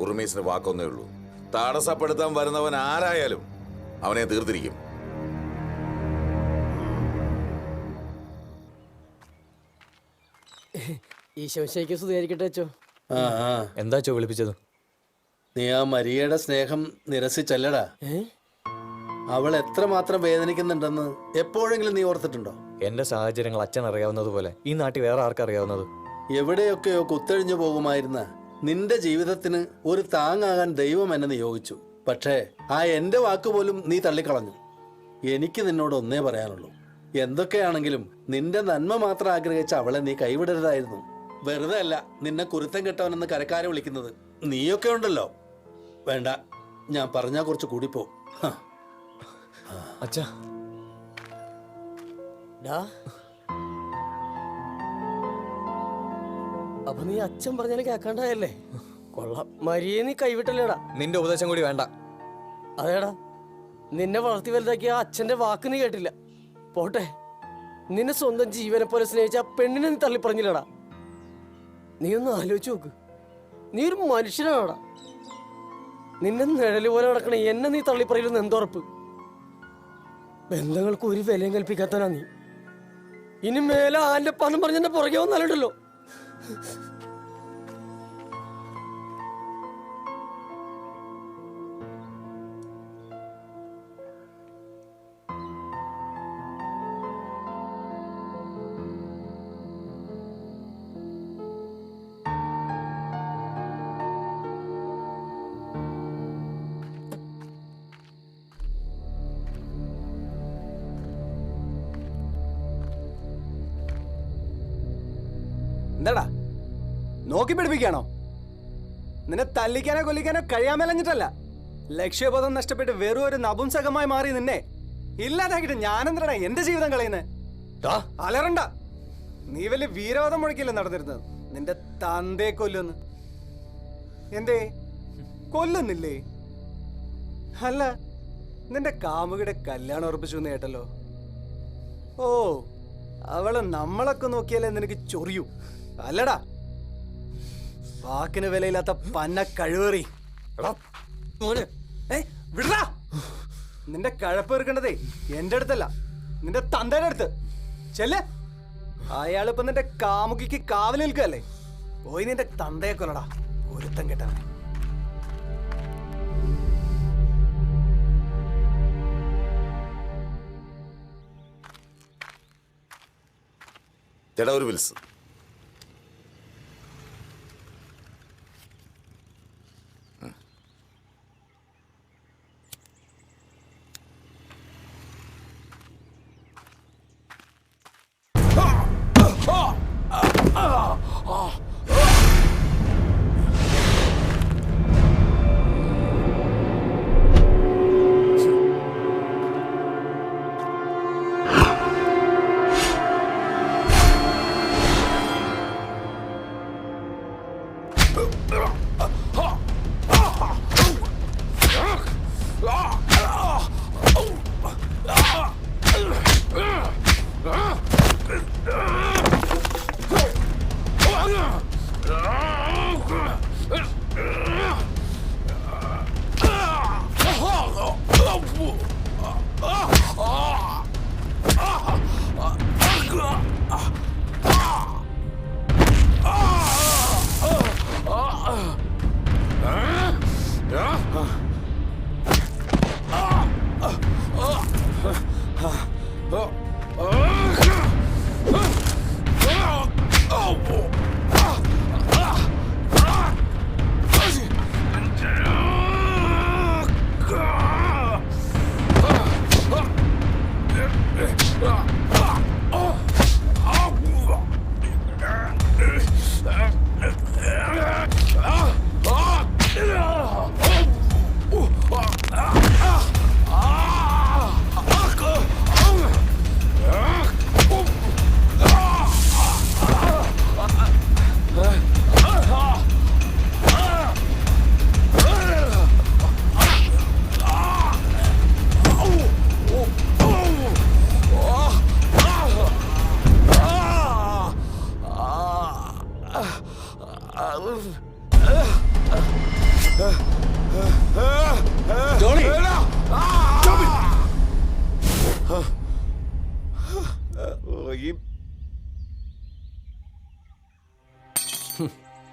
ഉറുമീസിന് വാക്കൊന്നേ ഉള്ളൂ. തടസ്സപ്പെടുത്താൻ വരുന്നവൻ ആരായാലും അവനെ തീർത്തിരിക്കും. ഈശോയ്ക്ക് സ്തുതിയായിരിക്കട്ടെ അച്ചോ. എന്താ അച്ചോ വിളിപ്പിച്ചത്? നീ ആ മരിയയുടെ സ്നേഹം നിരസിച്ചല്ലടാ. അവൾ എത്രമാത്രം വേദനിക്കുന്നുണ്ടെന്ന് എപ്പോഴെങ്കിലും നീ ഓർത്തിട്ടുണ്ടോ? എന്റെ സാഹചര്യങ്ങൾ അച്ഛൻ അറിയാവുന്നത് പോലെ ഈ നാട്ടിൽ വേറെ ആർക്കറിയാവുന്നത്? എവിടെയൊക്കെയോ കുത്തഴിഞ്ഞു പോകുമായിരുന്ന നിന്റെ ജീവിതത്തിന് ഒരു താങ്ങാകാൻ ദൈവം എന്നെ നിയോഗിച്ചു. പക്ഷേ ആ എൻ്റെ വാക്കുപോലും നീ തള്ളിക്കളഞ്ഞു. എനിക്ക് നിന്നോട് ഒന്നേ പറയാനുള്ളൂ, എന്തൊക്കെയാണെങ്കിലും നിന്റെ നന്മ മാത്രം ആഗ്രഹിച്ച അവളെ നീ കൈവിടരുതായിരുന്നു. വെറുതെ അല്ല നിന്നെ കുരുത്തം കെട്ടവനെന്ന് കരക്കാരെ വിളിക്കുന്നത്. നീയൊക്കെ ഉണ്ടല്ലോ. വേണ്ട, ഞാൻ പറഞ്ഞാ കുറച്ച് കൂടിപ്പോ. അച്ഛാ അപ്പൊ നീ അച്ഛൻ പറഞ്ഞാലും കേക്കാണ്ടായല്ലേ? കൊള്ളാം. മരിയെ നീ കൈവിട്ടല്ലേടാ. നിന്റെ ഉപദേശം കൂടി വേണ്ട. അതേടാ, നിന്നെ വളർത്തി വലുതാക്കിയ ആ അച്ഛന്റെ വാക്ക് നീ കേട്ടില്ല. പോട്ടെ, നിന്നെ സ്വന്തം ജീവനെ പോലെ സ്നേഹിച്ച ആ പെണ്ണിനെ നീ തള്ളി പറഞ്ഞില്ലടാ. നീ ഒന്ന് ആലോചിച്ച് നോക്ക്. നീ ഒരു മനുഷ്യനാടാ. നിന്നെ നിഴല് പോലെ നടക്കണ എന്നെ നീ തള്ളി പറയില്ലെന്ന് എന്തുറപ്പ്? ബന്ധങ്ങൾക്ക് ഒരു വിലയും കൽപ്പിക്കാത്തനാ നീ. ഇനി മേലെ ആന്റെ പണം പറഞ്ഞെന്നെ പുറകെ വന്നാലുണ്ടല്ലോ. എന്താടാ നോക്കി പിടിപ്പിക്കാണോ? നിന്നെ തല്ലിക്കാനോ കൊല്ലിക്കാനോ കഴിയാമലഞ്ഞിട്ടല്ല, ലക്ഷ്യബോധം നഷ്ടപ്പെട്ട് വെറും ഒരു നപുംസകമായി മാറി നിന്നെ ഇല്ലാതാക്കിട്ട് ഞാനെന്താടാ എന്റെ ജീവിതം കളയുന്നത്? അലറണ്ട. നീ വലിയ വീരവാദം മുഴക്കില്ല നടന്നിരുന്നത്. നിന്റെ തന്തയെ കൊല്ലുന്നു. എന്തേ കൊല്ലുന്നില്ലേ? അല്ല, നിന്റെ കാമുകിയുടെ കല്യാണം ഉറപ്പിച്ചു എന്ന് കേട്ടല്ലോ. ഓ, അവള് നമ്മളൊക്കെ നോക്കിയാലേ നിനക്ക് ചൊറിയൂ അല്ലടാ? വാക്കിന് വിലയില്ലാത്ത പന്ന കഴിവേറി. വിടടാ. നിന്റെ കഴപ്പ് തീർക്കേണ്ടതേ എന്റെ അടുത്തല്ല, നിന്റെ തന്തയുടെ അടുത്ത്. ചെല്ല്. അയാളിപ്പോ നിന്റെ കാമുകിക്ക് കാവൽ നിൽക്കല്ലേ? പോയി നിന്റെ തന്തയെ കൊല്ലടാ, ഒരുത്തം കെട്ടവനെ. ചേട്ടാ ഒരു വിൽസ്.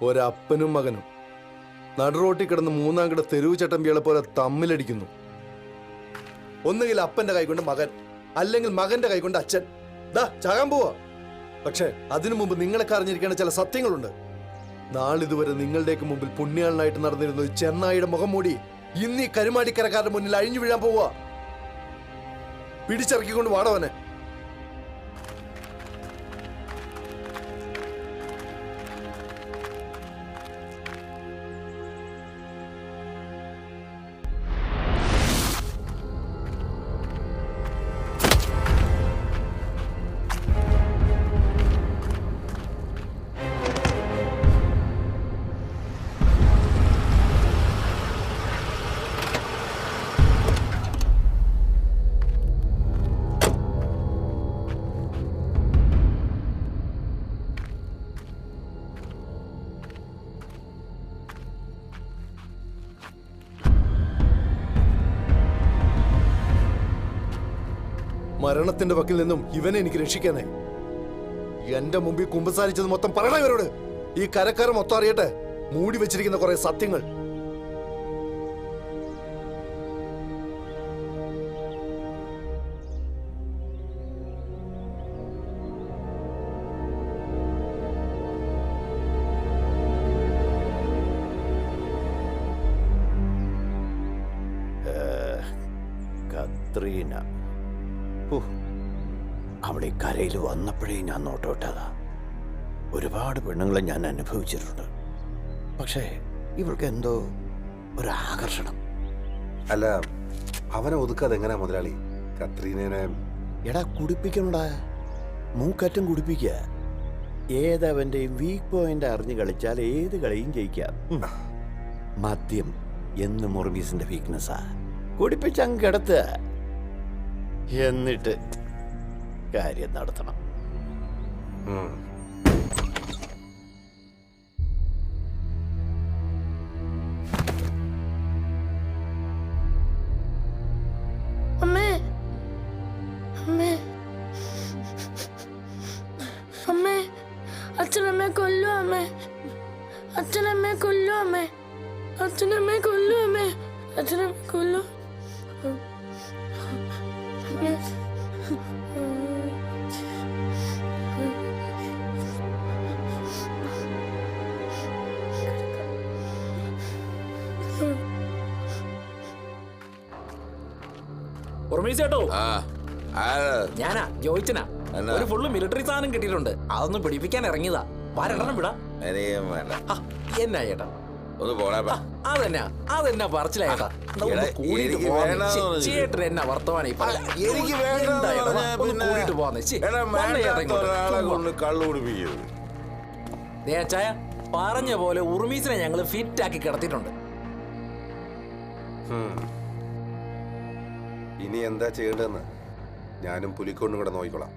ഒരപ്പനും മകനും നടുറോട്ടി കിടന്ന് മൂന്നാം കിട തെരുവ് ചട്ടമ്പികളെ പോലെ തമ്മിലടിക്കുന്നു. ഒന്നുകിൽ അപ്പന്റെ കൈകൊണ്ട് മകൻ, അല്ലെങ്കിൽ മകന്റെ കൈകൊണ്ട് അച്ഛൻ. ദാ ചാകാൻ പോവാ. പക്ഷെ അതിനു മുമ്പ് നിങ്ങളൊക്കെ അറിഞ്ഞിരിക്കേണ്ട ചില സത്യങ്ങളുണ്ട്. നാളിതുവരെ നിങ്ങളുടെയൊക്കെ മുമ്പിൽ പുണ്യാളനായിട്ട് നടന്നിരുന്ന ഒരു ചെന്നായിയുടെ മുഖം മൂടി ഇന്ന് ഈ കരുമാടിക്കരക്കാരുടെ മുന്നിൽ അഴിഞ്ഞു വീഴാൻ പോവാ. പിടിച്ചിറക്കിക്കൊണ്ട് വാടവനെ. മരണത്തിന്റെ വക്കിൽ നിന്നും ഇവനെ എനിക്ക് രക്ഷിക്കാനായി. എന്റെ മുമ്പിൽ കുമ്പസാരിച്ചത് മൊത്തം പറയണ ഇവരോട്. ഈ കരക്കാരൻ മൊത്തം അറിയട്ടെ മൂടി വെച്ചിരിക്കുന്ന കുറെ സത്യങ്ങൾ. കത്രീന, അവളെ കരയിൽ വന്നപ്പോഴേ ഞാൻ നോട്ടോട്ടതാ. ഒരുപാട് പെണ്ണുങ്ങളെ ഞാൻ അനുഭവിച്ചിട്ടുണ്ട്. പക്ഷേ ഇവൾക്ക് എന്തോ ഒരു ആകർഷണം. അല്ല, അവനെ ഒതുക്കാതെ എങ്ങനെയാ മുതലാളി കത്രീനെ? എടാ കുടിപ്പിക്കണടാ, മൂക്കറ്റം കുടിപ്പിക്കുക. ഏതവൻ്റെയും വീക്ക് പോയിന്റ് അറിഞ്ഞു കളിച്ചാൽ ഏത് കളിയും ജയിക്കാം. മദ്യം എന്ന് മുർമീസിന്റെ വീക്ക്നെസ്സാ. കുടിപ്പിച്ചങ്ങ് കിടത്തുക, എന്നിട്ട് കാര്യം നടത്തണം. അമ്മേ, അമ്മേ, അമ്മേ, അച്ഛനമ്മേ കൊല്ലു അമ്മേ, അച്ഛനമ്മേ കൊല്ലു അമ്മേ, അച്ഛനമ്മേ കൊല്ലു അമ്മേ, അച്ഛനമ്മേ കൊല്ലു. ചേട്ടോ, ഞാനാ ജോയിച്ചനാ. ഒരു ഫുള്ള് മിലിറ്ററി സാധനം കിട്ടിയിട്ടുണ്ട്. അതൊന്ന് പിടിപ്പിക്കാൻ ഇറങ്ങിയതാ. വാരെണ്ണം വിടാ. എന്നാ ചേട്ടാ ഒന്ന് പോടാ. അതെന്നാ പറച്ചില്ല ചേട്ടാ. ചേട്ടൻ എന്നാ വർത്തമാനം കൂടിയിട്ട് പോവാന്ന്. പറഞ്ഞ പോലെ ഉറുമീസിനെ ഞങ്ങള് ഫിറ്റ് ആക്കി കിടത്തിയിട്ടുണ്ട്. ഇനി എന്താ ചെയ്യേണ്ടതെന്ന് ഞാനും പുലിക്കൊണ്ടും കൂടെ നോക്കിക്കോളാം.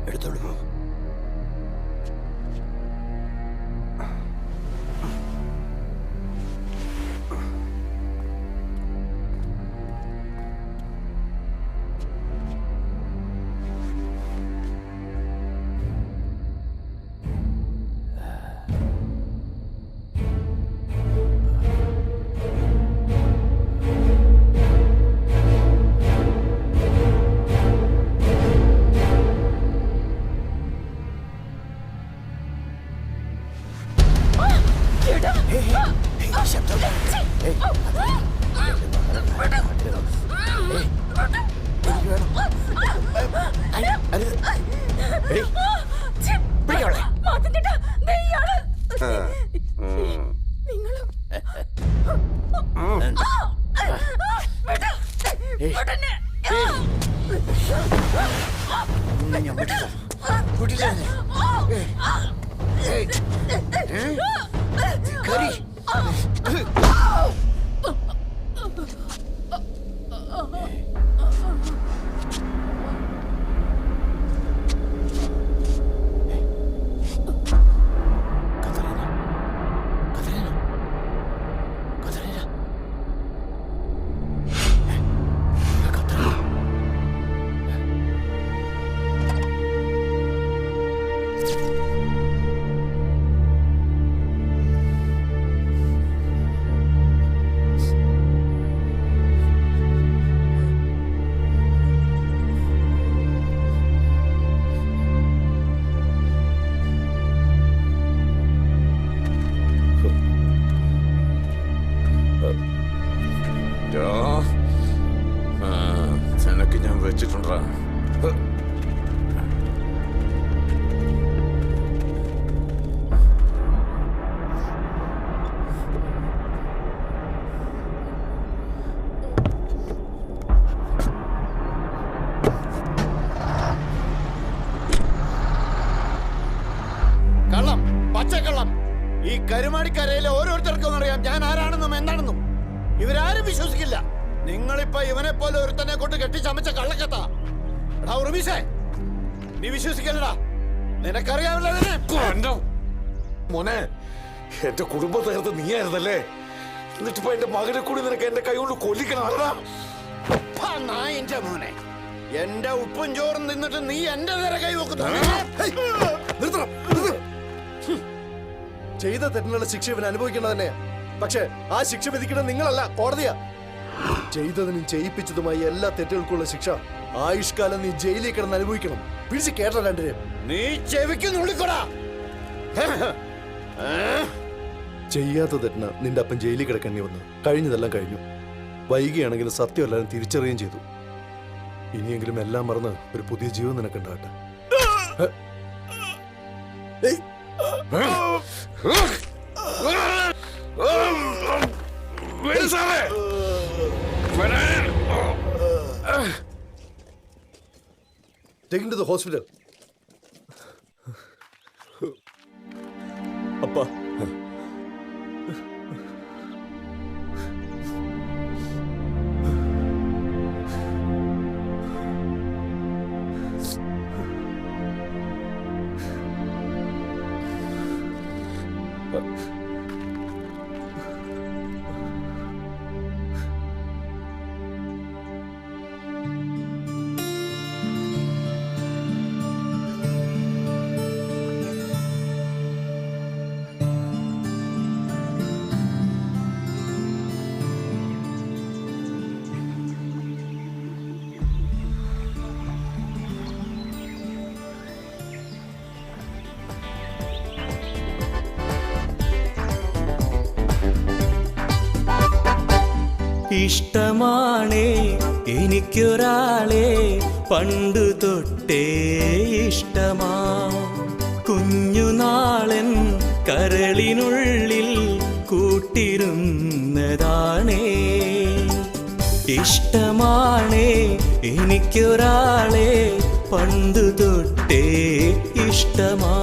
എടുത്തോളൂ. നിനക്ക് ഞാൻ വെച്ചിട്ടുണ്ടാ. കരുമാടിക്കരയിലെ ഓരോരുത്തർക്കും അറിയാം ഞാൻ ആരാണെന്നും എന്താണെന്നും. ഇവരാരും വിശ്വസിക്കില്ല. നിങ്ങളിപ്പോ ഇവനെ പോലെ ഒരുത്തനെ കൊണ്ട് കെട്ടിച്ചമച്ച കള്ളക്കത്താ. എടാ ഉറുമീസേ, നീ വിശ്വസിക്കല്ലടാ. നിനക്കറിയാവില്ല മോനെ, എന്റെ കുടുംബം തകർത്ത് നീയായിരുന്നല്ലേ? എന്നിട്ടിപ്പോ എന്റെ മകനെ കൂടി നിനക്ക് എന്റെ കൈ കൊണ്ട് കൊല്ലിക്കണം. നായിന്റെ മോനെ, എന്റെ ഉപ്പും ചോറും നിന്നിട്ട് നീ എന്റെ നേരെ കൈ വെക്കുന്നു. ചെയ്ത തെറ്റിനുള്ള ശിക്ഷ ഇവൻ അനുഭവിക്കേണ്ടത് തന്നെയാ. പക്ഷെ ആ ശിക്ഷ വിധിക്കുന്നത് നിങ്ങളല്ല, കോടതിയാ. ചെയ്തതിനും ചെയ്യിപ്പിച്ചതുമായി എല്ലാ തെറ്റുകൾക്കുള്ള ശിക്ഷ ആയുഷ്കാലം നീ ജയിലിൽ കിടന്ന് അനുഭവിക്കണം. പിടിച്ച് കേട്ടോ രണ്ടുപേരും. നീ ചെവിക്കുന്നുള്ളിക്കോടാ. ചെയ്യാത്ത തെറ്റിന് നിന്റെ അപ്പൻ ജയിലിൽ കിടക്കേണ്ടി വന്നു. കഴിഞ്ഞതെല്ലാം കഴിഞ്ഞു. വൈകിയാണെങ്കിലും സത്യം എല്ലാവരും തിരിച്ചറിയുകയും ചെയ്തു. ഇനിയെങ്കിലും എല്ലാം മറന്ന് ഒരു പുതിയ ജീവൻ നിനക്കുണ്ടാകട്ടെ. Take him to the hospital. അപ്പാ, ഇഷ്ടമാണേ എനിക്കൊരാളെ പണ്ടു തൊട്ടേ ഇഷ്ടമാ. കുഞ്ഞുനാളൻ കരളിനുള്ളിൽ കൂട്ടിരുന്നതാണേ. ഇഷ്ടമാണേ എനിക്കൊരാളെ പണ്ടു തൊട്ടേ ഇഷ്ടമാ.